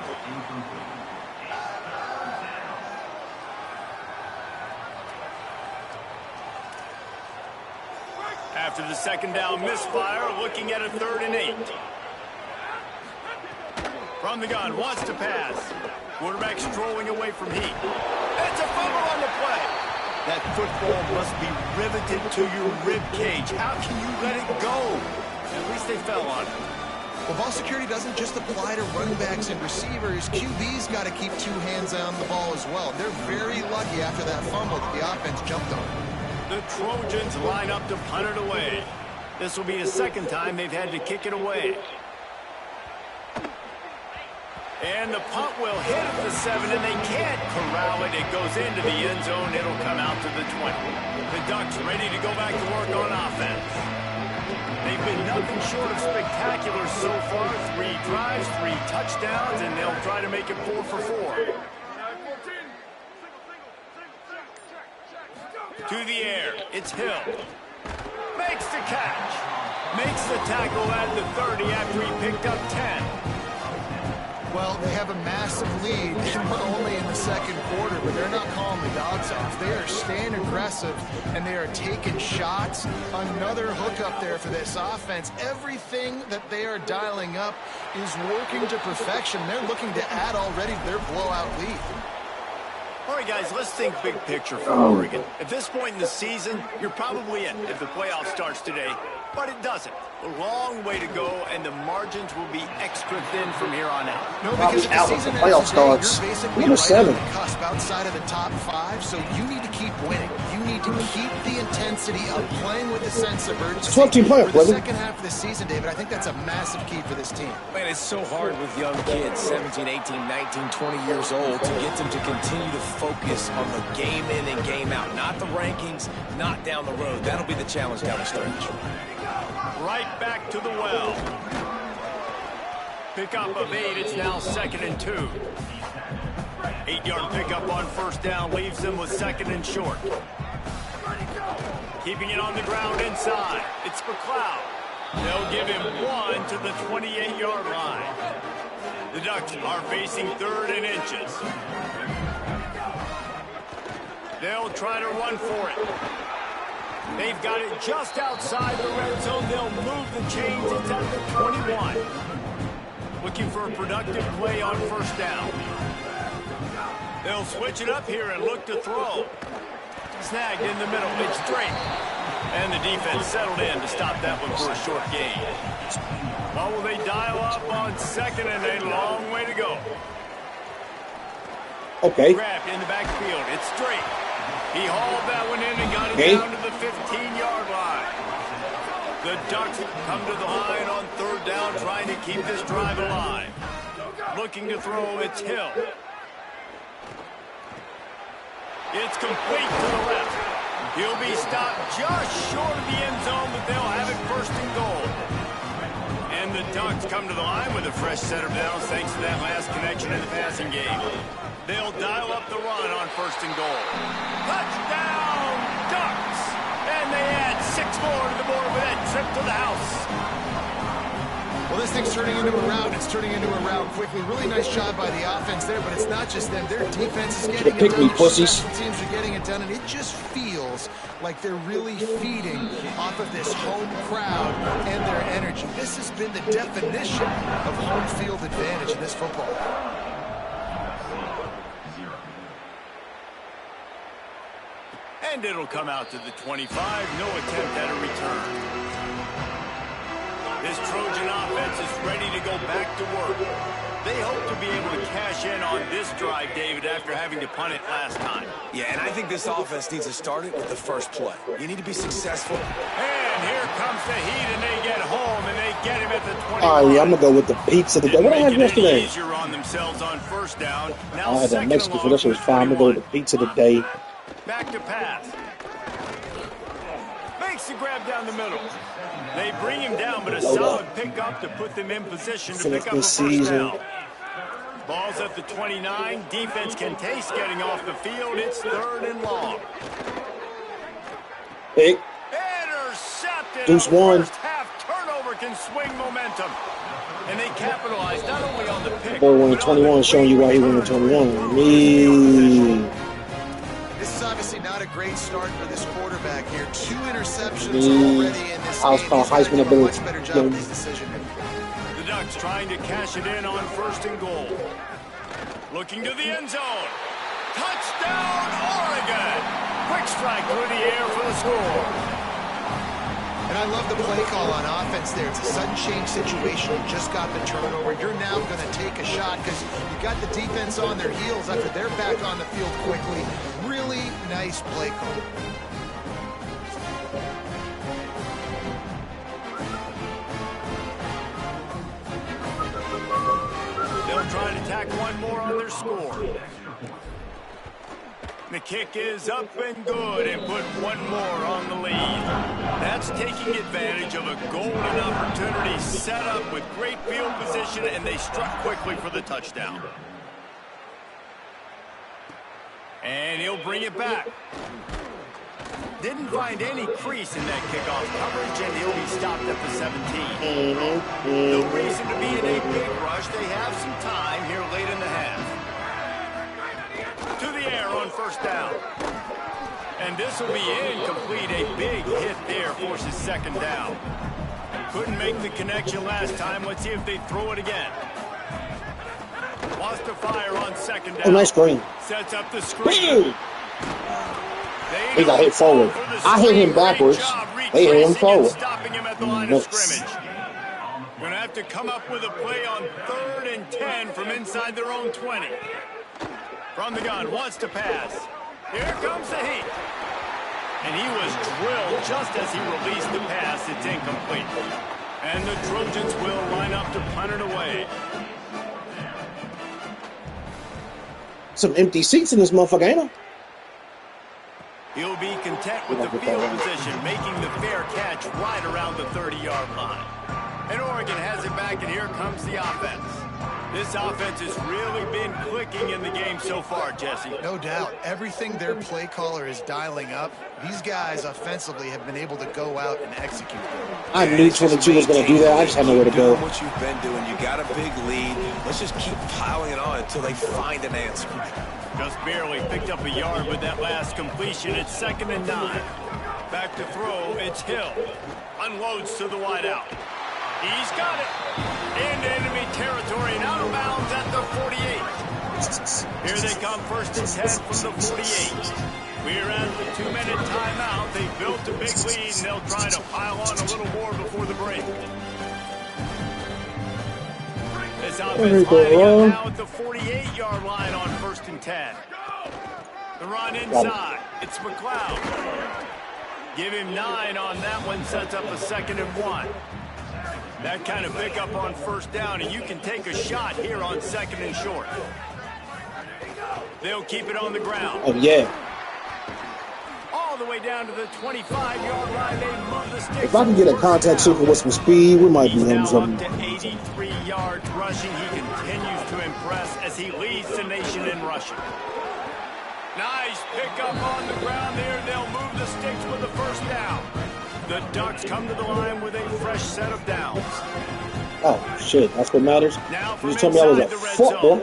After the second down misfire, looking at a 3rd and 8. From the gun, wants to pass. Quarterback strolling away from heat. It's a fumble on the play. That football must be riveted to your rib cage. How can you let it go? At least they fell on it. Well, ball security doesn't just apply to running backs and receivers. QB's got to keep 2 hands on the ball as well. They're very lucky after that fumble that the offense jumped on. The Trojans line up to punt it away. This will be the second time they've had to kick it away. And the punt will hit at the 7, and they can't corral it. It goes into the end zone. It'll come out to the 20. The Ducks ready to go back to work on offense. They've been nothing short of spectacular so far. 3 drives, 3 touchdowns, and they'll try to make it 4 for 4. To the air, it's Hill. Makes the catch. Makes the tackle at the 30 after he picked up 10. Well, they have a massive lead, and we're only in the second quarter, but they're not calling the dogs off. They are staying aggressive, and they are taking shots. Another hook up there for this offense. Everything that they are dialing up is working to perfection. They're looking to add already to their blowout lead. All right, guys, let's think big picture for Oregon. At this point in the season, you're probably in if the playoff starts today, but it doesn't. A long way to go, and the margins will be extra thin from here on out. No, Probably because if out the with the season playoff ends today, starts. you're basically Number right 7. on the cusp outside of the top 5, so you need to keep winning. You need to keep the intensity up, playing with a sense of urgency. 12-team playoff, for the brother. second half of the season, David, I think that's a massive key for this team. Man, it's so hard with young kids, 17, 18, 19, 20 years old, to get them to continue to focus on the game in and game out, not the rankings, not down the road. That'll be the challenge down the stretch. Right back to the well. Pickup of 8. It's now 2nd and 2. 8-yard pickup on first down leaves them with 2nd and short. Keeping it on the ground inside. It's McLeod. They'll give him 1 to the 28-yard line. The Ducks are facing 3rd and inches. They'll try to run for it. They've got it just outside the red zone. They'll move the chains. It's at the 21. Looking for a productive play on first down. They'll switch it up here and look to throw. Snagged in the middle. It's Drake. And the defense settled in to stop that one for a short gain. Well, will they dial up on 2nd and a long way to go? Okay. Grabbed in the backfield. It's Drake. He hauled that one in and got it down to the 15-yard line. The Ducks come to the line on 3rd down, trying to keep this drive alive. Looking to throw, it's Hill. It's complete to the left. He'll be stopped just short of the end zone, but they'll have it 1st and goal. And the Ducks come to the line with a fresh set of downs thanks to that last connection in the passing game. They'll dial up the run on 1st and goal. Touchdown, Ducks! And they add 6 more to the board with that trip to the house. Well, this thing's turning into a rout. It's turning into a rout quickly. Really nice job by the offense there, but it's not just them. Their defense is getting it done. Special teams are getting it done, and it just feels like they're really feeding off of this home crowd and their energy. This has been the definition of home field advantage in this football. And it'll come out to the 25. No attempt at a return. This Trojan offense is ready to go back to work. They hope to be able to cash in on this drive, David, after having to punt it last time. Yeah, and I think this offense needs to start it with the first play. You need to be successful. And here comes the heat, and they get home, and they get him at the 21. All right, I'm going to go with the pizza today. What did I have yesterday? Easier on themselves on first down. Now I had that Mexican food. That shit was fine. I'm going to go with the pizza today. Back to pass. Makes the grab down the middle. They bring him down, but a solid pickup to put them in position to pick up a first down. Ball's at the 29. Defense can taste getting off the field. It's 3rd and long. Hey. Intercepted. Deuce 1. First half turnover can swing momentum. And they capitalize not only on the pick. Boy winning 21, showing you why he winning 21. Me. This is obviously not a great start for this quarterback here. 2 interceptions already in this game. He's got to do a much better job with these decisions. The Ducks trying to cash it in on 1st and goal. Looking to the end zone. Touchdown, Oregon! Quick strike through the air for the score. And I love the play call on offense there. It's a sudden change situation. You just got the turnover. You're now going to take a shot because you got the defense on their heels after they're back on the field quickly. Really nice play call. They'll try to tack one more on their score. The kick is up and good and put one more on the lead. That's taking advantage of a golden opportunity set up with great field position, and they struck quickly for the touchdown. And he'll bring it back. Didn't find any crease in that kickoff coverage, and he'll be stopped at the 17. No reason to be in a big rush. They have some time here late in the half. To the air on 1st down. And this will be incomplete. A big hit there forces 2nd down. Couldn't make the connection last time. Let's see if they throw it again. Wants to fire on 2nd down. Oh, nice screen. Sets up the screen. He got hit forward. I hit him backwards. They hit him forward. Stopping him at the line of scrimmage. Gonna have to come up with a play on 3rd and 10 from inside their own 20. From the gun, wants to pass. Here comes the heat. And he was drilled just as he released the pass. It's incomplete. And the Trojans will line up to punt it away. Some empty seats in this motherfucker, ain't there? He'll be content with the field position, making the fair catch right around the 30-yard line. And Oregon has it back, and here comes the offense. This offense has really been clicking in the game so far, Jesse. No doubt. Everything their play caller is dialing up, these guys offensively have been able to go out and execute. I knew 22 was going to do that. I just had nowhere to go. What you've been doing, you got a big lead. Let's just keep piling it on until they find an answer. Just barely picked up a yard with that last completion. It's 2nd and 9. Back to throw, it's Hill. Unloads to the wideout. He's got it. Into enemy territory and out of bounds at the 48. Here they come, 1st and 10 from the 48. We're at the 2-minute timeout. They built a big lead, and they'll try to pile on a little more before the break. This offense lining up now at the 48-yard line on 1st and 10. The run inside. It's McLeod. Give him 9 on that one. Sets up a 2nd and 1. That kind of pickup on 1st down, and you can take a shot here on 2nd and short. They'll keep it on the ground. Oh, yeah. All the way down to the 25-yard line. They move the sticks. If I can get a contact super with some speed, we might be hitting something. He's now up to 83 yards rushing. He continues to impress as he leads the nation in rushing. Nice pickup on the ground there. They'll move the sticks with the 1st down. The Ducks come to the line with a fresh set of downs. Oh, shit. That's what matters. You just told me I was a football.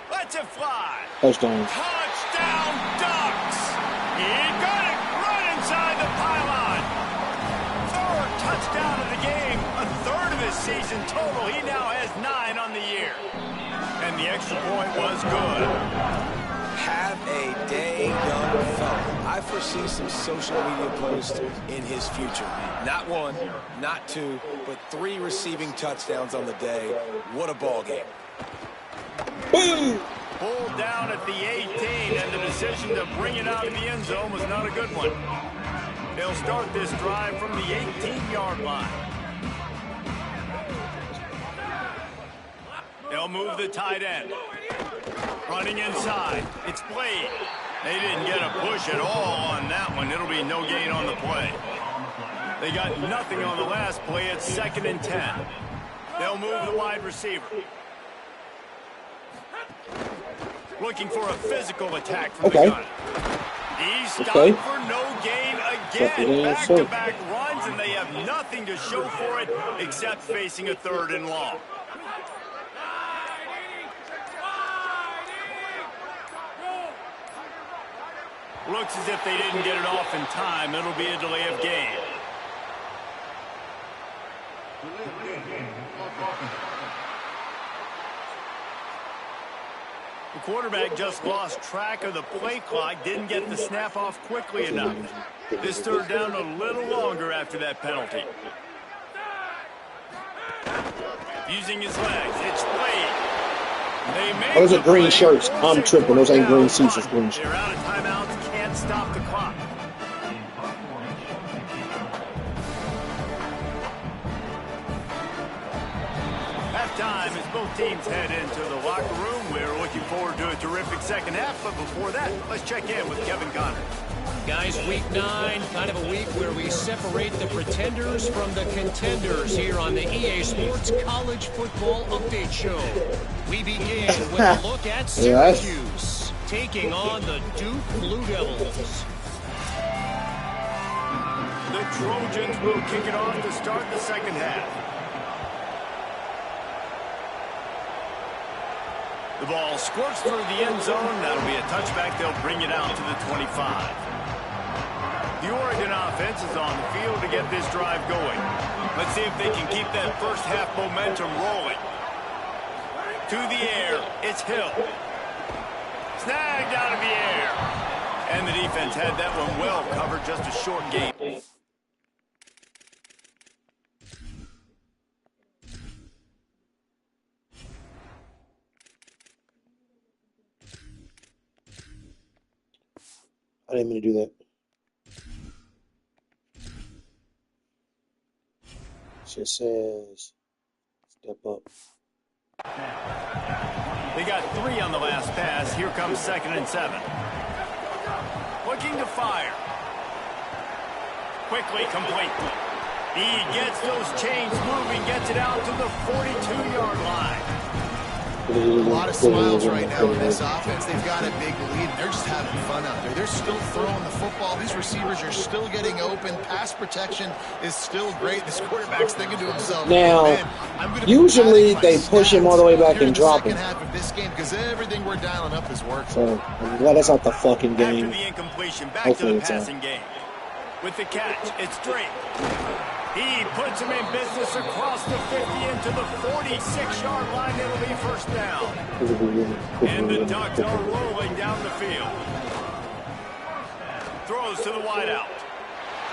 Let's it fly. Touchdown. Touchdown, Ducks. He got it right inside the pylon. 3rd touchdown of the game. A 3rd of his season total. He now has 9 on the year. And the extra point was good. Have a day, young fella. I foresee some social media posts in his future. Not 1, not 2, but 3 receiving touchdowns on the day. What a ball game. Boom! Pulled down at the 18, and the decision to bring it out of the end zone was not a good one. They'll start this drive from the 18-yard line. They'll move the tight end. Running inside. It's played. They didn't get a push at all on that one. It'll be no gain on the play. They got nothing on the last play. It's 2nd and 10. They'll move the wide receiver. Looking for a physical attack from the gun. He's stopped for no gain again. Back-to-back runs, and they have nothing to show for it except facing a 3rd and long. Looks as if they didn't get it off in time. It'll be a delay of game. The quarterback just lost track of the play clock, didn't get the snap off quickly enough. This 3rd down a little longer after that penalty. Using his legs, it's played. Those are green shirts. I'm tripping. Those ain't green suits. It's green shirts. They're out of timeouts. Can't stop the clock. Halftime as both teams head into the locker room. We're looking forward to a terrific 2nd half. But before that, let's check in with Kevin Connors. Guys, week 9, kind of a week where we separate the pretenders from the contenders here on the EA Sports College Football Update Show. We begin with a look at Syracuse taking on the Duke Blue Devils. The Trojans will kick it off to start the 2nd half. The ball squirts through the end zone. That'll be a touchback. They'll bring it out to the 25. The Oregon offense is on the field to get this drive going. Let's see if they can keep that 1st half momentum rolling. To the air, it's Hill. Snagged out of the air. And the defense had that one well covered, just a short game. I didn't mean to do that. It says step up. They got 3 on the last pass. Here comes 2nd and 7. Looking to fire. Quickly complete. He gets those chains moving, gets it out to the 42-yard line. A lot of smiles right now in this offense. They've got a big lead. They're just having fun out there. They're still throwing the football. These receivers are still getting open. Pass protection is still great. This quarterback's thinking to himself, now, usually they push him all the way back and drop him. Half of this game, because everything we're dialing up is working. So, I'm glad that's not the fucking game. After the incompletion, back Hopefully to the it's passing game. With the catch, it's Drake. He puts him in business across the 50 into the 46-yard line. It'll be first down. And the Ducks are rolling down the field. Throws to the wideout.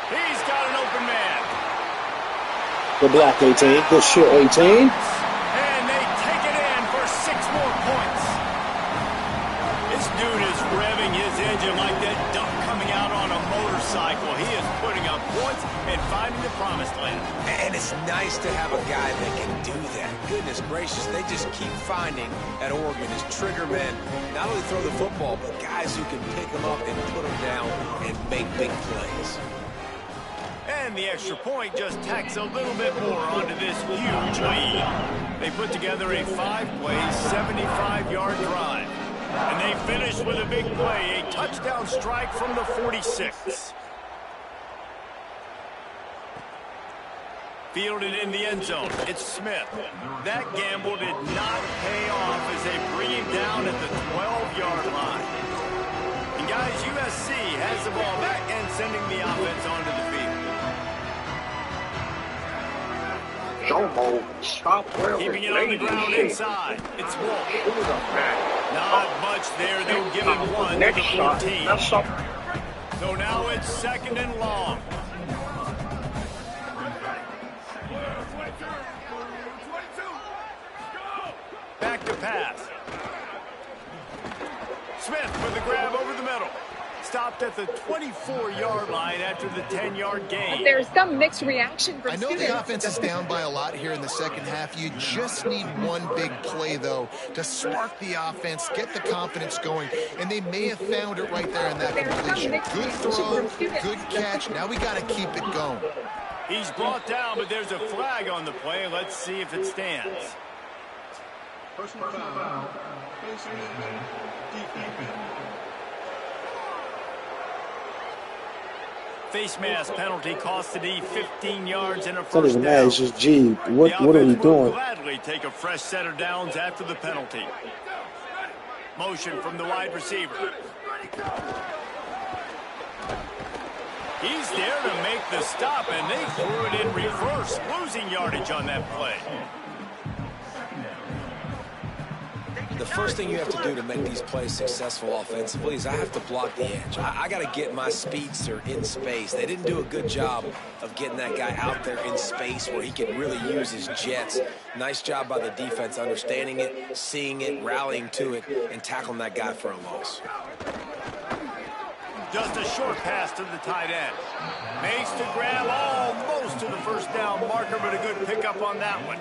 He's got an open man. Good block, 18. Good shit, 18. And they take it in for 6 more points. This dude is revving his engine like that duck coming out on a motorcycle. He is putting up points and finding the promised land. And it's nice to have a guy that can do that. Goodness gracious, they just keep finding at Oregon as trigger men, not only throw the football, but guys who can pick them up and put them down and make big plays. And the extra point just tacks a little bit more onto this huge lead. They put together a 5-play, 75-yard drive. And they finish with a big play, a touchdown strike from the 46. Fielded in the end zone, it's Smith. That gamble did not pay off as they bring him down at the 12-yard line. And guys, USC has the ball back and sending the offense onto the field. Keeping it on the ground inside, it's Wolf. Not much there, they'll give him 1 to the 14. So now it's 2nd and long. Back to pass. Smith with the grab over the middle. Stopped at the 24-yard line after the 10-yard gain. There's some mixed reaction from students. I know the offense is down by a lot here in the second half. You just need one big play, though, to spark the offense, get the confidence going, and they may have found it right there in that completion. Good throw, good catch. Now we got to keep it going. He's brought down, but there's a flag on the play. Let's see if it stands. Personal foul. Face mask penalty cost the D 15 yards and a That first doesn't matter. down. It's just G. What are we will doing? gladly take a fresh set of downs after the penalty. Motion from the wide receiver. He's there to make the stop, and they threw it in reverse, losing yardage on that play. The first thing you have to do to make these plays successful offensively is I have to block the edge. I got to get my speedster in space. They didn't do a good job of getting that guy out there in space where he can really use his jets. Nice job by the defense understanding it, seeing it, rallying to it, and tackling that guy for a loss. Just a short pass to the tight end. Makes the grab almost to the first down marker, but a good pickup on that one.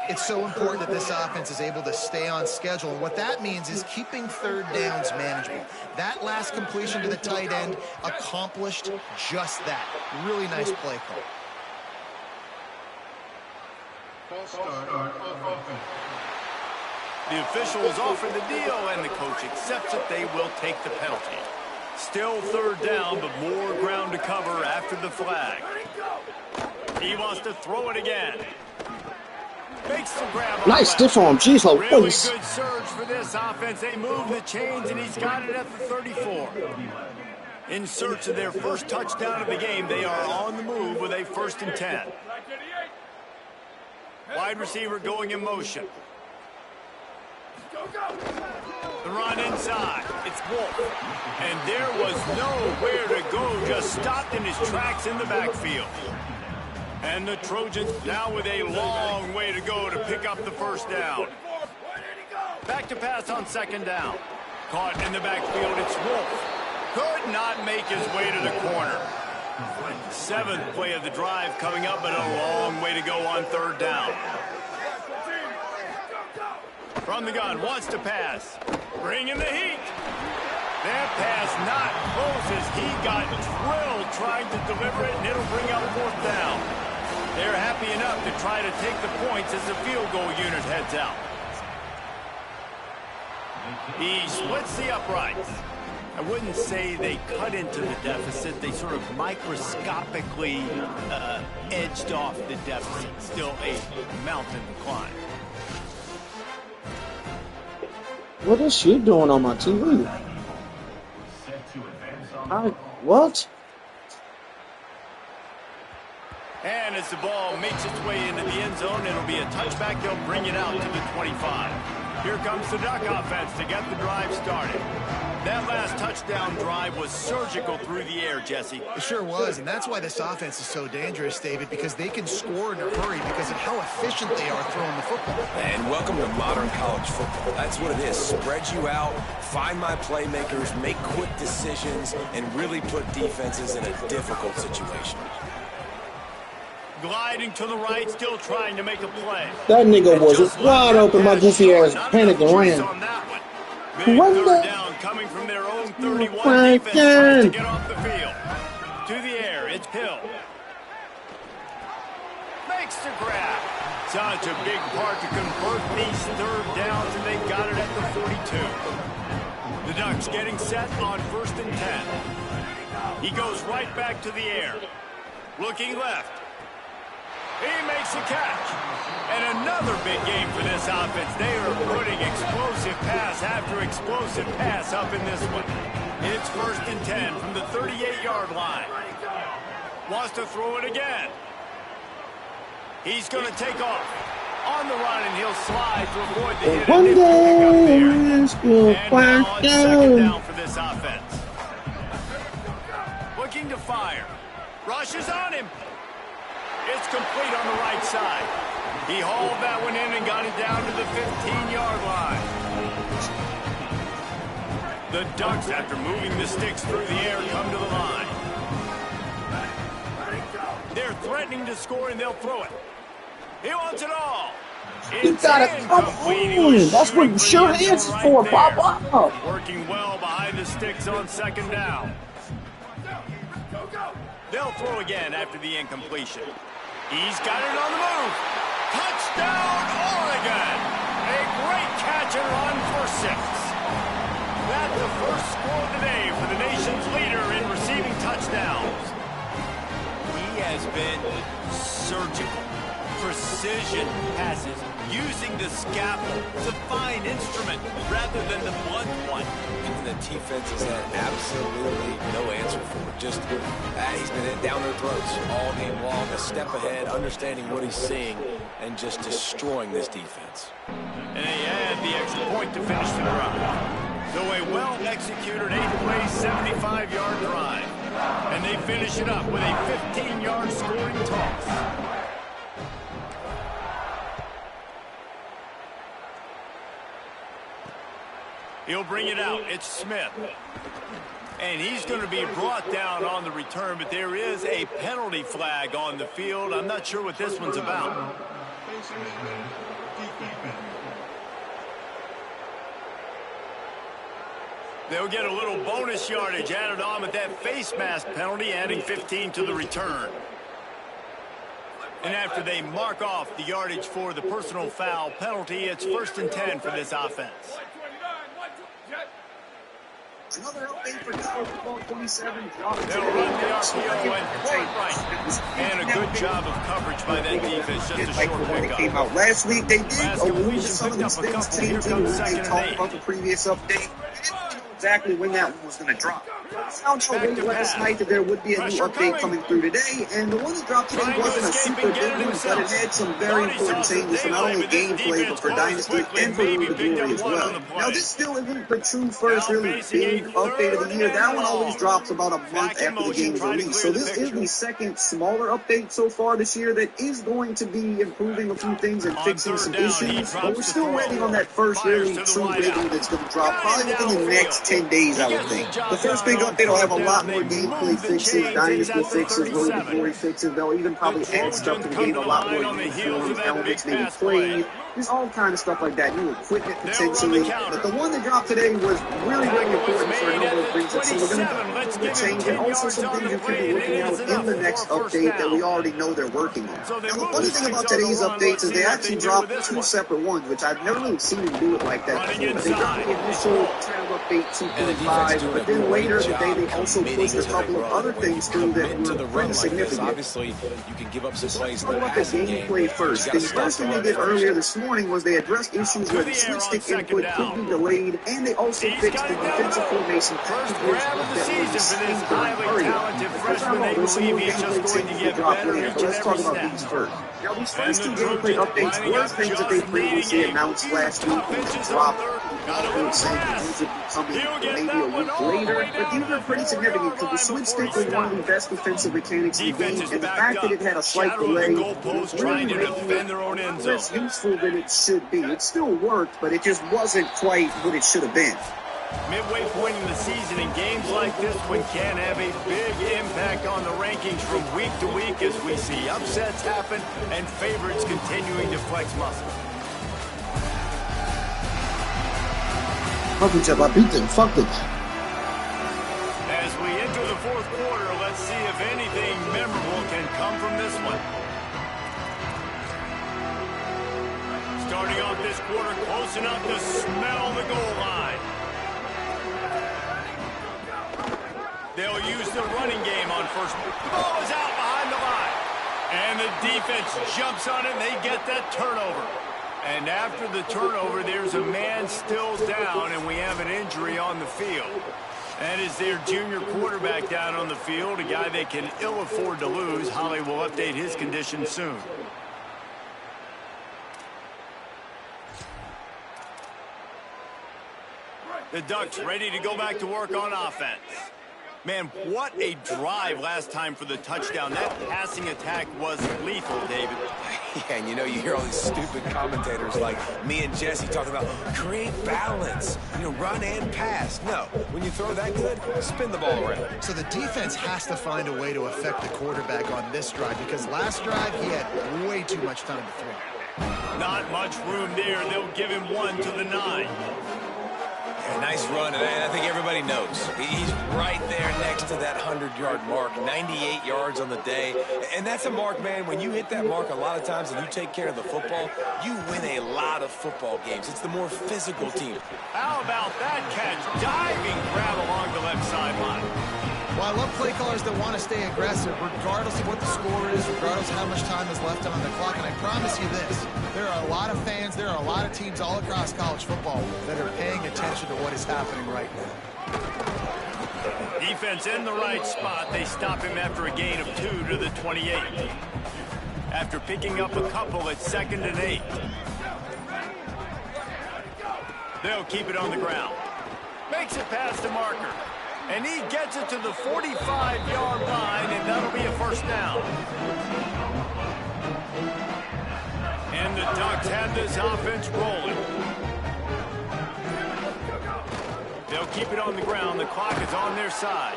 It's so important that this offense is able to stay on schedule. And what that means is keeping third downs manageable. That last completion to the tight end accomplished just that. Really nice play call. The officials offer the deal, and the coach accepts it. They will take the penalty. Still third down, but more ground to cover after the flag. He wants to throw it again. Makes the grab. Nice stiff arm. Jeez, really good face. surge for this offense. They move the chains, and he's got it at the 34. In search of their first touchdown of the game, they are on the move with a 1st and 10. Wide receiver going in motion. The run inside. It's Wolf. And there was nowhere to go. Just stopped in his tracks in the backfield. And the Trojans now with a long way to go to pick up the first down. Back to pass on 2nd down. Caught in the backfield, it's Wolf. Could not make his way to the corner. 7th play of the drive coming up, but a long way to go on 3rd down. From the gun, wants to pass. Bring in the heat. That pass not close as he got drilled trying to deliver it, and it'll bring up 4th down. They're happy enough to try to take the points as the field goal unit heads out. He splits the uprights. I wouldn't say they cut into the deficit. They sort of microscopically edged off the deficit. Still a mountain to climb. What is she doing on my TV? What? And as the ball makes its way into the end zone, it'll be a touchback. They'll bring it out to the 25. Here comes the Duck offense to get the drive started. That last touchdown drive was surgical through the air, Jesse. It sure was, and that's why this offense is so dangerous, David, because they can score in a hurry because of how efficient they are throwing the football. And welcome to modern college football. That's what it is. Spread you out, find my playmakers, make quick decisions, and really put defenses in a difficult situation. Gliding to the right, still trying to make a play. That nigga was wide open. My goofy ass panicked and ran. Big 3rd down coming from their own 31 defense trying to get off the field. To the air, it's Hill. Makes the grab. Such a big part to convert these 3rd downs, and they've got it at the 42. The Ducks getting set on 1st and 10. He goes right back to the air. Looking left. He makes a catch. And another big game for this offense. They are putting explosive pass after explosive pass up in this one. It's 1st and 10 from the 38-yard line. Wants to throw it again. He's going to take off. On the run, and he'll slide to avoid the hit. And now it's 2nd down for this offense. Looking to fire. Rushes on him. It's complete on the right side. He hauled that one in and got it down to the 15-yard line. The Ducks, after moving the sticks through the air, come to the line. They're threatening to score, and they'll throw it. He wants it all. You gotta come on. That's what sure is for, Papa. Working well behind the sticks on 2nd down. They'll throw again after the incompletion. He's got it on the move. Touchdown, Oregon. A great catch and run for 6. That's the first score of the day for the nation's leader in receiving touchdowns. He has been surgical. Precision passes, using the scalpel. It's a fine instrument rather than the blunt one. And the defense has had absolutely no answer for it. Just, he's been down their throats all game long, a step ahead, understanding what he's seeing, and just destroying this defense. And they add the extra point to finish the drive. So a well-executed 8-play, 75-yard drive. And they finish it up with a 15-yard scoring toss. He'll bring it out. It's Smith. And he's going to be brought down on the return, but there is a penalty flag on the field. I'm not sure what this one's about. They'll get a little bonus yardage added on with that face mask penalty, adding 15 to the return. And after they mark off the yardage for the personal foul penalty, it's 1st and 10 for this offense. Another update for college football 27. They'll run the RPO and pull it right. And a good job of coverage by that defense. Just a short pickup. Came out last week. They did allude to some of these things changing when they talked about the previous update. Exactly when that one was going to drop. Sounds so late last night that there would be a new update coming through today, and the one that dropped today wasn't a super big one, but it had some very important changes for not only gameplay, but for Dynasty and for Room to Glory as well. Now, this still isn't the true first really big update of the year. That one always drops about a month after the game is released, so this is the second smaller update so far this year that is going to be improving a few things and fixing some issues, but we're still waiting on that first really true big one that's going to drop probably within the next 10 days, I would think. The first big big update will have a lot more gameplay fixes, dynasty fixes, road to glory fixes. They'll even probably add stuff to the game, a lot more uniforms, helmets, maybe plays. There's all kind of stuff like that, new equipment potentially. But the one that dropped today was really, really important for a number of reasons. So we're going to change it. Also some things you could be looking out in the next update that we already know they're working on. Now, the funny thing about today's updates is they actually dropped two separate ones, which I've never really seen them do it like that before. They dropped the initial kind of update 2.5, but then later in the day they also pushed a couple of other things through that were pretty significant. Obviously, you can give up some plays in the gameplay first. The first thing they did earlier this morning was they addressed issues where the switch stick input could be delayed, and they also fixed the defensive formation packages that were speed during hurry. There's some more gameplay changes to drop later, but let's talk about these first. Now, these first two gameplay updates were things that they previously announced last week and dropped. Saying that these would be coming maybe a week later, but these are pretty significant because the switch stick was one of the best defensive mechanics in the game, and the fact that it had a slight delay was really making it less useful than it should be. It still worked, but it just wasn't quite what it should have been. Midway point in the season, and games like this one can have a big impact on the rankings from week to week as we see upsets happen and favorites continuing to flex muscle. Fuck each other, I beat them, fuck them. As we enter the fourth quarter, let's see if anything memorable can come from this one. Starting off this quarter close enough to smell the goal line. They'll use the running game on first. The ball is out behind the line. And the defense jumps on it, and they get that turnover. And after the turnover, there's a man still down, and we have an injury on the field. That is their junior quarterback down on the field, a guy they can ill afford to lose. Holly will update his condition soon. The Ducks ready to go back to work on offense. Man, what a drive last time for the touchdown. That passing attack was lethal, David. Yeah, and you know, you hear all these stupid commentators like me and Jesse talking about create balance, run and pass. No, when you throw that good, spin the ball around. So the defense has to find a way to affect the quarterback on this drive because last drive he had way too much time to throw. Not much room there. They'll give him one to the 9. Yeah, nice run, and I think everybody knows. He's right there next to that 100-yard mark, 98 yards on the day. And that's a mark, man, when you hit that mark a lot of times and you take care of the football, you win a lot of football games. It's the more physical team. How about that catch? Diving grab along the left sideline. Well, I love play callers that want to stay aggressive, regardless of what the score is, regardless of how much time is left on the clock. And I promise you this, there are a lot of fans, there are a lot of teams all across college football that are paying attention to what is happening right now. Defense in the right spot. They stop him after a gain of 2 to the 28. After picking up a couple at 2nd and 8. They'll keep it on the ground. Makes it past the marker. And he gets it to the 45-yard line, and that'll be a first down. And the Ducks have this offense rolling. They'll keep it on the ground. The clock is on their side.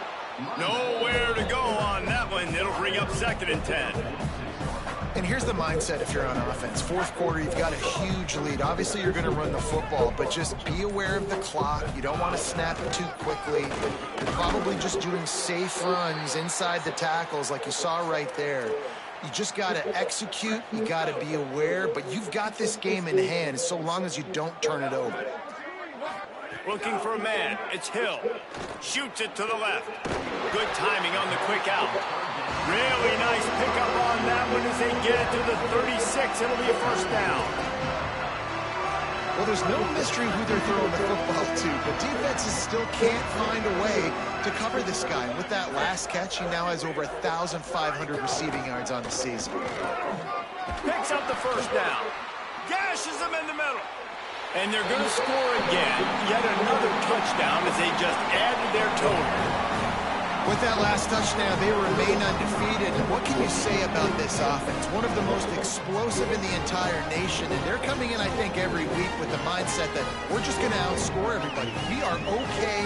Nowhere to go on that one. It'll bring up 2nd and 10. And here's the mindset if you're on offense. Fourth quarter, you've got a huge lead. Obviously, you're going to run the football, but just be aware of the clock. You don't want to snap it too quickly. You're probably just doing safe runs inside the tackles like you saw right there. You just got to execute. You got to be aware, but you've got this game in hand so long as you don't turn it over. Looking for a man. It's Hill. Shoots it to the left. Good timing on the quick out. Really nice pickup on that one as they get it to the 36. It'll be a first down. Well, there's no mystery who they're throwing the football to, but defenses still can't find a way to cover this guy. And with that last catch, he now has over 1,500 receiving yards on the season. Picks up the first down. Gashes him in the middle. And they're going to score again. Yet another touchdown as they just add to their total. With that last touchdown, they remain undefeated. What can you say about this offense? One of the most explosive in the entire nation, and they're coming in, I think, every week with the mindset that we're just going to outscore everybody. We are okay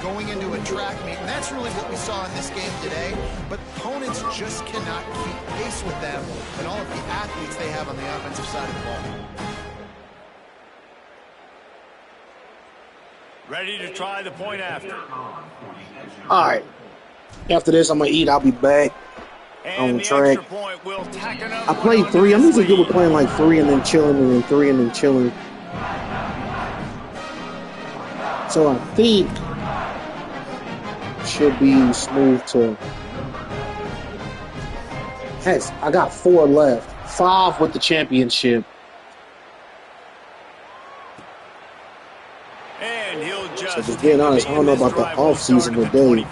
going into a track meet, and that's really what we saw in this game today. But opponents just cannot keep pace with them and all of the athletes they have on the offensive side of the ball. Ready to try the point after. All right. After this, I'm going to eat. I'll be back on the track. I played 3. I'm usually good with playing like 3 and then chilling and then 3 and then chilling. So I think should be smooth to. Heck, I got 4 left. 5 with the championship. And he'll So just being honest, I don't know about the offseason today.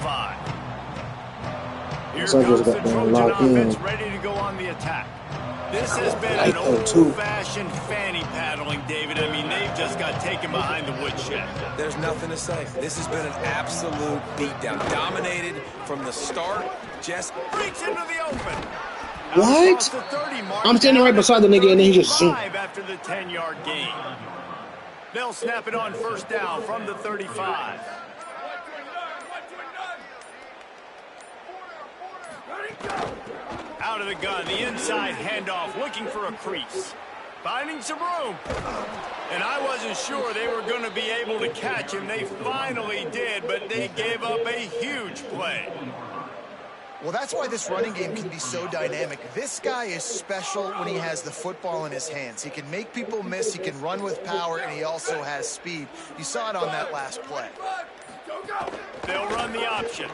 So I just got to lock in. Ready to go on the attack. This has been an old-fashioned fanny paddling, David. I mean, they've just got taken behind the woodshed. There's nothing to say. This has been an absolute beatdown. Dominated from the start. Just breaks into the open. What? I'm standing right beside the nigga and then he just zoomed. After the 10-yard gain. They'll snap it on first down from the 35. Out of the gun, the inside handoff, looking for a crease. Finding some room. And I wasn't sure they were going to be able to catch him. They finally did, but they gave up a huge play. Well, that's why this running game can be so dynamic. This guy is special when he has the football in his hands. He can make people miss, he can run with power, and he also has speed. You saw it on that last play. They'll run the option.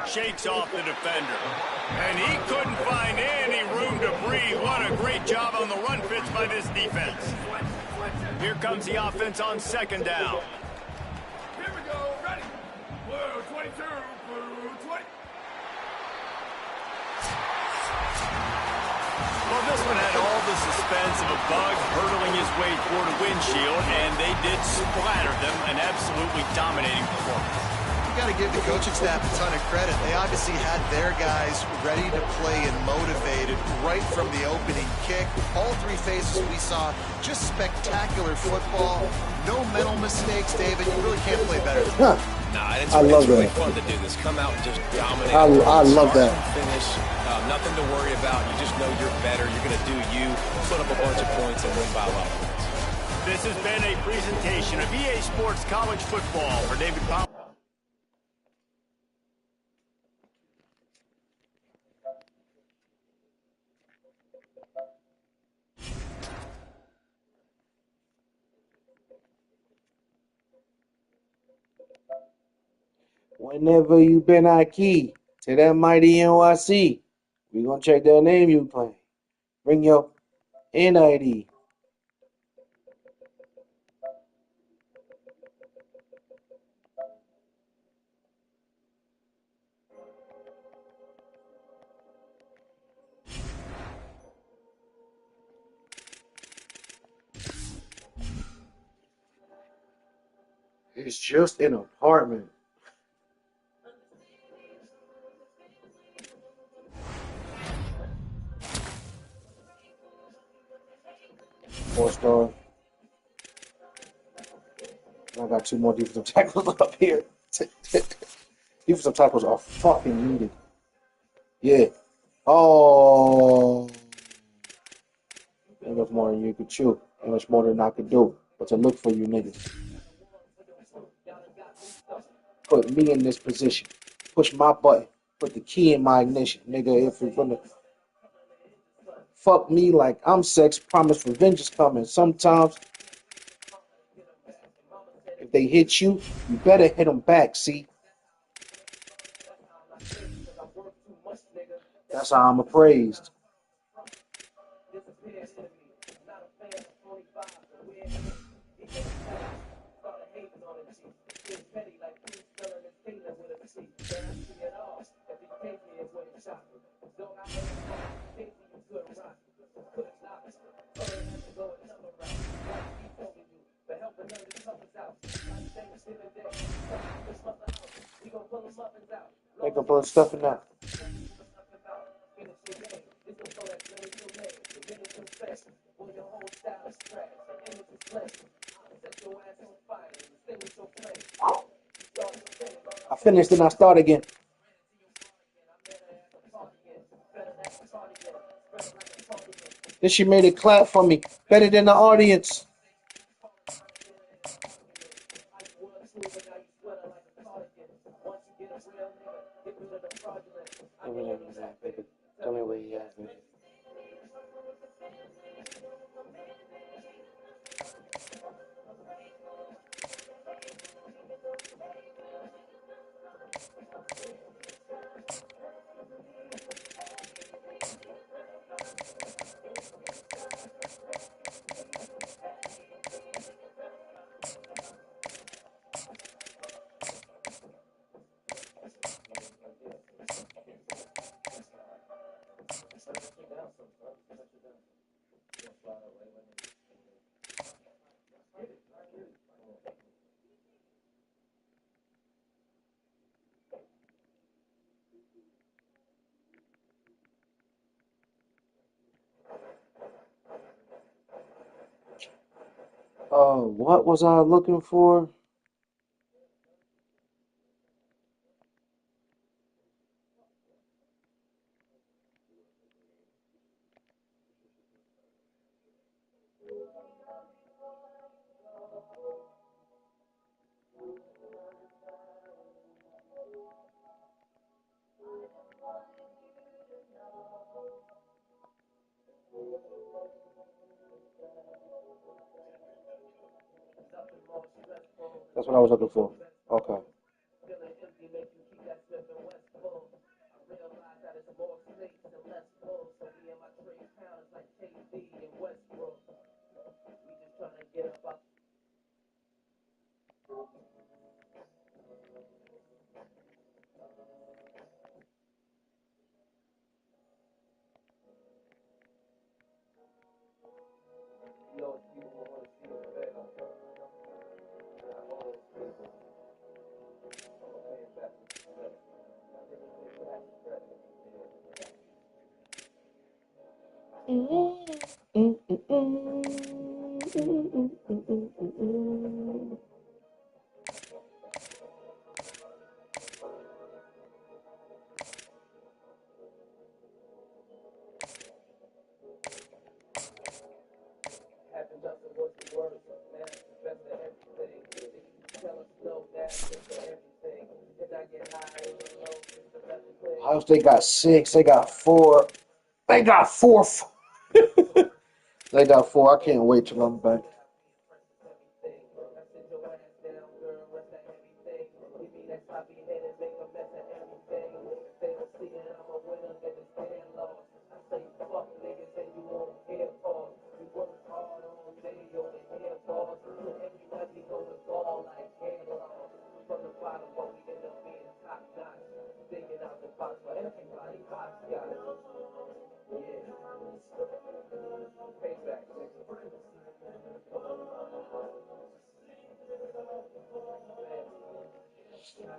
Shakes off the defender. And he couldn't find any room to breathe. What a great job on the run fits by this defense. Here comes the offense on second down. Here we go. Ready. Blue 22. Blue 20. Well, this one had all the suspense of a bug hurtling his way toward a windshield, and they did splatter them. An absolutely dominating performance. You got to give the coaching staff a ton of credit. They obviously had their guys ready to play and motivated right from the opening kick. All 3 phases we saw, just spectacular football. No mental mistakes, David. You really can't play better than that. Nah, it's I love really that. fun to do this. Come out and just dominate. I love that. Finish. Nothing to worry about. You just know you're better. You're going to do you. Put up a bunch of points and win by a lot of points. This has been a presentation of EA Sports College Football for David Powell. Whenever you been key to that mighty NYC, we gonna check that name you claim. Bring your NID. It's just an apartment. Four-star. I got 2 more defensive tackles up here. Defensive tackles are fucking needed. Yeah. Oh. Ain't much more than you could chew. Ain't much more than I could do. But to look for you niggas. Put me in this position. Push my button. Put the key in my ignition. Nigga, if you're gonna fuck me like I'm sex, promise revenge is coming. Sometimes, if they hit you, you better hit them back, see? That's how I'm appraised. They can put stuff in that. I finished and I start again. Then she made it clap for me. Better than the audience. Tell me where he at, baby. What was I looking for? That's what I was looking for. Okay. Ohio State got 6. They got 4. They got 4. They got 4. I can't wait till I'm back.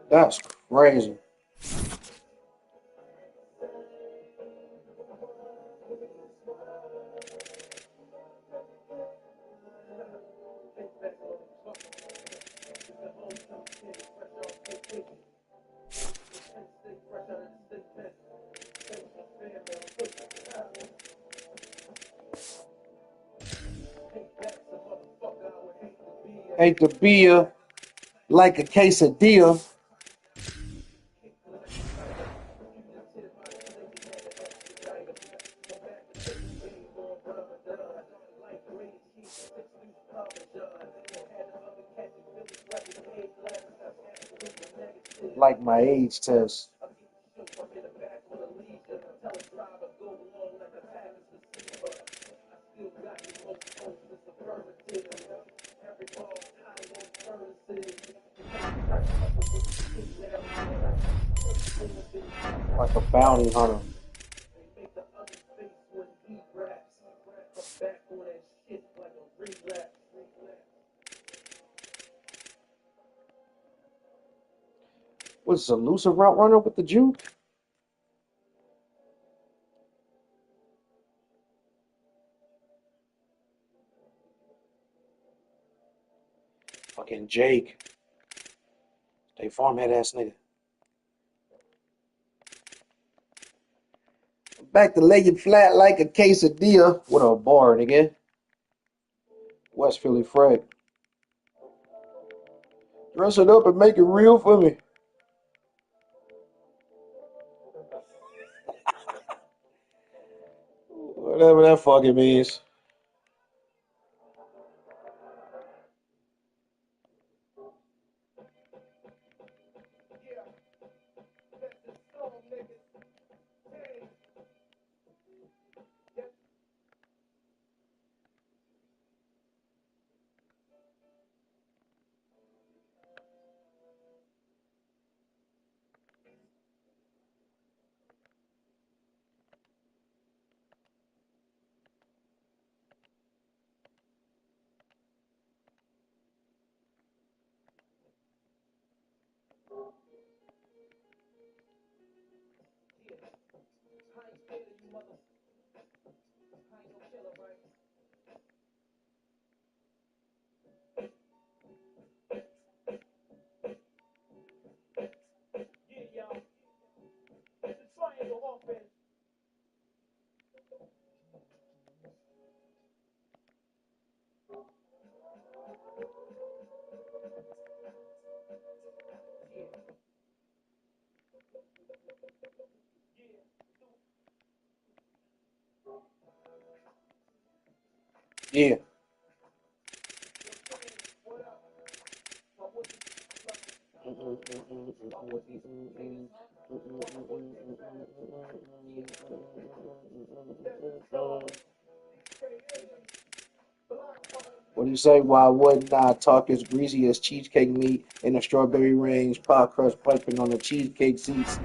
That's crazy. Hate to be like a quesadilla. Like my age test. Like a bounty hunter. What's a elusive route runner with the juke? Fucking Jake. They farm head ass nigga. Back to lay you flat like a quesadilla. What a bar, nigga. West Philly Fred. Dress it up and make it real for me. Whatever that fucking means. Yeah. What do you say? Why wouldn't I talk as greasy as cheesecake meat in a strawberry range, pop crust piping on the cheesecake seats?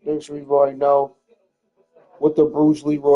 Next we already know what the Bruce Leroy